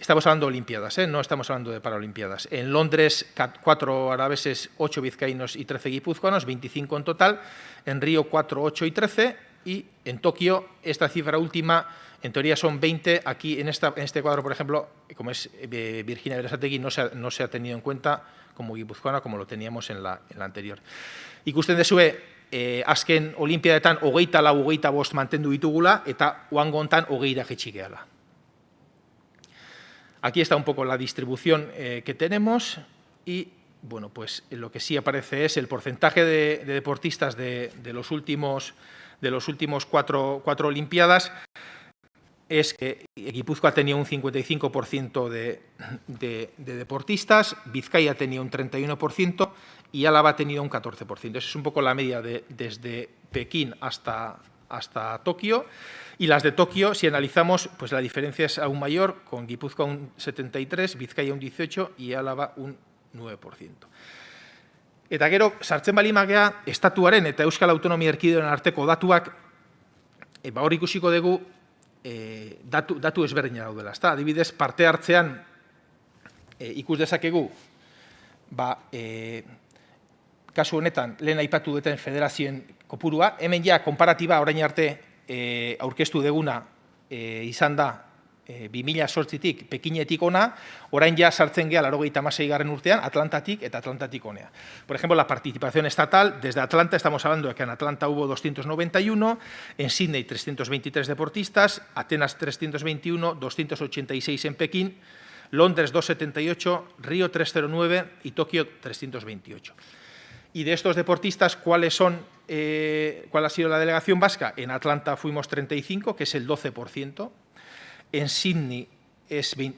estamos hablando de Olimpiadas, no estamos hablando de Paralimpiadas. En Londres, 4 alaveses, 8 vizcaínos y 13 guipuzcoanos, 25 en total. En Río, 4, 8 y 13. Y en Tokio, esta cifra última, en teoría son 20. Aquí, en este cuadro, por ejemplo, como es Virginia Berasategui, no se ha tenido en cuenta como guipuzcoana, como lo teníamos en la anterior. Ikusten dezue, azken olimpiadetan 24-25 mantendu ditugula eta oango hontan 20 jaitsi gehala. Aquí está un poco la distribución que tenemos y, bueno, pues lo que sí aparece es el porcentaje de deportistas de los últimos 4 olimpiadas. Es que Guipúzcoa tenía un 55% de deportistas, Vizcaya tenía un 31% y Álava tenía un 14%. Esa es un poco la media desde Pekín hasta Tokio. Y las de Tokio, si analizamos, pues la diferencia es aún mayor, con Guipúzcoa un 73%, Vizcaya un 18% y Álava un 9%. Eta gero, sartzen bali magea, estatuaren eta Euskal Autonomia Erkidegoen arteko datuak, hor ikusiko dugu, datu ezberdina daudela. Adibidez, parte hartzean ikus dezakegu, kasu honetan, lehen aipatu duten federazioen kopurua, hemen ja, konparatiba orain arte aurkeztu deguna izan da 2008tik Pekinetik ona, orain ja sartzen geha 96. urtean Atlantatik eta Atlantatik onea. Por ejemplo, la participación estatal, desde Atlanta estamos hablando de que en Atlanta hubo 291, en Sydney 323 deportistas, Atenas 321, 286 en Pekín, Londres 278, Río 309 y Tokio 328. Y de estos deportistas, ¿cuál ha sido la delegación vasca? En Atlanta fuimos 35, que es el 12%. En Sydney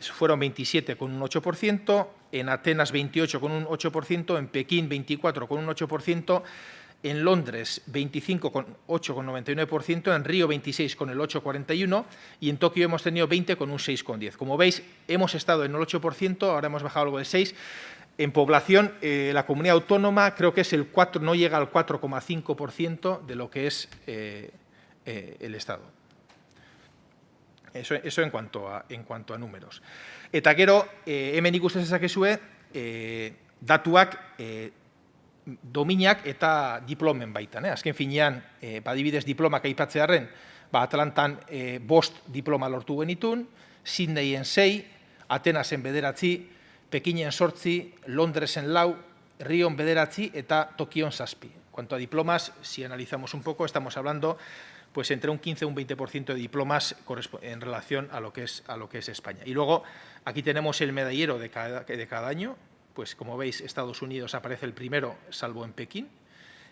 fueron 27 con un 8%, en Atenas 28 con un 8%, en Pekín 24 con un 8%, en Londres 25 con 8,99%, en Río 26 con el 8,41% y en Tokio hemos tenido 20 con un 6,10%. Como veis, hemos estado en el 8%, ahora hemos bajado algo del 6%. En población, la comunidad autónoma creo que es no llega al 4,5% de lo que es el Estado. Eso en cuanto a números. Eta gero, hemen ikusten dezakezue datuak dominak eta diplomen baitan. Azken finean, adibidez diplomak aipatzearren, Atlantan 5 diploma lortu genitun, Sydneyen 6, Atenasen 9, Pekinen 8, Londresen 4, Rion 9 eta Tokion 7. En cuanto a diplomas, si analizamos un poco, estamos hablando pues entre un 15 y un 20% de diplomas en relación a lo que es España. Y luego, aquí tenemos el medallero de cada año. Pues como veis, Estados Unidos aparece el primero, salvo en Pekín,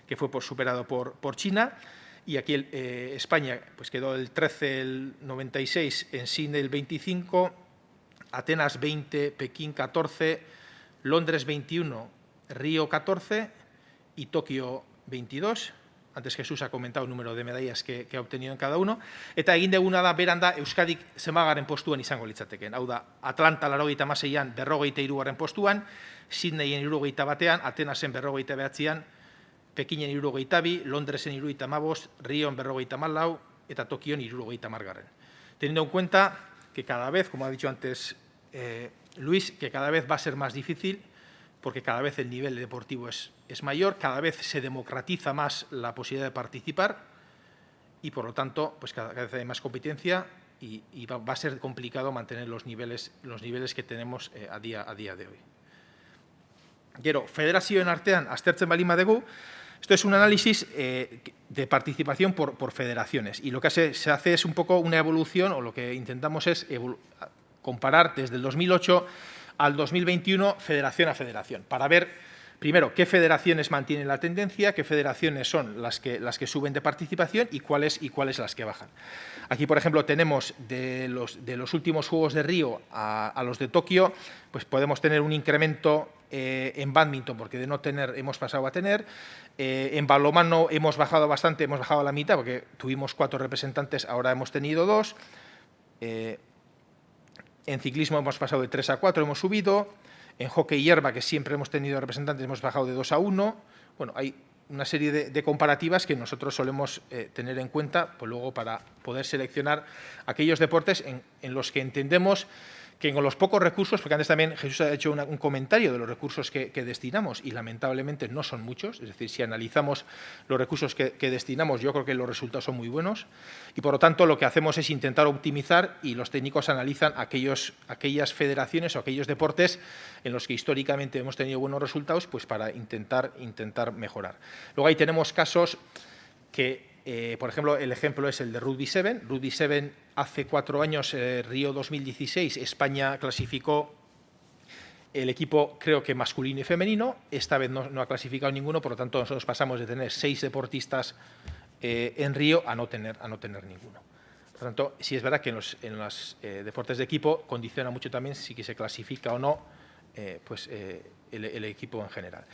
que fue superado por China. Y aquí España pues quedó el 13, el 96, en Sydney el 25, Atenas 20, Pekín 14, Londres 21, Río 14 y Tokio 22. Antes Jesús ha comentado el número de medallas que ha obtenido en cada uno. Eta egin deguna da beranda Euskadik zenbagarren postuan izango litzateken. Hau da, Atlanta 86an 43. postuan, Sydneyen 71, Atenasen 49an, Pekinen 72, Londresen 75, Rion 54 eta Tokion 70. Teniendo en cuenta que cada vez, como ha dicho antes Luis, que cada vez va a ser más difícil, porque cada vez el nivel deportivo es mayor, cada vez se democratiza más la posibilidad de participar y, por lo tanto, pues cada vez hay más competencia y va a ser complicado mantener los niveles que tenemos a día de hoy. Gero, federazioen artean aztertzen baldin badugu, esto es un análisis de participación por federaciones y lo que se hace es un poco una evolución, o lo que intentamos es comparar desde el 2008 al 2021 federación a federación, para ver, primero, qué federaciones mantienen la tendencia, qué federaciones son las que suben de participación y cuáles las que bajan. Aquí, por ejemplo, tenemos de los últimos Juegos de Río a los de Tokio, pues podemos tener un incremento en bádminton, porque de no tener hemos pasado a tener. En balonmano hemos bajado bastante, hemos bajado a la mitad, porque tuvimos 4 representantes, ahora hemos tenido 2. En ciclismo hemos pasado de 3 a 4, hemos subido. En hockey hierba, que siempre hemos tenido representantes, hemos bajado de 2 a 1. Bueno, hay una serie de comparativas que nosotros solemos tener en cuenta, pues luego para poder seleccionar aquellos deportes en los que entendemos que con los pocos recursos, porque antes también Jesús ha hecho un comentario de los recursos que destinamos y lamentablemente no son muchos, es decir, si analizamos los recursos que destinamos, yo creo que los resultados son muy buenos y por lo tanto lo que hacemos es intentar optimizar y los técnicos analizan aquellas federaciones o aquellos deportes en los que históricamente hemos tenido buenos resultados, pues para intentar mejorar. Luego ahí tenemos casos que por ejemplo, el ejemplo es el de Rugby 7. Rugby 7 hace 4 años, Río 2016, España clasificó el equipo, creo que masculino y femenino. Esta vez no ha clasificado ninguno, por lo tanto nosotros pasamos de tener 6 deportistas en Río a no tener ninguno. Por lo tanto, sí es verdad que en los deportes de equipo condiciona mucho también si se clasifica o no el equipo en general.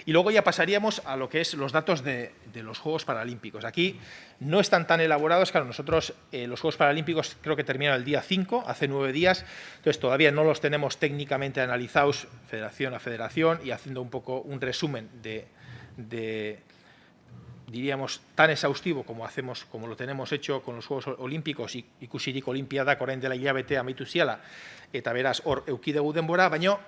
Y luego ya pasaríamos a lo que es los datos de los Juegos Paralímpicos. Aquí no están tan elaborados, claro, nosotros los Juegos Paralímpicos creo que terminaron el día 5, hace 9 días, entonces todavía no los tenemos técnicamente analizados federación a federación y haciendo un poco un resumen diríamos, tan exhaustivo como lo tenemos hecho con los Juegos Olímpicos ikusirik Olimpiadak orain dela hilabete amaitu ziala, eta beraz hor eduki dugu denbora, baina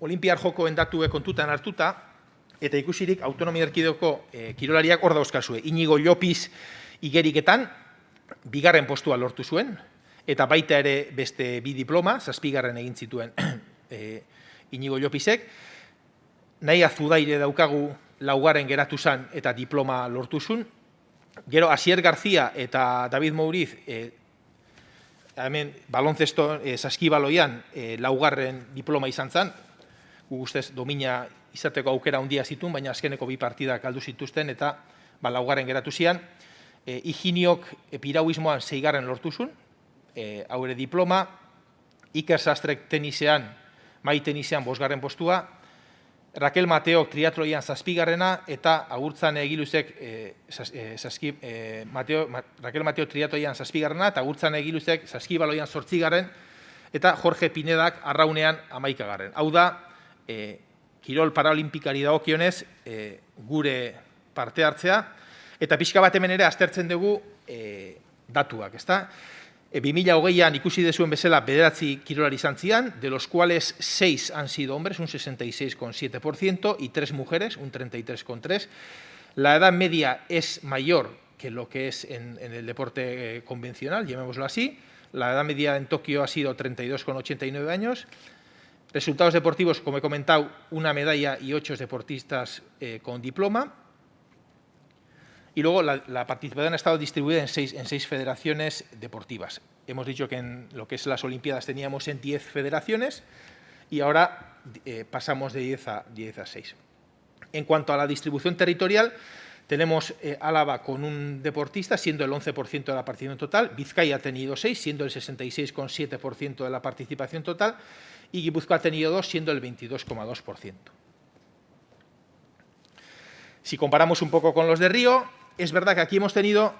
Olimpiar jokoen datuek kontutan hartuta, eta ikusirik autonomia erkidegoko kirolariak hor dauzkazue. Inigo Llopis igeriketan, 2. postua lortu zuen, eta baita ere beste 2 diploma, 7. egin zituen Inigo Llopisek. Nahi Azudaire daukagu 4. geratu zan eta diploma lortu zuen. Gero, Asier García eta David Mouriz hemen baloncesto saskibaloian laugarren diploma izan zen, ustez domina izateko aukera handia zituen, baina azkeneko 2 partidak galdu zituzten eta laugarren geratu zian. Higiniok piragüismoan 6. lortu zuen, hau ere diploma, Iker Sastrek tenisean, mai tenisean 5. postua, Raquel Mateok triatloian 7. eta agurtzan egiluzek Raquel Mateo triatloian 7. eta agurtzan egiluzek saskibaloian 8. eta Jorge Pinedak arraunean 11. Hau da, kirol paralimpikari dagokionez gure parte hartzea, eta pixka bat hemen ere aztertzen dugu datuak, ezta? 2020an ikusi dezuen bezala 9 kirolari izan zian, de los cuales 6 han sido hombres, un 66,7%, y 3 mujeres, un 33,3%. La edad media es mayor que lo que es en el deporte convencional, llamémoslo así. La edad media en Tokio ha sido 32,89 años. Resultados deportivos, como he comentado, 1 medalla y 8 deportistas con diploma. Y luego la participación ha estado distribuida en 6 federaciones deportivas. Hemos dicho que en lo que es las Olimpiadas teníamos en 10 federaciones y ahora pasamos de 10 a 6. En cuanto a la distribución territorial, tenemos Álava con un deportista, siendo el 11% de la participación total. Vizcaya ha tenido 6, siendo el 66,7% de la participación total. Y Guipúzcoa ha tenido 2, siendo el 22,2%. Si comparamos un poco con los de Río, es verdad que aquí hemos tenido,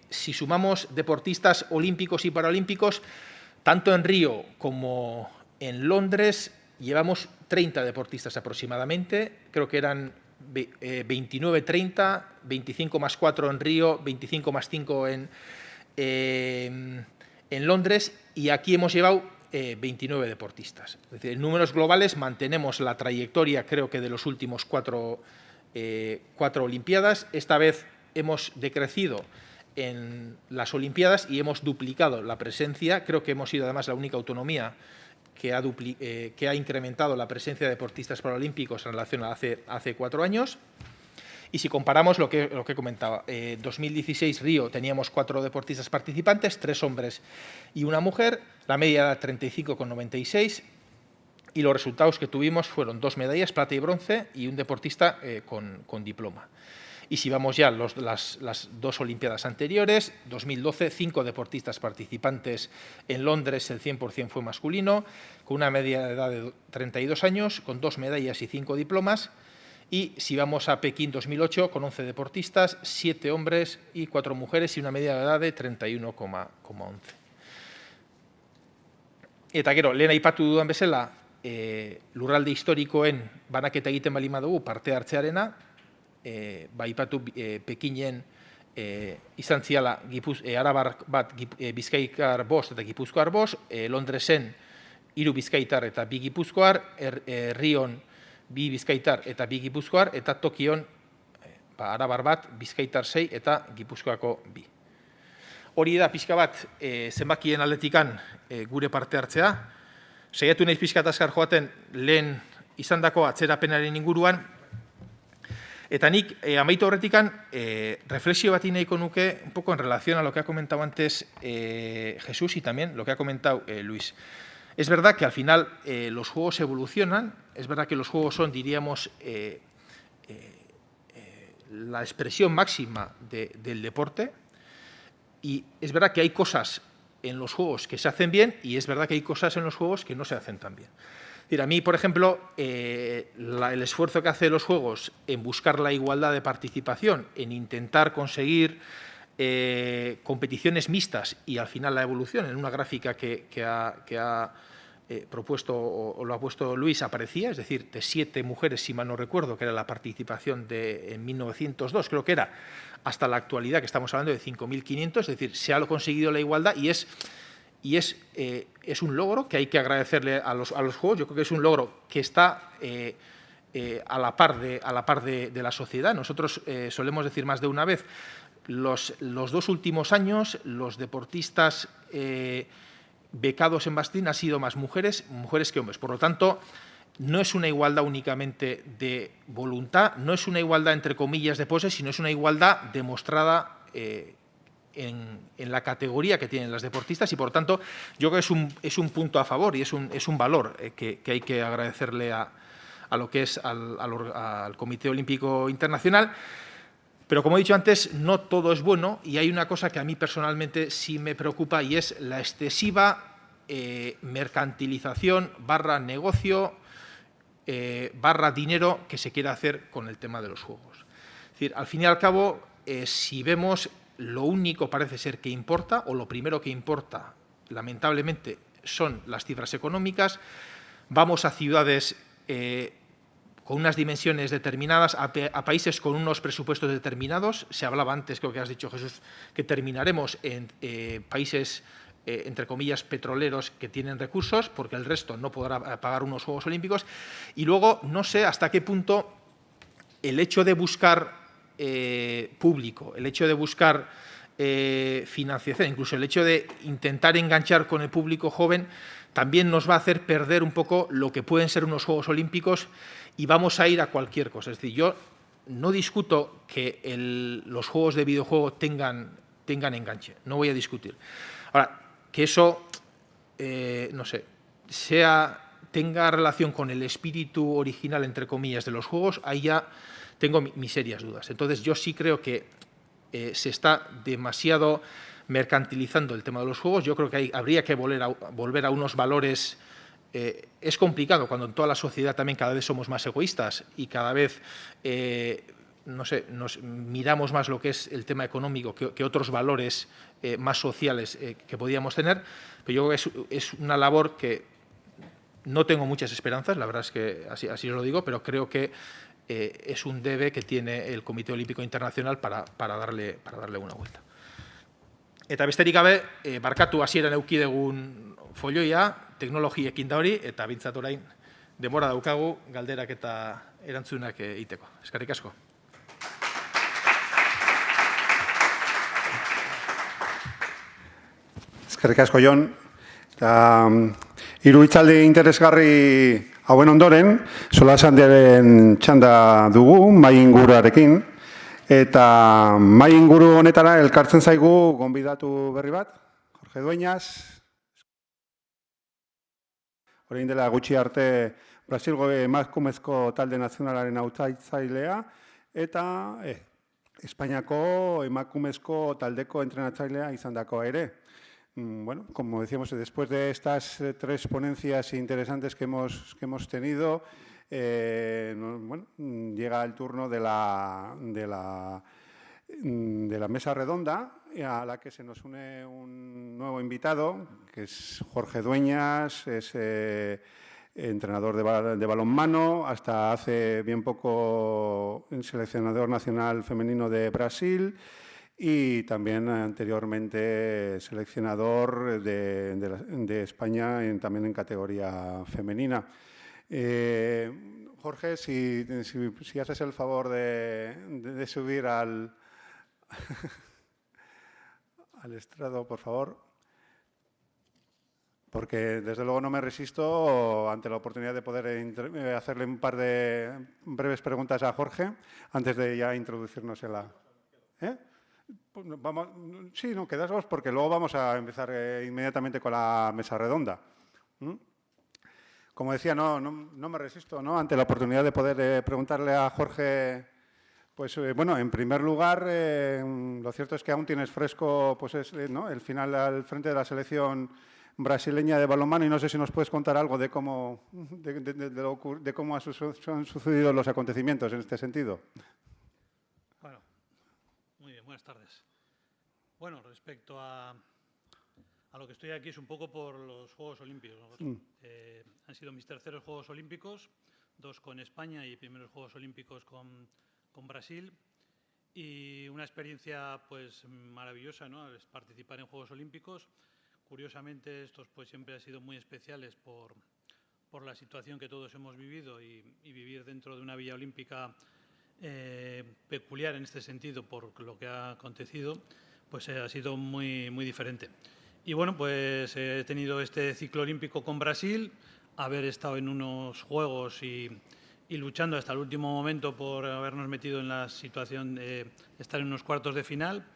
si sumamos deportistas olímpicos y paralímpicos, tanto en Río como en Londres, llevamos 30 deportistas aproximadamente, creo que eran 29-30, 25 más 4 en Río, 25 más 5 en Londres, y aquí hemos llevado 29 deportistas. Es decir, en números globales mantenemos la trayectoria, creo que de los últimos 4 Olimpiadas. Esta vez hemos decrecido en las Olimpiadas y hemos duplicado la presencia. Creo que hemos sido además la única autonomía que ha incrementado la presencia de deportistas paralímpicos en relación a hace 4 años. Y si comparamos lo que comentaba, 2016 Río teníamos 4 deportistas participantes, 3 hombres y 1 mujer, la media era 35,96. Y los resultados que tuvimos fueron 2 medallas, plata y bronce, y un deportista con diploma. Y si vamos ya a las 2 Olimpiadas anteriores, 2012, 5 deportistas participantes en Londres, el 100% fue masculino, con una media de edad de 32 años, con 2 medallas y 5 diplomas. Y si vamos a Pekín 2008, con 11 deportistas, 7 hombres y 4 mujeres, y una media de edad de 31,11. Eta gero, lehen aipatu dudan bezala, lurralde historikoen banaketa egiten bali badugu parte hartzearena, aipatu Pekinen izan ziala Arabar bat, Bizkaikar 5 eta Gipuzkoar 5, Londresen 3 Bizkaitar eta 2 Gipuzkoar, Rion 2 Bizkaitar eta 2 Gipuzkoar, eta Tokion Arabar bat, Bizkaitar 6 eta Gipuzkoako 2. Hori da pixka bat zenbakien aldetikan gure parte hartzea. Saiatu naiz pixka azkar joaten lehen izandako atzerapenaren inguruan, eta nik amaitu horretikan reflexio bat nahiko nuke un poco en relación a lo que ha comentado antes Jesús y también lo que ha comentado Luis. Es verdad que al final los juegos evolucionan, es verdad que los juegos son, diríamos, la expresión máxima del deporte, y es verdad que hay cosas en los juegos que se hacen bien y es verdad que hay cosas en los juegos que no se hacen tan bien. Es decir, a mí, por ejemplo, el esfuerzo que hace los juegos en buscar la igualdad de participación, en intentar conseguir competiciones mixtas y al final la evolución en una gráfica que ha propuesto o lo ha puesto Luis aparecía, es decir, de 7 mujeres, si mal no recuerdo, que era la participación en 1902, creo que era, hasta la actualidad, que estamos hablando de 5.500, es decir, se ha conseguido la igualdad y es un logro que hay que agradecerle a los juegos. Yo creo que es un logro que está a la par de la sociedad. Nosotros solemos decir más de una vez, los 2 últimos años, los deportistas becados en Bastín han sido más mujeres que hombres. Por lo tanto, no es una igualdad únicamente de voluntad, no es una igualdad entre comillas de pose, sino es una igualdad demostrada en la categoría que tienen las deportistas y, por tanto, yo creo que es un punto a favor y es un valor que hay que agradecerle a lo que es al Comité Olímpico Internacional. Pero, como he dicho antes, no todo es bueno y hay una cosa que a mí personalmente sí me preocupa y es la excesiva mercantilización / negocio / dinero que se quiere hacer con el tema de los juegos. Es decir, al fin y al cabo, si vemos, lo único parece ser que importa, o lo primero que importa, lamentablemente, son las cifras económicas. Vamos a ciudades con unas dimensiones determinadas, a países con unos presupuestos determinados. Se hablaba antes, creo que has dicho, Jesús, que terminaremos en países, entre comillas, petroleros que tienen recursos, porque el resto no podrá pagar unos Juegos Olímpicos. Y luego, no sé hasta qué punto el hecho de buscar público, el hecho de buscar financiación, incluso el hecho de intentar enganchar con el público joven, también nos va a hacer perder un poco lo que pueden ser unos Juegos Olímpicos y vamos a ir a cualquier cosa. Es decir, yo no discuto que los juegos de videojuego tengan enganche, no voy a discutir. Ahora, que eso, no sé, tenga relación con el espíritu original, entre comillas, de los juegos, ahí ya tengo mis serias dudas. Entonces, yo sí creo que se está demasiado mercantilizando el tema de los juegos. Yo creo que habría que volver a unos valores. Es complicado cuando en toda la sociedad también cada vez somos más egoístas y cada vez, no sé, nos miramos más lo que es el tema económico que otros valores más sociales que podíamos tener. Pero yo creo que es una labor que no tengo muchas esperanzas, la verdad es que así os lo digo, pero creo que es un debe que tiene el Comité Olímpico Internacional para darle una vuelta. Eta besterik gabe, barkatu hasieran eduki dugun folioia, teknologiekin da hori, eta bintzat orain denbora daukagu galderak eta erantzunak egiteko. Eskerrik asko.
Eskerrik asko, Jon. Hiru hitzaldi interesgarri hauen ondoren, solasaldiaren txanda dugu, mahai inguruarekin. Eta mahai inguru honetara elkartzen zaigu gonbidatu berri bat, Jorge Dueñas. Orain dela gutxi arte Brasilgo emakumezko talde nazionalaren hautatzailea eta Espainiako emakumezko taldeko entrenatzailea izandako ere. Bueno, como decíamos, después de estas 3 ponencias interesantes que hemos tenido, bueno, llega el turno de la mesa redonda a la que se nos une un nuevo invitado, que es Jorge Dueñas, es entrenador de balonmano, hasta hace bien poco seleccionador nacional femenino de Brasil y también anteriormente seleccionador de España también en categoría femenina. Jorge, si haces el favor de subir al estrado, por favor, porque desde luego no me resisto ante la oportunidad de poder hacerle un par de breves preguntas a Jorge antes de ya introducirnos en la... Sí, no, quedaos porque luego vamos a empezar inmediatamente con la mesa redonda. Como decía, no me resisto, ¿no?, ante la oportunidad de poder preguntarle a Jorge, pues bueno, en primer lugar, lo cierto es que aún tienes fresco pues ¿no?, el final al frente de la selección brasileña de balonmano y no sé si nos puedes contar algo de cómo han sucedido los acontecimientos en este sentido.
Bueno, muy bien, buenas tardes. Bueno, respecto a lo que estoy aquí es un poco por los Juegos Olímpicos. Han sido mis terceros Juegos Olímpicos, 2 con España y primeros Juegos Olímpicos con Brasil. Y una experiencia pues maravillosa, ¿no?, es participar en Juegos Olímpicos. Curiosamente, estos pues siempre han sido muy especiales por la situación que todos hemos vivido y vivir dentro de una Villa Olímpica peculiar en este sentido por lo que ha acontecido, pues ha sido muy, muy diferente. Y bueno, pues he tenido este ciclo olímpico con Brasil, haber estado en unos Juegos y luchando hasta el último momento por habernos metido en la situación de estar en unos cuartos de final.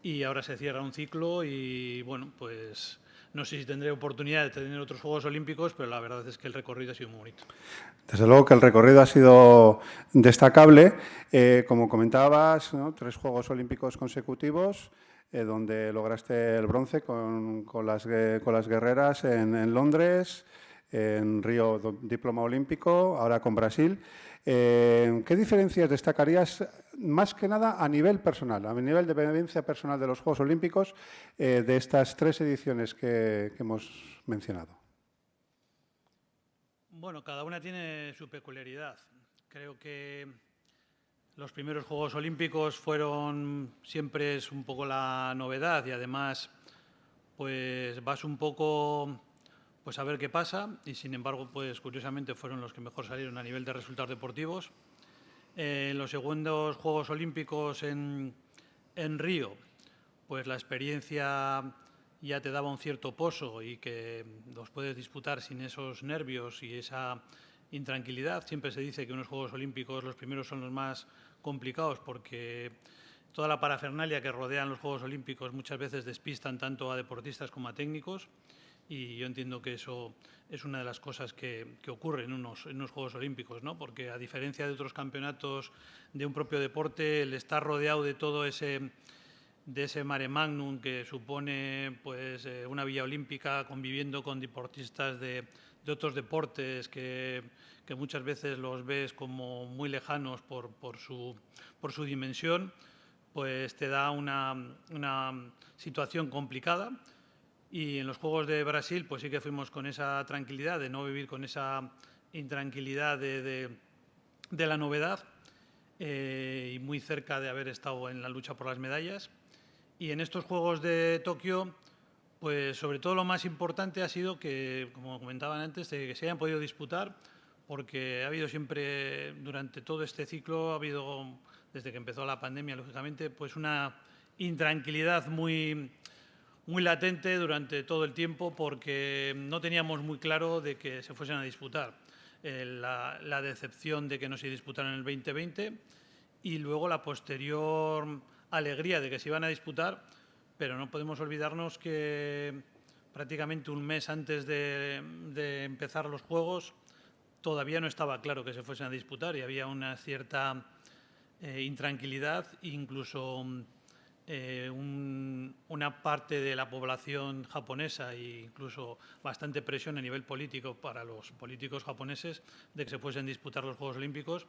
y ahora se cierra un ciclo y, bueno, pues no sé si tendré oportunidad de tener otros Juegos Olímpicos, pero la verdad es que el recorrido ha sido muy bonito.
Desde luego que el recorrido ha sido destacable. Como comentabas, ¿no? 3 Juegos Olímpicos consecutivos, donde lograste el bronce con las guerreras en Londres, en Río diploma olímpico, ahora con Brasil. ¿Qué diferencias destacarías más que nada a nivel personal, a nivel de vivencia personal de los Juegos Olímpicos de estas 3 ediciones que hemos mencionado?
Bueno, cada una tiene su peculiaridad. Creo que los primeros Juegos Olímpicos siempre es un poco la novedad y además pues vas un poco pues a ver qué pasa y sin embargo pues curiosamente fueron los que mejor salieron a nivel de resultados deportivos. En los segundos Juegos Olímpicos en Río, pues la experiencia ya te daba un cierto poso y que los puedes disputar sin esos nervios y esa intranquilidad. Siempre se dice que unos Juegos Olímpicos los primeros son los más complicados porque toda la parafernalia que rodean los Juegos Olímpicos muchas veces despistan tanto a deportistas como a técnicos y yo entiendo que eso es una de las cosas que ocurre en unos Juegos Olímpicos, ¿no? Porque a diferencia de otros campeonatos de un propio deporte, el estar rodeado de todo ese mare magnum que supone pues, una villa olímpica conviviendo con deportistas de otros deportes que muchas veces los ves como muy lejanos por su dimensión, pues te da una situación complicada. Y en los Juegos de Brasil pues sí que fuimos con esa tranquilidad de no vivir con esa intranquilidad de la novedad y muy cerca de haber estado en la lucha por las medallas. Y en estos Juegos de Tokio, pues sobre todo lo más importante ha sido que, como comentaban antes, que se hayan podido disputar, porque ha habido siempre, durante todo este ciclo, ha habido, desde que empezó la pandemia, lógicamente, pues una intranquilidad muy latente durante todo el tiempo, porque no teníamos muy claro de que se fuesen a disputar. La decepción de que no se disputaran en el 2020 y luego la posterior alegría de que se iban a disputar, pero no podemos olvidarnos que prácticamente un mes antes de empezar los Juegos todavía no estaba claro que se fuesen a disputar y había una cierta intranquilidad, incluso una parte de la población japonesa e incluso bastante presión a nivel político para los políticos japoneses de que se fuesen a disputar los Juegos Olímpicos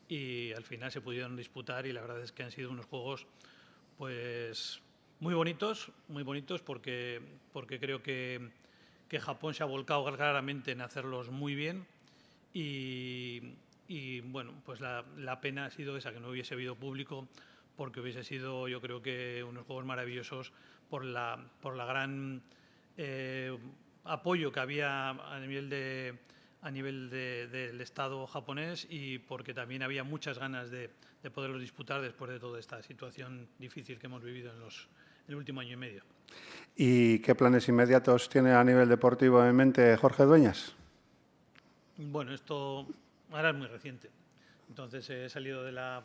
y al final se pudieron disputar y la verdad es que han sido unos Juegos pues muy bonitos porque creo que Japón se ha volcado claramente en hacerlos muy bien y bueno, pues la pena ha sido esa, que no hubiese habido público, porque hubiese sido, yo creo que unos Juegos maravillosos por la gran apoyo que había a nivel del Estado japonés y porque también había muchas ganas de poderlos disputar después de toda esta situación difícil que hemos vivido en el último año y medio.
¿Y qué planes inmediatos tiene a nivel deportivo en mente Jorge Dueñas?
Bueno, esto ahora es muy reciente. Entonces he salido de la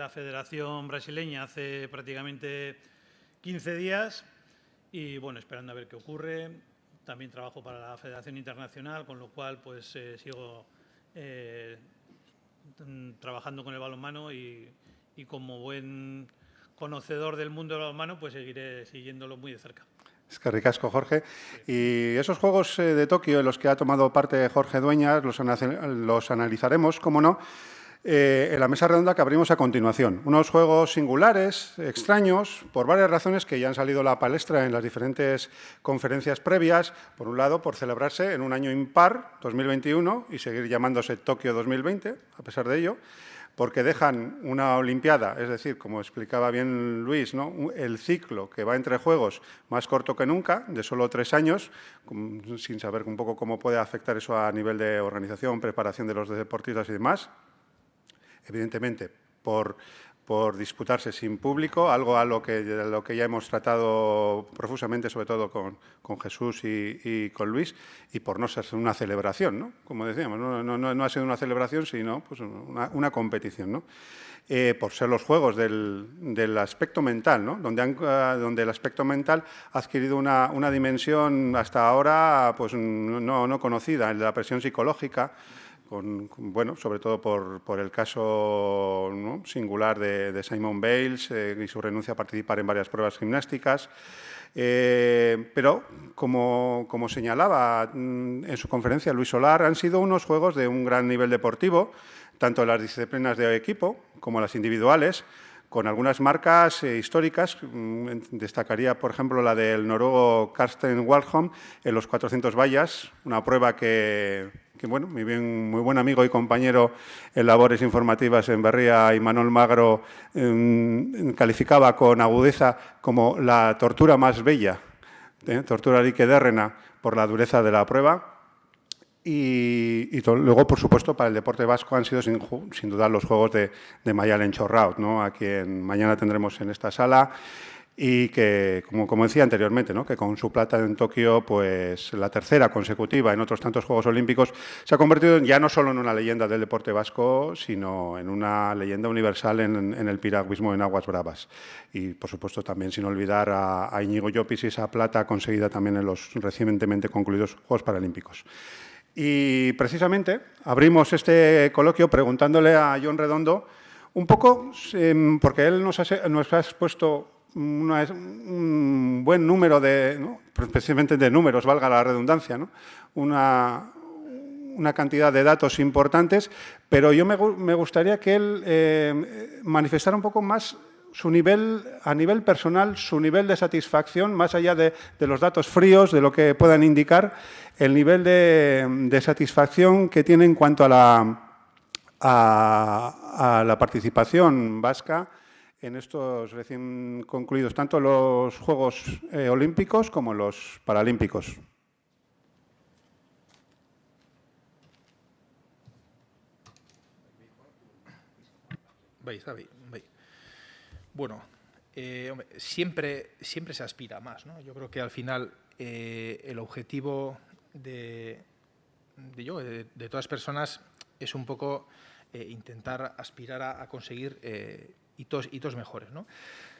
Federación Brasileña hace prácticamente 15 días y bueno, esperando a ver qué ocurre. También trabajo para la Federación Internacional, con lo cual pues sigo trabajando con el balonmano y como buen conocedor del mundo del balonmano pues seguiré siguiéndolo muy de cerca.
Es que ricasco, Jorge. Y esos Juegos de Tokio en los que ha tomado parte Jorge Dueñas los analizaremos, cómo no, en la mesa redonda que abrimos a continuación. Unos juegos singulares, extraños, por varias razones que ya han salido a la palestra en las diferentes conferencias previas. Por un lado, por celebrarse en un año impar, 2021, y seguir llamándose Tokio 2020, a pesar de ello, porque dejan una Olimpiada, es decir, como explicaba bien Luis, ¿no? El ciclo que va entre juegos más corto que nunca, de solo 3 años, sin saber un poco cómo puede afectar eso a nivel de organización, preparación de los deportistas y demás. Evidentemente, por por disputarse sin público, algo de lo que ya hemos tratado profusamente, sobre todo con Jesús y con Luis, y por no ser una celebración, ¿no? Como decíamos, no ha sido una celebración, sino pues una competición, ¿no? Por ser los juegos del aspecto mental, ¿no? Donde el aspecto mental ha adquirido una dimensión hasta ahora pues, no conocida, el de la presión psicológica, bueno, sobre todo por el caso, ¿no?, singular de Simone Biles y su renuncia a participar en varias pruebas gimnásticas. Pero, como señalaba en su conferencia Luis Solar, han sido unos juegos de un gran nivel deportivo, tanto en las disciplinas de equipo como las individuales, con algunas marcas históricas. Destacaría, por ejemplo, la del noruego Karsten Warholm en los 400 vallas, una prueba que bueno, mi muy buen amigo y compañero en labores informativas en Berria, Imanol Magro, calificaba con agudeza como la tortura más bella, tortura ederrena, por la dureza de la prueba. Y luego, por supuesto, para el deporte vasco han sido sin duda los Juegos de Mayalen Chorraut, ¿no? A quien mañana tendremos en esta sala y que, como decía anteriormente, ¿no?, que con su plata en Tokio, pues la tercera consecutiva en otros tantos Juegos Olímpicos, se ha convertido ya no solo en una leyenda del deporte vasco, sino en una leyenda universal en el piragüismo en aguas bravas. Y, por supuesto, también sin olvidar a Íñigo Llopis y esa plata conseguida también en los recientemente concluidos Juegos Paralímpicos. Y precisamente abrimos este coloquio preguntándole a Jon Redondo un poco, porque él nos ha expuesto un buen número ¿no?, especialmente de números, valga la redundancia, ¿no?, una cantidad de datos importantes, pero yo me gustaría que él manifestara un poco más su nivel, a nivel personal, su nivel de satisfacción, más allá de los datos fríos, de lo que puedan indicar, el nivel de satisfacción que tiene en cuanto a la participación vasca en estos recién concluidos, tanto los Juegos Olímpicos como los Paralímpicos.
Bueno, hombre, siempre se aspira a más, ¿no? Yo creo que al final el objetivo de todas las personas es un poco intentar aspirar a conseguir hitos mejores, ¿no?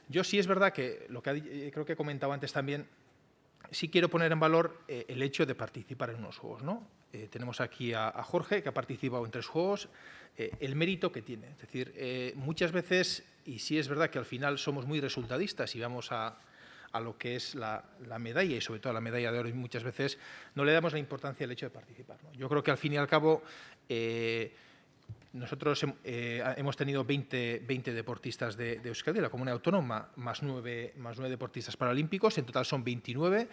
Yo sí es verdad que lo que creo que he comentado antes también, sí quiero poner en valor el hecho de participar en unos juegos, ¿no? Tenemos aquí a Jorge, que ha participado en 3 juegos, el mérito que tiene. Es decir, muchas veces, y sí es verdad que al final somos muy resultadistas y vamos a lo que es la medalla, y sobre todo la medalla de oro, y muchas veces no le damos la importancia al hecho de participar, ¿no? Yo creo que al fin y al cabo nosotros hemos tenido 20 deportistas de Euskadi, la comunidad autónoma, más 9 deportistas paralímpicos, en total son 29.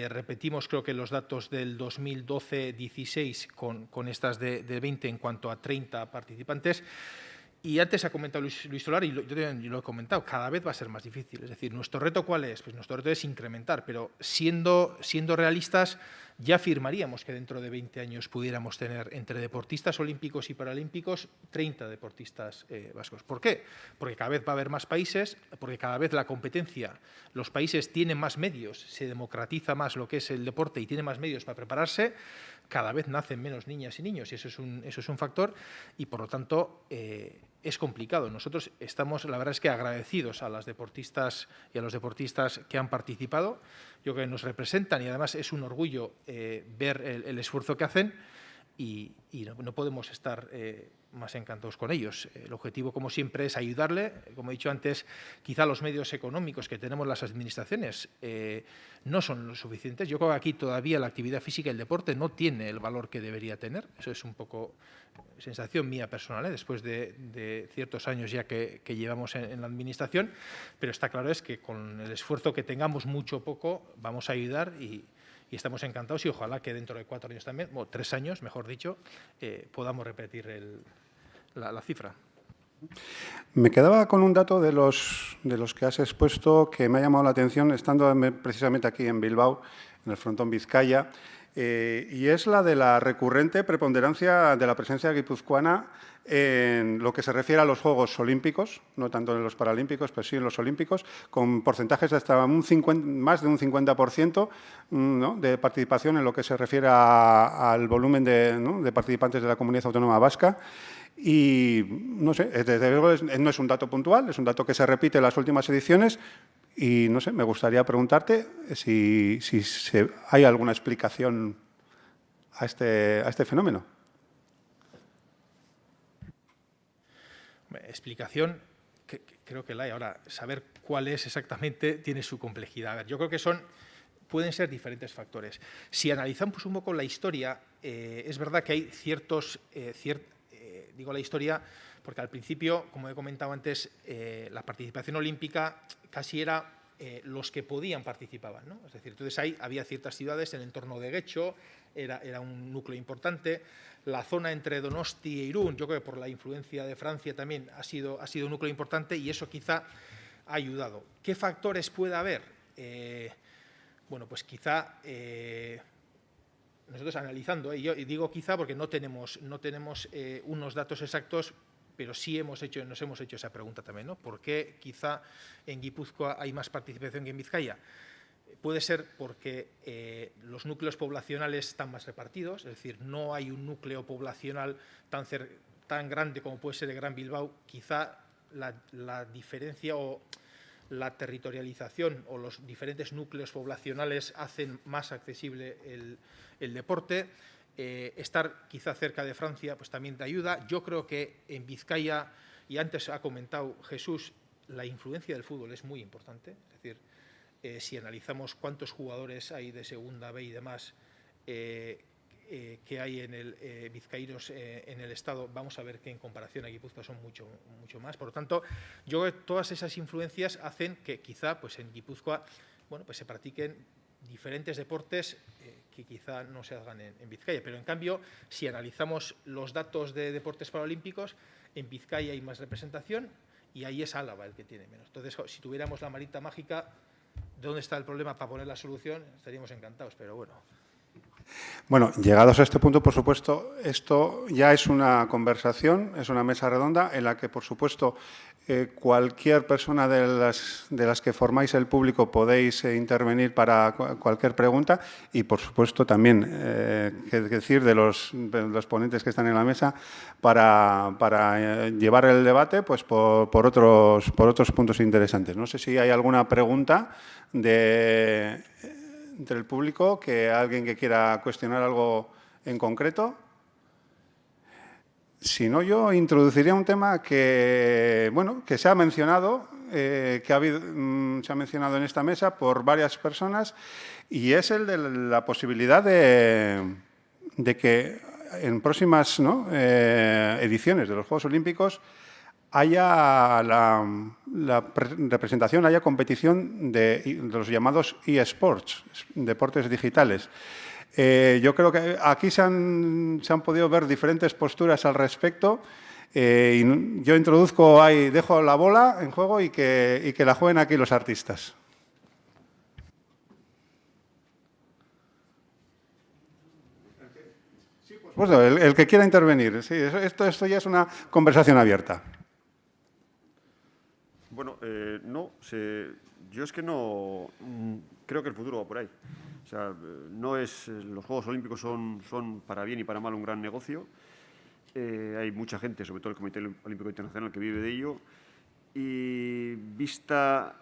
Repetimos, creo que los datos del 2012-16 con estas de 20 en cuanto a 30 participantes. Y antes ha comentado Luis Solar, y yo lo he comentado, cada vez va a ser más difícil. Es decir, ¿nuestro reto cuál es? Pues nuestro reto es incrementar, pero siendo realistas, ya afirmaríamos que dentro de 20 años pudiéramos tener entre deportistas olímpicos y paralímpicos 30 deportistas vascos. ¿Por qué? Porque cada vez va a haber más países, porque cada vez la competencia, los países tienen más medios, se democratiza más lo que es el deporte y tienen más medios para prepararse, cada vez nacen menos niñas y niños, y eso es un factor, y por lo tanto es complicado. Nosotros estamos, la verdad es que agradecidos a las deportistas y a los deportistas que han participado. Yo creo que nos representan y además es un orgullo ver el esfuerzo que hacen y no podemos estar más encantados con ellos. El objetivo, como siempre, es ayudarle. Como he dicho antes, quizá los medios económicos que tenemos las administraciones no son lo suficientes. Yo creo que aquí todavía la actividad física y el deporte no tiene el valor que debería tener. Eso es un poco sensación mía personal, después de ciertos años ya que llevamos en la administración, pero está claro es que con el esfuerzo que tengamos, mucho o poco, vamos a ayudar y estamos encantados y ojalá que dentro de 4 años también, o 3 años, mejor dicho, podamos repetir la cifra.
Me quedaba con un dato de los que has expuesto que me ha llamado la atención estando precisamente aquí en Bilbao, en el frontón Vizcaya, y es la de la recurrente preponderancia de la presencia guipuzcoana en lo que se refiere a los Juegos Olímpicos, no tanto en los Paralímpicos, pero sí en los Olímpicos, con porcentajes de hasta más de un 50%, ¿no?, de participación en lo que se refiere al volumen de participantes de la Comunidad Autónoma Vasca. Y, no sé, desde luego no es un dato puntual, es un dato que se repite en las últimas ediciones y, no sé, me gustaría preguntarte si hay alguna explicación a este fenómeno.
Explicación, creo que la hay. Ahora, saber cuál es exactamente tiene su complejidad. A ver, yo creo que pueden ser diferentes factores. Si analizamos un poco la historia, es verdad que hay digo la historia porque al principio, como he comentado antes, la participación olímpica casi era los que podían participaban, ¿no? Es decir, entonces ahí había ciertas ciudades en el entorno de Guecho, era un núcleo importante. La zona entre Donosti e Irún, yo creo que por la influencia de Francia también ha sido un núcleo importante y eso quizá ha ayudado. ¿Qué factores puede haber? Bueno, pues quizá nosotros analizando, y yo digo quizá porque no tenemos unos datos exactos, pero sí nos hemos hecho esa pregunta también, ¿no? ¿Por qué quizá en Guipúzcoa hay más participación que en Vizcaya? Puede ser porque los núcleos poblacionales están más repartidos, es decir, no hay un núcleo poblacional tan grande como puede ser el Gran Bilbao. Quizá la diferencia o la territorialización o los diferentes núcleos poblacionales hacen más accesible el deporte. Estar quizá cerca de Francia pues también te ayuda. Yo creo que en Vizcaya, y antes ha comentado Jesús, la influencia del fútbol es muy importante. Es decir, si analizamos cuántos jugadores hay de segunda B y demás que hay en el vizcaínos en el Estado, vamos a ver que en comparación a Guipúzcoa son mucho más. Por lo tanto, yo creo que todas esas influencias hacen que quizá pues en Guipúzcoa pues se practiquen diferentes deportes que quizá no se hagan en Vizcaya. Pero en cambio, si analizamos los datos de deportes paralímpicos, en Vizcaya hay más representación y ahí es Álava el que tiene menos. Entonces, si tuviéramos la varita mágica, ¿dónde está el problema para poner la solución? Estaríamos encantados, pero bueno.
Bueno, llegados a este punto, por supuesto, esto ya es una conversación, es una mesa redonda en la que, por supuesto, cualquier persona de las que formáis el público podéis intervenir para cualquier pregunta y, por supuesto, también, qué decir de los ponentes que están en la mesa para llevar el debate pues por otros puntos interesantes. No sé si hay alguna pregunta entre el público, alguien que quiera cuestionar algo en concreto. Si no, yo introduciría un tema que se ha mencionado, se ha mencionado en esta mesa por varias personas, y es el de la posibilidad de que en próximas ediciones de los Juegos Olímpicos haya la representación, haya competición de los llamados eSports, deportes digitales. Yo creo que aquí se han podido ver diferentes posturas al respecto. Y yo introduzco ahí, dejo la bola en juego y que la jueguen aquí los artistas. Sí, por supuesto, el que quiera intervenir. Sí, esto ya es una conversación abierta.
Bueno, yo es que no creo que el futuro va por ahí. O sea, los Juegos Olímpicos son para bien y para mal un gran negocio. Hay mucha gente, sobre todo el Comité Olímpico Internacional, que vive de ello. Y vista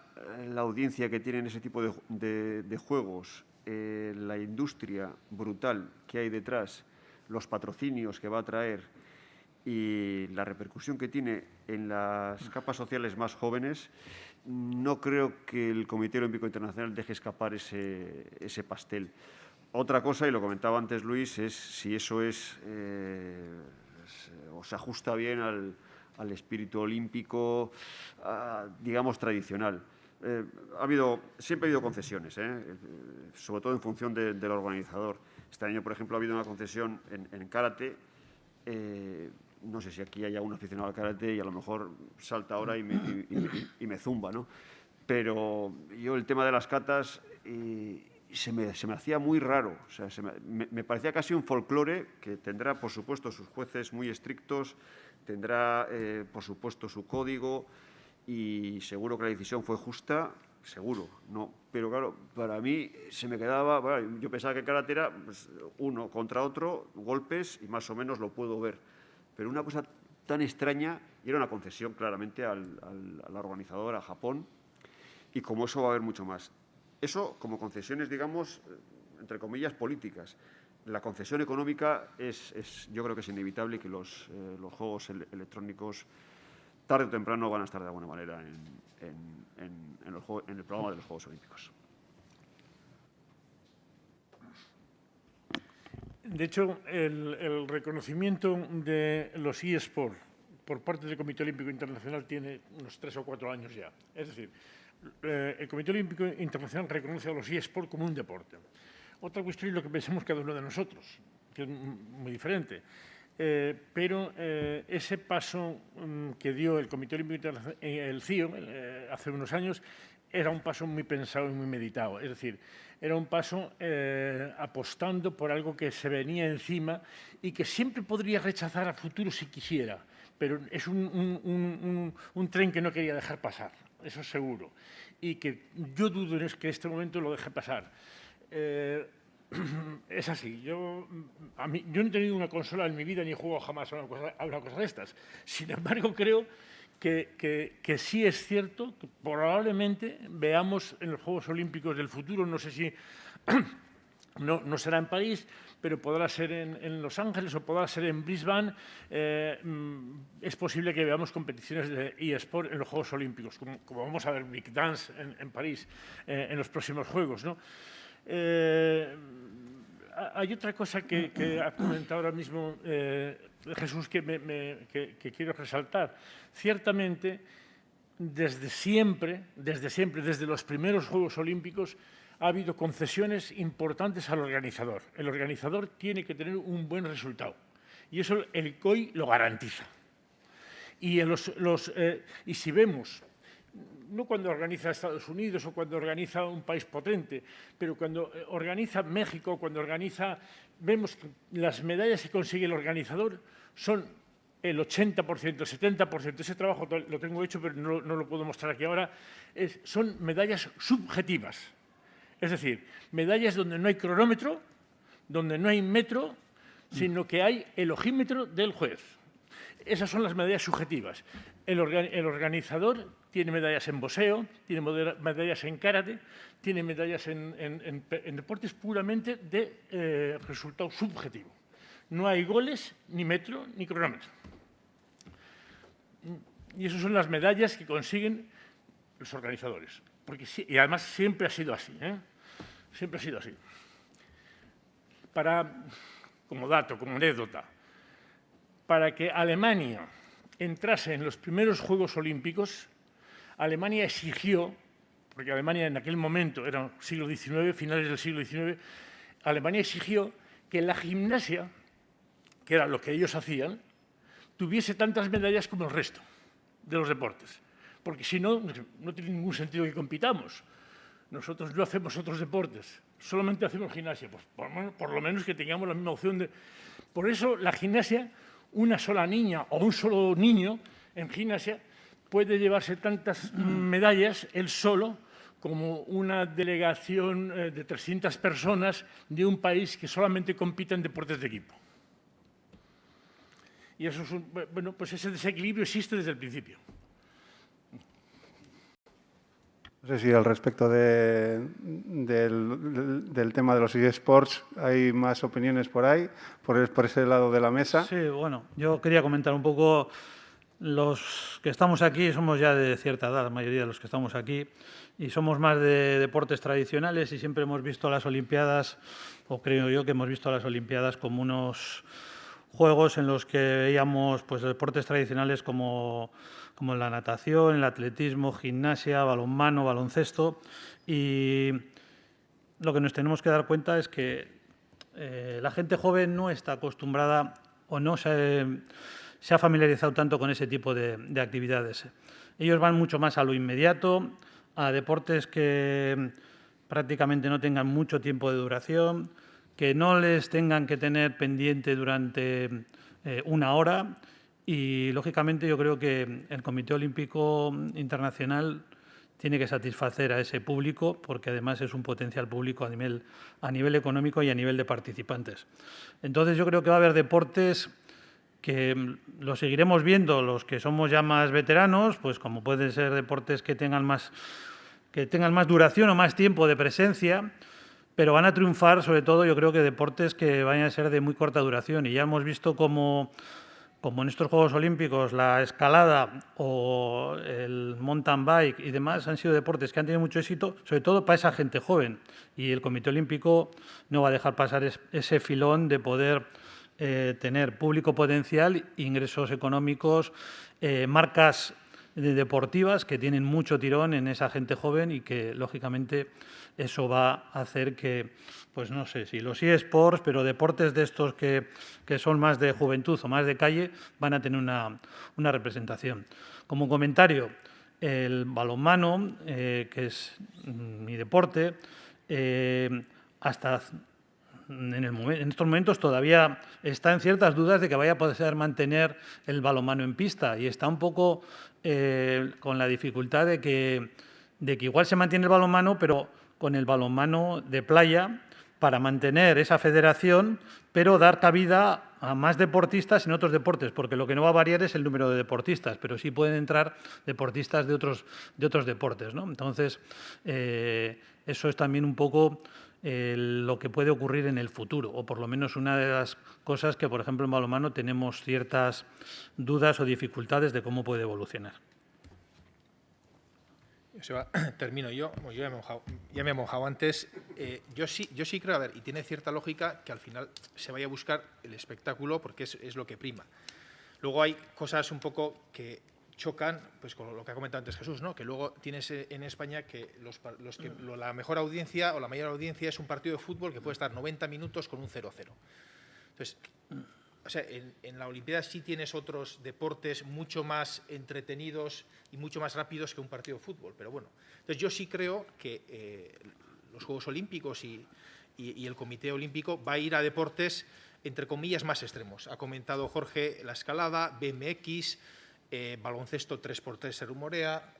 la audiencia que tienen ese tipo de juegos, la industria brutal que hay detrás, los patrocinios que va a traer y la repercusión que tiene en las capas sociales más jóvenes, no creo que el Comité Olímpico Internacional deje escapar ese pastel. Otra cosa, y lo comentaba antes Luis, es si eso o se ajusta bien al espíritu olímpico, digamos, tradicional. Siempre ha habido concesiones, sobre todo en función del organizador. Este año, por ejemplo, ha habido una concesión en karate. No sé si aquí hay algún aficionado al karate y a lo mejor salta ahora y me zumba, ¿no? Pero yo el tema de las catas se me hacía muy raro. O sea, me parecía casi un folclore que tendrá, por supuesto, sus jueces muy estrictos, tendrá, por supuesto, su código y seguro que la decisión fue justa, seguro, ¿no? Pero claro, para mí se me quedaba, bueno, yo pensaba que karate era pues, uno contra otro, golpes y más o menos lo puedo ver. Pero una cosa tan extraña, y era una concesión claramente a la organizadora, a Japón, y como eso va a haber mucho más. Eso como concesiones, digamos, entre comillas, políticas. La concesión económica yo creo que es inevitable y que los juegos electrónicos tarde o temprano van a estar de alguna manera en el programa de los Juegos Olímpicos.
De hecho, el reconocimiento de los eSports por parte del Comité Olímpico Internacional tiene unos 3 o 4 años ya. Es decir, el Comité Olímpico Internacional reconoce a los eSports como un deporte. Otra cuestión es lo que pensamos cada uno de nosotros, que es muy diferente. Pero ese paso que dio el Comité Olímpico Internacional, el CIO, hace unos años, era un paso muy pensado y muy meditado. Es decir, era un paso apostando por algo que se venía encima y que siempre podría rechazar a futuro si quisiera, pero es un tren que no quería dejar pasar, eso seguro, y que yo dudo en que en este momento lo deje pasar. Es así, yo no he tenido una consola en mi vida ni he jugado jamás a una cosa de estas. Sin embargo, creo que sí es cierto que probablemente veamos en los Juegos Olímpicos del futuro, no sé si no será en París, pero podrá ser en Los Ángeles o podrá ser en Brisbane, es posible que veamos competiciones de eSport en los Juegos Olímpicos, como vamos a ver Big Dance en París en los próximos Juegos, ¿no? Hay otra cosa que ha comentado ahora mismo Jesús que quiero resaltar. Ciertamente, desde siempre, desde los primeros Juegos Olímpicos, ha habido concesiones importantes al organizador. El organizador tiene que tener un buen resultado y eso el COI lo garantiza. Y si vemos, no cuando organiza Estados Unidos o cuando organiza un país potente, pero cuando organiza México, vemos que las medallas que consigue el organizador son el 80%, el 70%. Ese trabajo lo tengo hecho, pero no lo puedo mostrar aquí ahora. Son medallas subjetivas. Es decir, medallas donde no hay cronómetro, donde no hay metro, sino que hay el ojímetro del juez. Esas son las medallas subjetivas. El organizador tiene medallas en boxeo, tiene medallas en karate, tiene medallas en deportes puramente de resultado subjetivo. No hay goles, ni metro, ni cronómetro. Y esas son las medallas que consiguen los organizadores. Y además siempre ha sido así, ¿eh? Siempre ha sido así. Como dato, como anécdota, para que Alemania entrase en los primeros Juegos Olímpicos, Alemania exigió, porque Alemania en aquel momento era siglo XIX, finales del siglo XIX, Alemania exigió que la gimnasia, que era lo que ellos hacían, tuviese tantas medallas como el resto de los deportes. Porque si no, no tiene ningún sentido que compitamos. Nosotros no hacemos otros deportes, solamente hacemos gimnasia. Pues por lo menos que tengamos la misma opción de... Por eso la gimnasia, una sola niña o un solo niño en gimnasia puede llevarse tantas medallas él solo como una delegación de 300 personas de un país que solamente compite en deportes de equipo. Y eso es bueno, pues ese desequilibrio existe desde el principio.
No sé si al respecto del tema de los eSports hay más opiniones por ahí, por ese lado de la mesa.
Sí, bueno, yo quería comentar un poco. Los que estamos aquí somos ya de cierta edad, la mayoría de los que estamos aquí, y somos más de deportes tradicionales y siempre hemos visto las Olimpiadas, o creo yo que hemos visto las Olimpiadas como unos juegos en los que veíamos pues, deportes tradicionales como la natación, el atletismo, gimnasia, balonmano, baloncesto, y lo que nos tenemos que dar cuenta es que la gente joven no está acostumbrada o no se ha familiarizado tanto con ese tipo de actividades. Ellos van mucho más a lo inmediato, a deportes que
prácticamente no tengan mucho tiempo de duración, que no les tengan que tener pendiente durante 1 hora y, lógicamente, yo creo que el Comité Olímpico Internacional tiene que satisfacer a ese público porque, además, es un potencial público a nivel económico y a nivel de participantes. Entonces, yo creo que va a haber deportes que lo seguiremos viendo los que somos ya más veteranos, pues como pueden ser deportes que tengan más duración o más tiempo de presencia, pero van a triunfar, sobre todo, yo creo que deportes que vayan a ser de muy corta duración. Y ya hemos visto como en estos Juegos Olímpicos la escalada o el mountain bike y demás han sido deportes que han tenido mucho éxito, sobre todo para esa gente joven. Y el Comité Olímpico no va a dejar pasar ese filón de poder tener público potencial, ingresos económicos, marcas deportivas que tienen mucho tirón en esa gente joven y que, lógicamente, eso va a hacer que, pues no sé si los eSports, pero deportes de estos que son más de juventud o más de calle, van a tener una representación. Como comentario, el balonmano, que es mi deporte, hasta en estos momentos todavía está en ciertas dudas de que vaya a poder mantener el balonmano en pista y está un poco con la dificultad de que igual se mantiene el balonmano, pero con el balonmano de playa para mantener esa federación, pero dar cabida a más deportistas en otros deportes, porque lo que no va a variar es el número de deportistas, pero sí pueden entrar deportistas de otros deportes, ¿no? Entonces, eso es también un poco lo que puede ocurrir en el futuro, o por lo menos una de las cosas que, por ejemplo, en balonmano tenemos ciertas dudas o dificultades de cómo puede evolucionar.
Termino yo. Pues yo ya me he mojado antes. Yo sí creo, a ver, y tiene cierta lógica que al final se vaya a buscar el espectáculo porque es lo que prima. Luego hay cosas un poco que chocan, pues con lo que ha comentado antes Jesús, ¿no? Que luego tienes en España que la mejor audiencia o la mayor audiencia es un partido de fútbol que puede estar 90 minutos con un 0-0. Entonces, o sea, en la Olimpiada sí tienes otros deportes mucho más entretenidos y mucho más rápidos que un partido de fútbol, pero bueno. Entonces yo sí creo que los Juegos Olímpicos y el Comité Olímpico va a ir a deportes, entre comillas, más extremos. Ha comentado Jorge la escalada, BMX, baloncesto 3x3 se rumorea,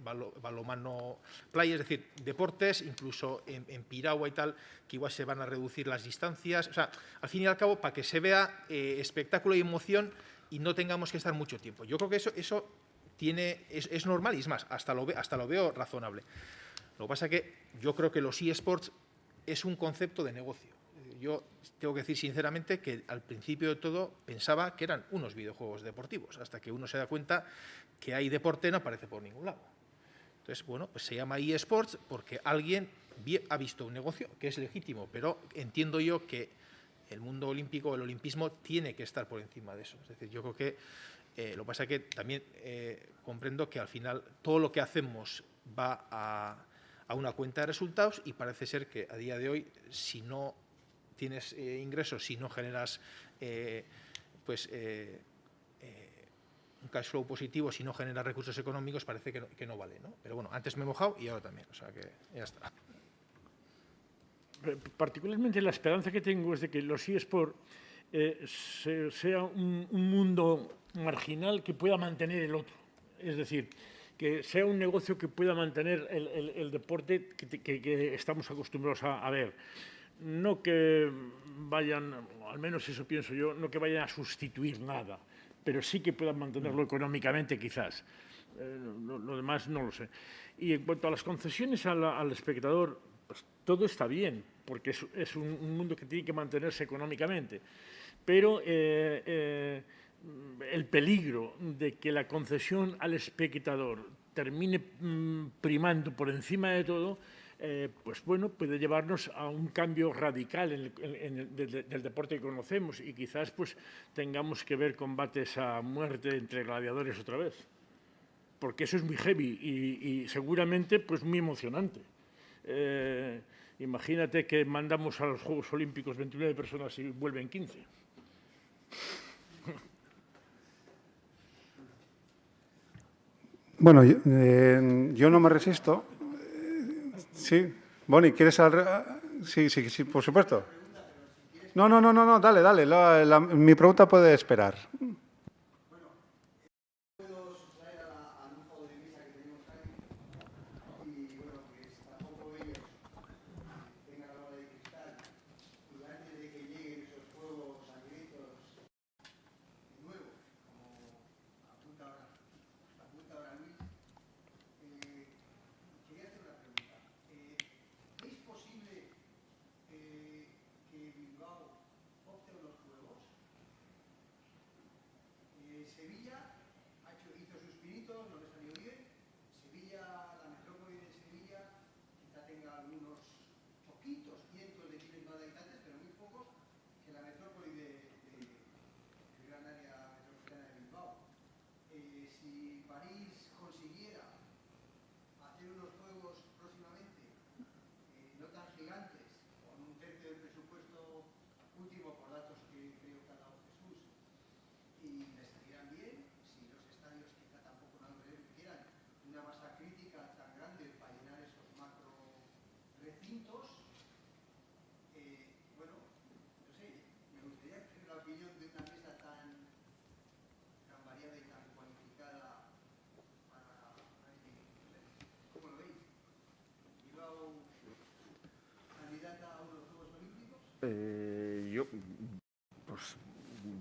balonmano playa, es decir, deportes, incluso en piragua y tal, que igual se van a reducir las distancias. O sea, al fin y al cabo, para que se vea espectáculo y emoción y no tengamos que estar mucho tiempo. Yo creo que eso es normal y es más, hasta lo veo razonable. Lo que pasa es que yo creo que los eSports es un concepto de negocio. Yo tengo que decir sinceramente que al principio de todo pensaba que eran unos videojuegos deportivos, hasta que uno se da cuenta que hay deporte no aparece por ningún lado. Entonces, bueno, pues se llama eSports porque alguien ha visto un negocio que es legítimo, pero entiendo yo que el mundo olímpico, el olimpismo, tiene que estar por encima de eso. Es decir, yo creo que lo que pasa es que también comprendo que al final todo lo que hacemos va a una cuenta de resultados y parece ser que a día de hoy, si no tienes ingresos, si no generas un cash flow positivo, si no generas recursos económicos, parece que no vale, ¿no? Pero bueno, antes me he mojado y ahora también, o sea que ya está.
Particularmente la esperanza que tengo es de que los eSports sea un mundo marginal que pueda mantener el otro. Es decir, que sea un negocio que pueda mantener el deporte que estamos acostumbrados a ver. No que vayan, al menos eso pienso yo, no que vayan a sustituir nada, pero sí que puedan mantenerlo económicamente quizás. Lo demás no lo sé. Y en cuanto a las concesiones al espectador, pues todo está bien, porque es un mundo que tiene que mantenerse económicamente. Pero el peligro de que la concesión al espectador termine primando por encima de todo, pues bueno, puede llevarnos a un cambio radical del deporte que conocemos y quizás pues tengamos que ver combates a muerte entre gladiadores otra vez, porque eso es muy heavy y seguramente pues muy emocionante. Imagínate que mandamos a los Juegos Olímpicos 29 personas y vuelven 15.
Bueno, yo no me resisto. Sí, Boni, ¿quieres Sí, por supuesto. No, dale. Mi pregunta puede esperar.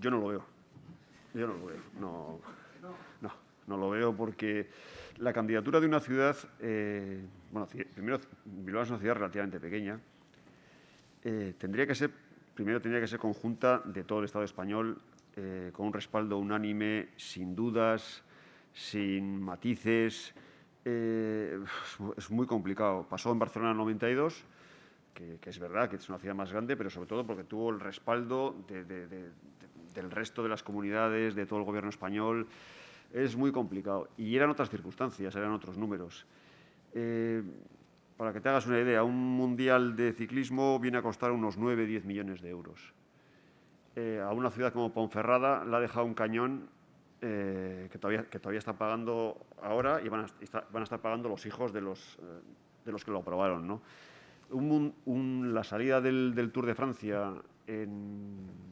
Yo no lo veo. No lo veo porque la candidatura de una ciudad, primero, Bilbao es una ciudad relativamente pequeña, tendría que ser conjunta de todo el Estado español, con un respaldo unánime, sin dudas, sin matices. Es muy complicado. Pasó en Barcelona en el 92, que es verdad que es una ciudad más grande, pero sobre todo porque tuvo el respaldo del resto de las comunidades, de todo el gobierno español. Es muy complicado. Y eran otras circunstancias, eran otros números. Para que te hagas una idea, un mundial de ciclismo viene a costar unos 9-10 millones de euros. A una ciudad como Ponferrada la ha dejado un cañón que todavía está pagando ahora y van a estar pagando los hijos de los que lo aprobaron, ¿no? La salida del Tour de Francia en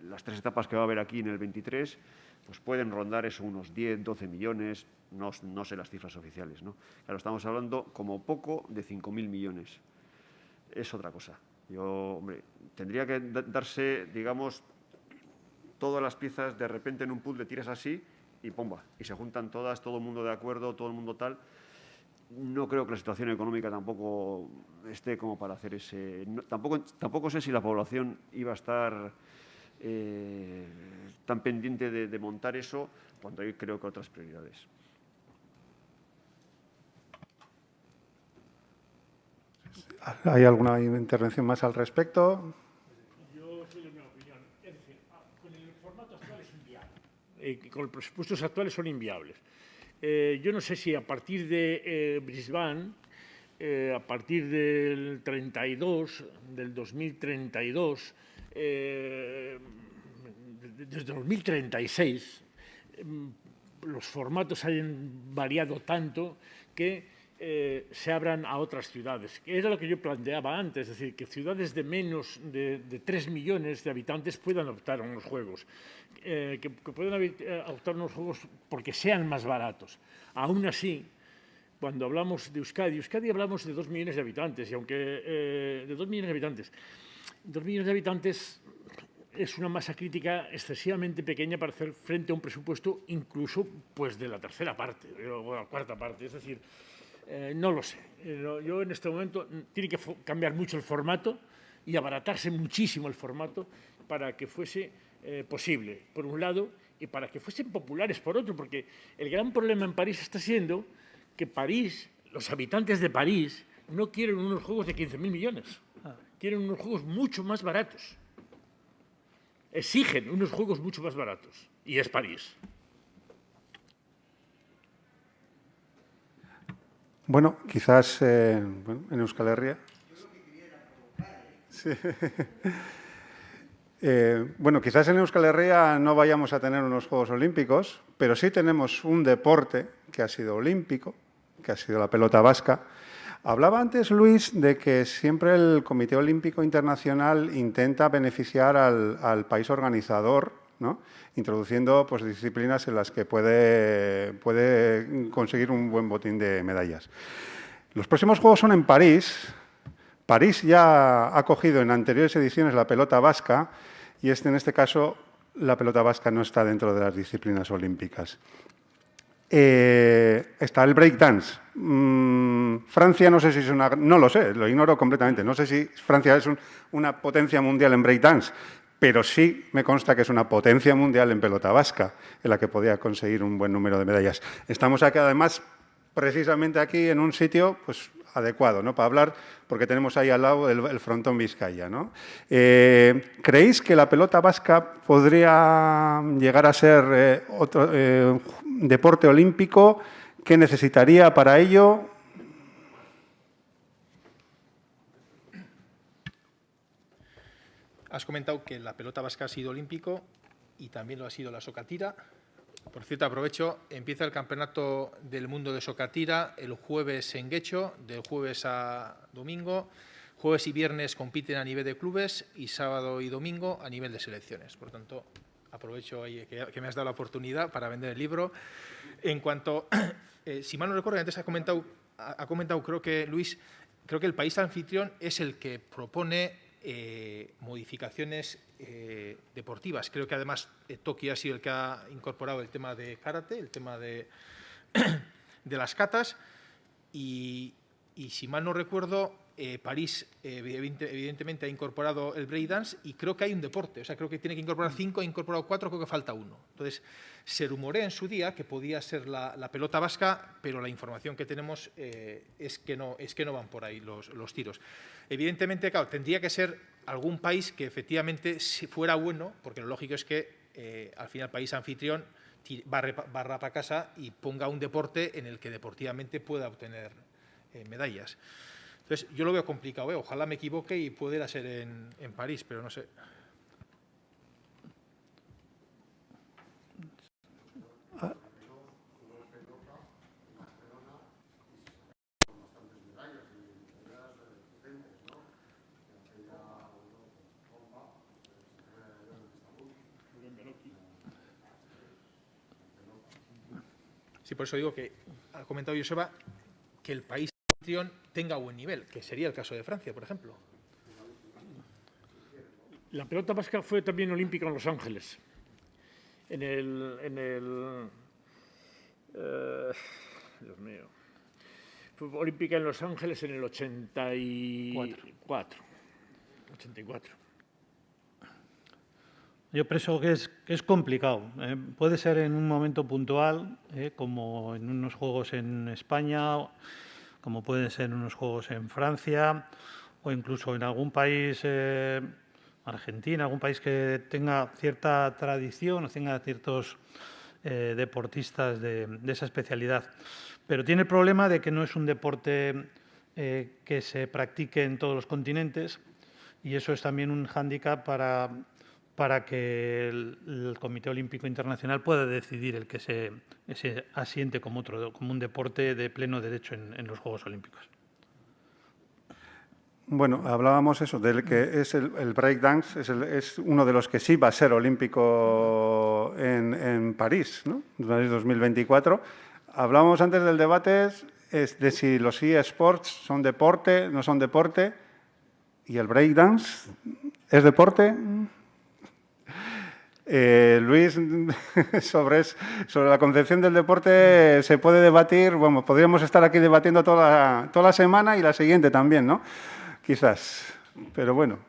las 3 etapas que va a haber aquí en el 23, pues pueden rondar eso unos 10, 12 millones, no sé las cifras oficiales, ¿no? Claro, estamos hablando como poco de 5.000 millones. Es otra cosa. Tendría que darse, digamos, todas las piezas de repente en un puzzle, tiras así y ¡pumba! Y se juntan todas, todo el mundo de acuerdo, todo el mundo tal. No creo que la situación económica tampoco esté como para hacer ese... Tampoco sé si la población iba a estar tan pendiente de montar eso, cuando hay, creo que, otras prioridades.
¿Hay alguna intervención más al respecto?
Yo soy de mi opinión. Es decir, con el formato actual es inviable. Con los presupuestos actuales son inviables. Yo no sé si a partir de Brisbane, a partir del 2032, desde 2036, los formatos hayan variado tanto que se abran a otras ciudades. Era lo que yo planteaba antes, es decir, que ciudades de menos de 3 millones de habitantes puedan optar a unos juegos, que puedan optar a unos juegos porque sean más baratos. Aún así, cuando hablamos de Euskadi hablamos de 2 millones de habitantes, y aunque de 2 millones de habitantes, 2 millones de habitantes es una masa crítica excesivamente pequeña para hacer frente a un presupuesto incluso pues, de la tercera parte o la cuarta parte. Es decir, no lo sé. Yo en este momento tiene que cambiar mucho el formato y abaratarse muchísimo el formato para que fuese posible, por un lado, y para que fuesen populares, por otro, porque el gran problema en París está siendo que París, los habitantes de París, no quieren unos juegos de 15.000 millones, quieren unos juegos mucho más baratos. Exigen unos juegos mucho más baratos, y es París.
Bueno, quizás en Euskal Herria. Sí. Bueno, quizás en Euskal Herria no vayamos a tener unos Juegos Olímpicos, pero sí tenemos un deporte que ha sido olímpico, que ha sido la pelota vasca. Hablaba antes, Luis, de que siempre el Comité Olímpico Internacional intenta beneficiar al país organizador, ¿no? Introduciendo pues, disciplinas en las que puede conseguir un buen botín de medallas. Los próximos Juegos son en París. París ya ha cogido en anteriores ediciones la pelota vasca y en este caso la pelota vasca no está dentro de las disciplinas olímpicas. Está el breakdance. Francia no sé si es una... No lo sé, lo ignoro completamente. No sé si Francia es una potencia mundial en breakdance, pero sí me consta que es una potencia mundial en pelota vasca, en la que podía conseguir un buen número de medallas. Estamos aquí, además, precisamente aquí en un sitio pues, adecuado, ¿no? Para hablar, porque tenemos ahí al lado el frontón Vizcaya, ¿no? ¿Creéis que la pelota vasca podría llegar a ser otro deporte olímpico? ¿Qué necesitaría para ello?
Has comentado que la pelota vasca ha sido olímpico y también lo ha sido la socatira. Por cierto, aprovecho, empieza el Campeonato del Mundo de Socatira el jueves en Guecho, del jueves a domingo. Jueves y viernes compiten a nivel de clubes y sábado y domingo a nivel de selecciones. Por tanto, aprovecho ahí que me has dado la oportunidad para vender el libro. En cuanto, si mal no recuerdo, antes ha comentado, creo que Luis, creo que el país anfitrión es el que propone modificaciones deportivas. Creo que además Tokio ha sido el que ha incorporado el tema de karate, el tema de las katas y si mal no recuerdo, París evidentemente ha incorporado el breakdance y creo que hay un deporte, o sea, creo que tiene que incorporar 5, ha incorporado 4, creo que falta 1. Entonces, se rumorea en su día que podía ser la pelota vasca, pero la información que tenemos es que no van por ahí los tiros. Evidentemente, claro, tendría que ser algún país que efectivamente fuera bueno, porque lo lógico es que al final el país anfitrión barra para casa y ponga un deporte en el que deportivamente pueda obtener medallas. Entonces, yo lo veo complicado, ojalá me equivoque y pudiera ser en París, pero no sé. Sí, por eso digo que ha comentado Joseba que el país anfitrión tenga buen nivel, que sería el caso de Francia, por ejemplo.
La pelota vasca fue también olímpica en Los Ángeles. Dios mío. Fue olímpica en Los Ángeles en el 84.
Yo pienso que es complicado. Puede ser en un momento puntual, como en unos juegos en España, como pueden ser en unos juegos en Francia o incluso en algún país, Argentina, algún país que tenga cierta tradición o tenga ciertos deportistas de esa especialidad. Pero tiene el problema de que no es un deporte que se practique en todos los continentes y eso es también un hándicap para que el Comité Olímpico Internacional pueda decidir el que se asiente como un deporte de pleno derecho en los Juegos Olímpicos.
Bueno, hablábamos eso, del que es el breakdance, es uno de los que sí va a ser olímpico en París, ¿no? En París 2024. Hablábamos antes del debate de si los eSports son deporte, no son deporte, y el breakdance es deporte. Luis, sobre la concepción del deporte se puede debatir, bueno, podríamos estar aquí debatiendo toda la semana y la siguiente también, ¿no? Quizás, pero bueno.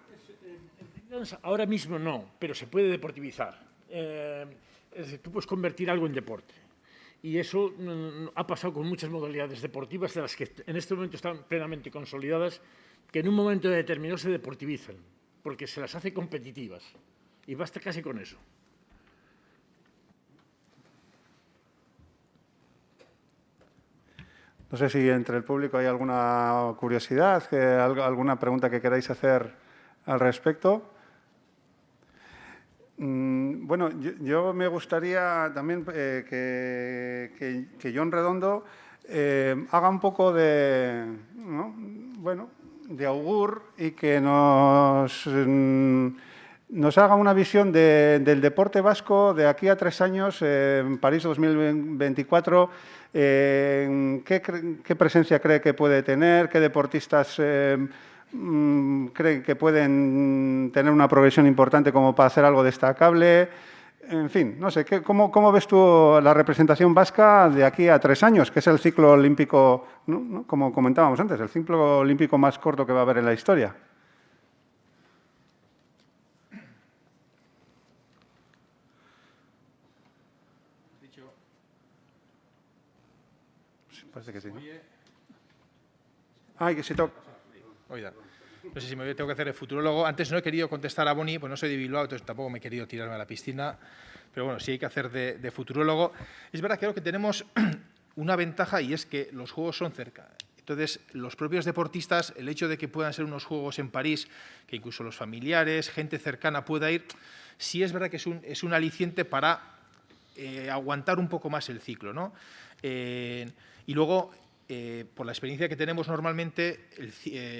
Ahora mismo no, pero se puede deportivizar. Es decir, tú puedes convertir algo en deporte. Y eso ha pasado con muchas modalidades deportivas de las que en este momento están plenamente consolidadas, que en un momento determinado se deportivizan, porque se las hace competitivas. Y basta casi con eso.
No sé si entre el público hay alguna curiosidad, alguna pregunta que queráis hacer al respecto. Bueno, yo me gustaría también que Jon Redondo haga un poco de ¿no? Bueno, de augur y que nos haga una visión del deporte vasco de aquí a 3 años, en París 2024. ¿Qué presencia cree que puede tener? ¿Qué deportistas creen que pueden tener una progresión importante como para hacer algo destacable? En fin, no sé, ¿cómo ves tú la representación vasca de aquí a 3 años, que es el ciclo olímpico, ¿no? Como comentábamos antes, el ciclo olímpico más corto que va a haber en la historia? Parece que sí, ¿no? Ay, que se toca.
Oiga, no sé si me tengo que hacer el futurólogo. Antes no he querido contestar a Boni, pues no soy de Bilbao, entonces tampoco me he querido tirarme a la piscina. Pero bueno, sí hay que hacer de futurólogo. Es verdad, creo que tenemos una ventaja y es que los Juegos son cerca. Entonces, los propios deportistas, el hecho de que puedan ser unos Juegos en París, que incluso los familiares, gente cercana pueda ir, sí es verdad que es un aliciente para aguantar un poco más el ciclo, ¿no? Y luego, por la experiencia que tenemos normalmente,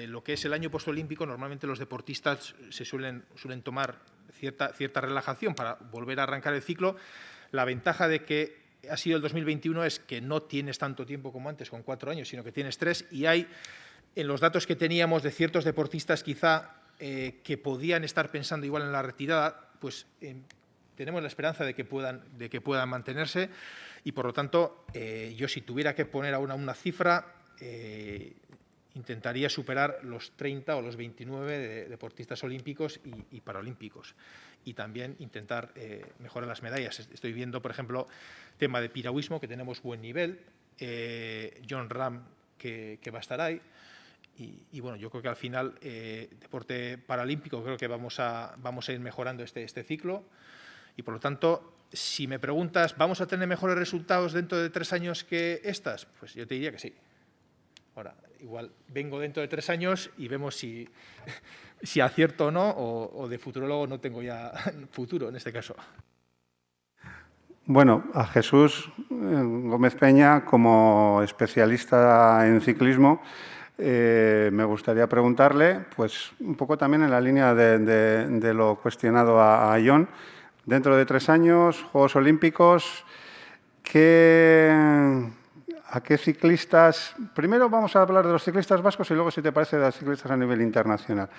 lo que es el año postolímpico, normalmente los deportistas se suelen tomar cierta relajación para volver a arrancar el ciclo. La ventaja de que ha sido el 2021 es que no tienes tanto tiempo como antes, con 4 años, sino que tienes 3, y hay, en los datos que teníamos de ciertos deportistas quizá que podían estar pensando igual en la retirada, pues tenemos la esperanza de que puedan mantenerse y, por lo tanto, yo si tuviera que poner ahora una cifra, intentaría superar los 30 o los 29 de deportistas olímpicos y paralímpicos. Y también intentar mejorar las medallas. Estoy viendo, por ejemplo, tema de piragüismo, que tenemos buen nivel, John Ram, que va a estar ahí. Y bueno, yo creo que al final, deporte paralímpico, creo que vamos a ir mejorando este ciclo. Y, por lo tanto, si me preguntas, ¿vamos a tener mejores resultados dentro de 3 años que estas? Pues yo te diría que sí. Ahora, igual vengo dentro de 3 años y vemos si acierto o no, o de futurólogo no tengo ya futuro en este caso.
Bueno, a Jesús Gómez Peña, como especialista en ciclismo, me gustaría preguntarle, pues un poco también en la línea de lo cuestionado a Jon, dentro de 3 años, Juegos Olímpicos, ¿a qué ciclistas? Primero vamos a hablar de los ciclistas vascos y luego, si te parece, de los ciclistas a nivel internacional.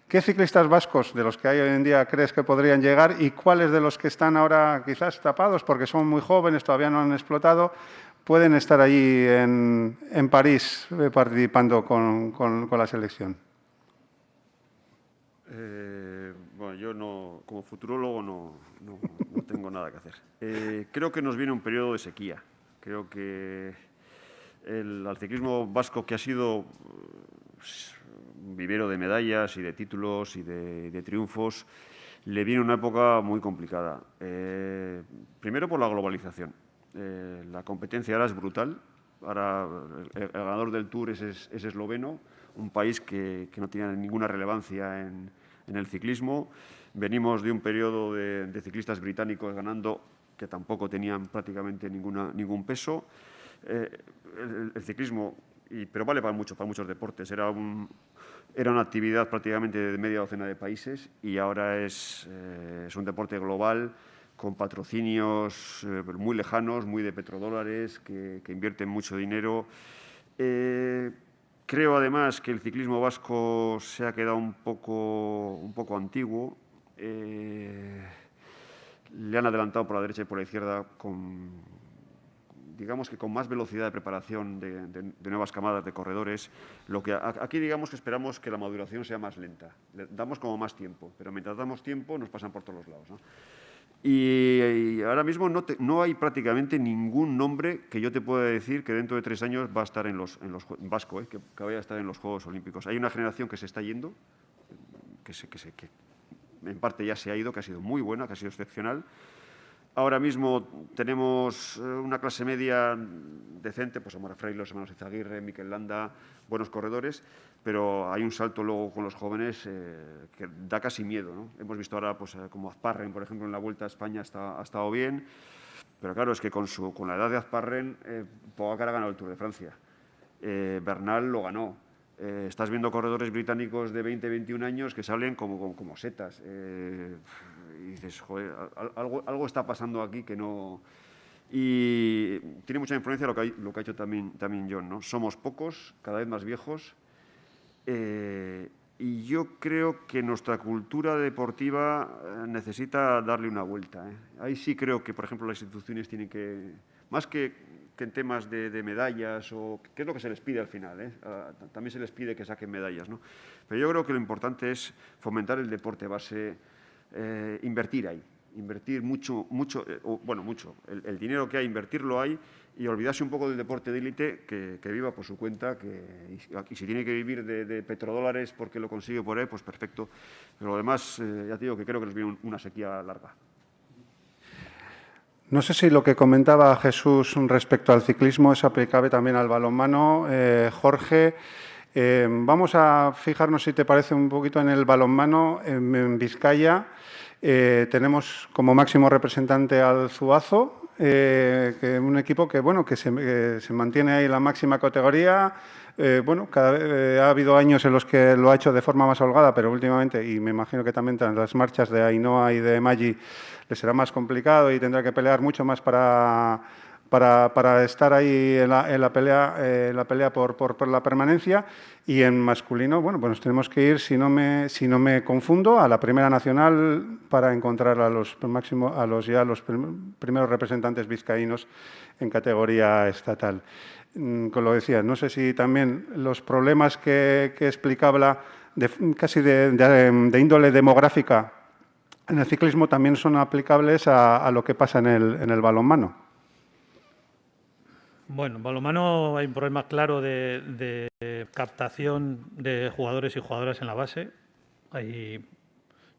¿Qué ciclistas vascos de los que hay hoy en día crees que podrían llegar y cuáles de los que están ahora quizás tapados porque son muy jóvenes, todavía no han explotado, pueden estar allí en París participando con la selección?
Bueno, yo no, como futurólogo no tengo nada que hacer. Creo que nos viene un periodo de sequía. Creo que al ciclismo vasco, que ha sido un vivero de medallas y de títulos y de triunfos, le viene una época muy complicada. Primero por la globalización. La competencia ahora es brutal. Ahora el ganador del Tour es esloveno, un país que no tiene ninguna relevancia en el ciclismo. Venimos de un periodo de ciclistas británicos ganando que tampoco tenían prácticamente ningún peso. El ciclismo, pero vale para muchos deportes, era una actividad prácticamente de media docena de países y ahora es un deporte global con patrocinios muy lejanos, muy de petrodólares, que invierten mucho dinero. Creo, además, que el ciclismo vasco se ha quedado un poco antiguo. Le han adelantado por la derecha y por la izquierda digamos que con más velocidad de preparación de nuevas camadas de corredores. Aquí digamos que esperamos que la maduración sea más lenta. Le damos como más tiempo, pero mientras damos tiempo nos pasan por todos los lados, ¿no? Y ahora mismo no hay prácticamente ningún nombre que yo te pueda decir que dentro de 3 años va a estar en los vasco, que vaya a estar en los Juegos Olímpicos. Hay una generación que se está yendo, que en parte ya se ha ido, que ha sido muy buena, que ha sido excepcional. Ahora mismo tenemos una clase media decente, pues Amora Freire, los hermanos Izaguirre, Mikel Landa, buenos corredores, pero hay un salto luego con los jóvenes que da casi miedo, ¿no? Hemos visto ahora, pues, como Azparren, por ejemplo, en la Vuelta a España ha estado bien, pero claro, es que con la edad de Azparren, Pogacar ha ganado el Tour de Francia, Bernal lo ganó, Estás viendo corredores británicos de 20, 21 años que salen como setas. Y dices, joder, algo está pasando aquí que no... Y tiene mucha influencia lo que ha hecho también John, ¿no? Somos pocos, cada vez más viejos. Y yo creo que nuestra cultura deportiva necesita darle una vuelta. Ahí sí creo que, por ejemplo, las instituciones tienen que, más que en temas de medallas, o qué es lo que se les pide al final, también se les pide que saquen medallas, ¿no? Pero yo creo que lo importante es fomentar el deporte base, invertir ahí, invertir mucho. El dinero que hay, invertirlo ahí, y olvidarse un poco del deporte de élite, que viva por su cuenta, y si tiene que vivir de petrodólares porque lo consigue por ahí, pues perfecto. Pero lo demás, ya te digo que creo que nos viene una sequía larga.
No sé si lo que comentaba Jesús respecto al ciclismo es aplicable también al balonmano. Jorge, vamos a fijarnos, si te parece, un poquito en el balonmano. En Vizcaya tenemos como máximo representante al Zuazo, que un equipo que se mantiene ahí en la máxima categoría. Ha habido años en los que lo ha hecho de forma más holgada, pero últimamente, y me imagino que también tras las marchas de Ainhoa y de Maggi, le será más complicado y tendrá que pelear mucho más para estar ahí en la pelea por la permanencia. Y en masculino, pues nos tenemos que ir, si no me confundo, a la Primera Nacional para encontrar a los primeros representantes vizcaínos en categoría estatal. Como lo decía, no sé si también los problemas que explicaba casi de índole demográfica en el ciclismo también son aplicables a lo que pasa en el balonmano.
Bueno, en balonmano hay un problema claro de captación de jugadores y jugadoras en la base. Hay,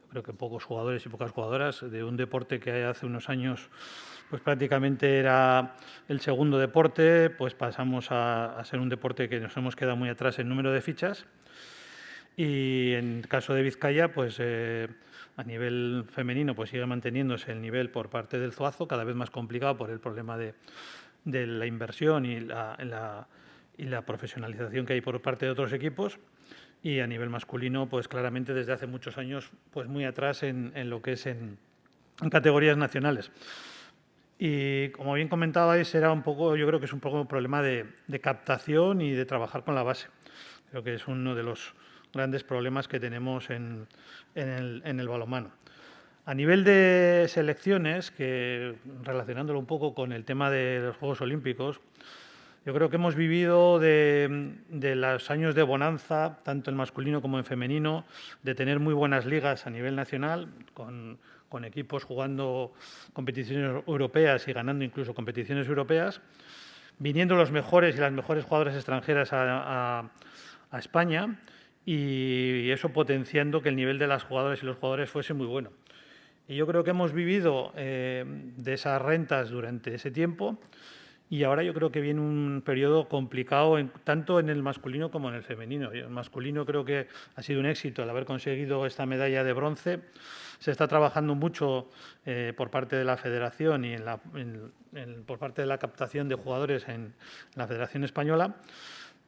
creo que pocos jugadores y pocas jugadoras de un deporte que hace unos años pues prácticamente era el segundo deporte, pues pasamos a ser un deporte que nos hemos quedado muy atrás en número de fichas. Y en el caso de Vizcaya, pues a nivel femenino, pues sigue manteniéndose el nivel por parte del Zuazo, cada vez más complicado por el problema de la inversión y la profesionalización que hay por parte de otros equipos. Y a nivel masculino, pues claramente desde hace muchos años, pues muy atrás en lo que es en categorías nacionales. Y como bien comentabais, yo creo que es un poco un problema de captación y de trabajar con la base. Creo que es uno de los grandes problemas que tenemos en el balonmano. A nivel de selecciones, que relacionándolo un poco con el tema de los Juegos Olímpicos, yo creo que hemos vivido de los años de bonanza, tanto en masculino como en femenino, de tener muy buenas ligas a nivel nacional, con equipos jugando competiciones europeas y ganando incluso competiciones europeas, viniendo los mejores y las mejores jugadoras extranjeras a España, y eso potenciando que el nivel de las jugadoras y los jugadores fuese muy bueno. Y yo creo que hemos vivido de esas rentas durante ese tiempo, y ahora yo creo que viene un periodo complicado tanto en el masculino como en el femenino. El masculino creo que ha sido un éxito el haber conseguido esta medalla de bronce. Se está trabajando mucho por parte de la federación y por parte de la captación de jugadores en la Federación Española,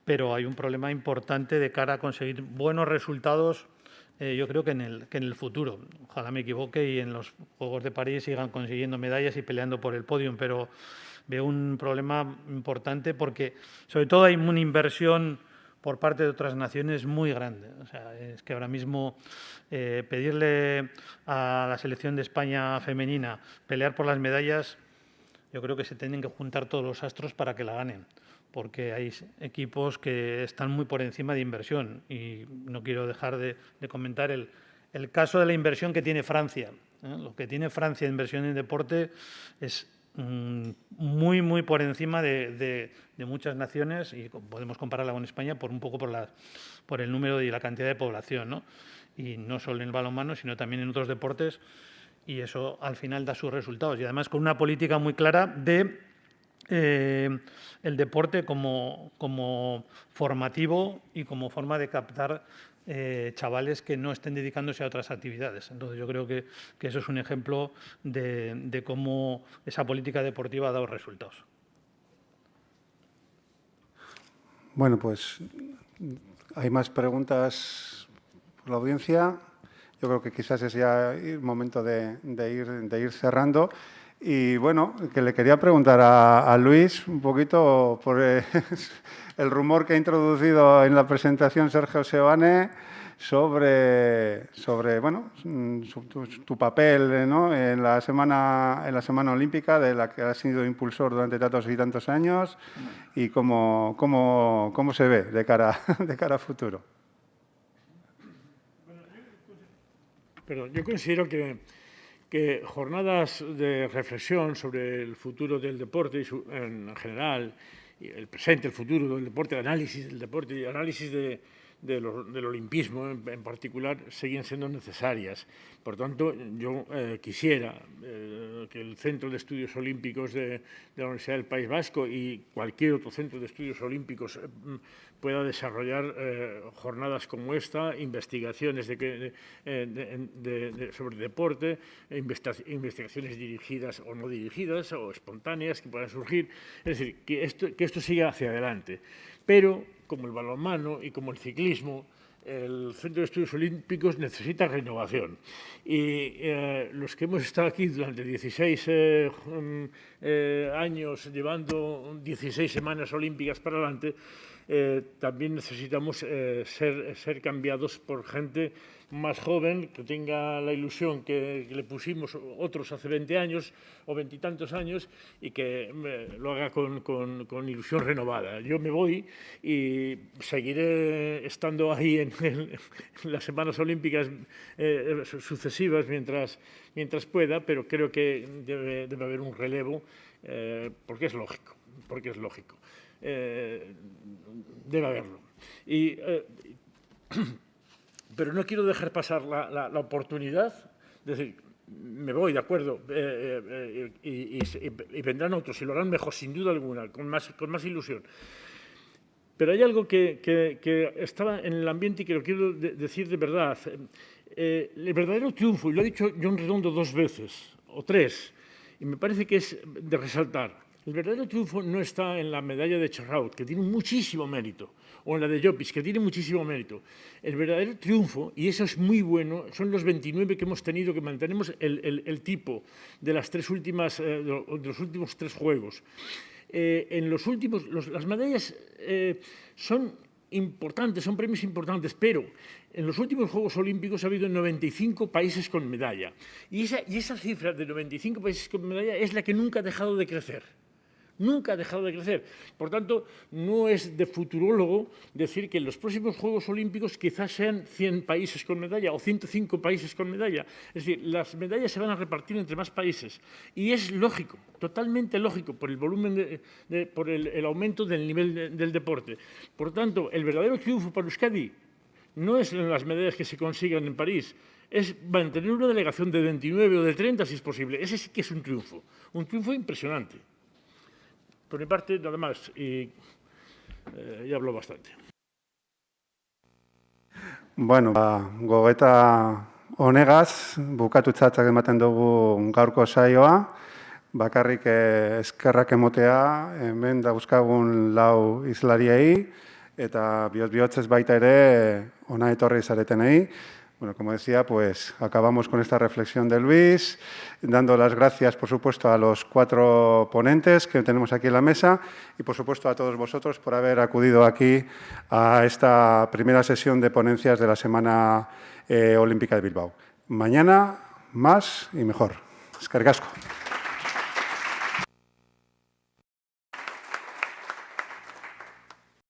pero hay un problema importante de cara a conseguir buenos resultados, yo creo que en el futuro. Ojalá me equivoque y en los Juegos de París sigan consiguiendo medallas y peleando por el podium, pero veo un problema importante porque, sobre todo, hay una inversión por parte de otras naciones muy grande. O sea, es que ahora mismo pedirle a la selección de España femenina pelear por las medallas, yo creo que se tienen que juntar todos los astros para que la ganen, porque hay equipos que están muy por encima de inversión. Y no quiero dejar de comentar el caso de la inversión que tiene Francia. Lo que tiene Francia en inversión en deporte es muy, muy por encima de muchas naciones, y podemos compararla con España por el número y la cantidad de población, ¿no? Y no solo en el balonmano, sino también en otros deportes, y eso al final da sus resultados. Y además con una política muy clara de el deporte como formativo y como forma de captar chavales que no estén dedicándose a otras actividades. Entonces yo creo que eso es un ejemplo de cómo esa política deportiva ha dado resultados.
Bueno, pues ¿Hay más preguntas por la audiencia? Yo creo que quizás es ya el momento de ir cerrando. Y bueno, que le quería preguntar a Luis un poquito por el rumor que ha introducido en la presentación Sergio Sebane sobre bueno, tu papel, ¿no?, en la semana olímpica, de la que has sido impulsor durante tantos y tantos años, y cómo se ve de cara a futuro.
Pero yo considero que jornadas de reflexión sobre el futuro del deporte en general, y el presente, el futuro del deporte, el análisis del deporte y el análisis del olimpismo en particular, siguen siendo necesarias. Por tanto, yo quisiera que el Centro de Estudios Olímpicos de la Universidad del País Vasco y cualquier otro centro de estudios olímpicos pueda desarrollar jornadas como esta, investigaciones sobre deporte, investigaciones dirigidas o no dirigidas o espontáneas que puedan surgir. Es decir, que esto siga hacia adelante. Pero, como el balonmano y como el ciclismo, el Centro de Estudios Olímpicos necesita renovación. Y los que hemos estado aquí durante 16 años, llevando 16 semanas olímpicas para adelante, también necesitamos ser cambiados por gente más joven, que tenga la ilusión que le pusimos otros hace 20 años o 20 y tantos años, y que lo haga con ilusión renovada. Yo me voy y seguiré estando ahí en las semanas olímpicas sucesivas mientras pueda, pero creo que debe haber un relevo, porque es lógico. Debe haberlo. Pero no quiero dejar pasar la oportunidad de decir, me voy, de acuerdo, y vendrán otros y lo harán mejor, sin duda alguna, con más ilusión. Pero hay algo que estaba en el ambiente y que lo quiero decir de verdad. El verdadero triunfo, y lo ha dicho John Redondo 2 veces, o 3, y me parece que es de resaltar. El verdadero triunfo no está en la medalla de Charraut, que tiene muchísimo mérito, o en la de Llopis, que tiene muchísimo mérito. El verdadero triunfo, y eso es muy bueno, son los 29 que hemos tenido, que mantenemos el tipo de los últimos 3 juegos. Las medallas son importantes, son premios importantes, pero en los últimos Juegos Olímpicos ha habido 95 países con medalla. Y esa cifra de 95 países con medalla es la que nunca ha dejado de crecer. Nunca ha dejado de crecer. Por tanto, no es de futurólogo decir que en los próximos Juegos Olímpicos quizás sean 100 países con medalla o 105 países con medalla. Es decir, las medallas se van a repartir entre más países. Y es lógico, totalmente lógico, por el volumen, por el aumento del nivel del deporte. Por tanto, el verdadero triunfo para Euskadi no es en las medallas que se consigan en París, es mantener una delegación de 29 o de 30, si es posible. Ese sí que es un triunfo impresionante. Por mi parte, nada más, y ya hablo bastante.
Bueno, gogoeta honegaz, bukatutzat ematen dugu gaurko saioa, bakarrik eskerrak emotea, hemen dauzkagun 4 hizlariei, eta bihotz-bihotzez baita ere hona etorri zaretenei. Bueno, como decía, pues acabamos con esta reflexión de Luis, dando las gracias, por supuesto, a los 4 ponentes que tenemos aquí en la mesa y, por supuesto, a todos vosotros por haber acudido aquí a esta primera sesión de ponencias de la Semana Olímpica de Bilbao. Mañana, más y mejor. Eskerrik asko.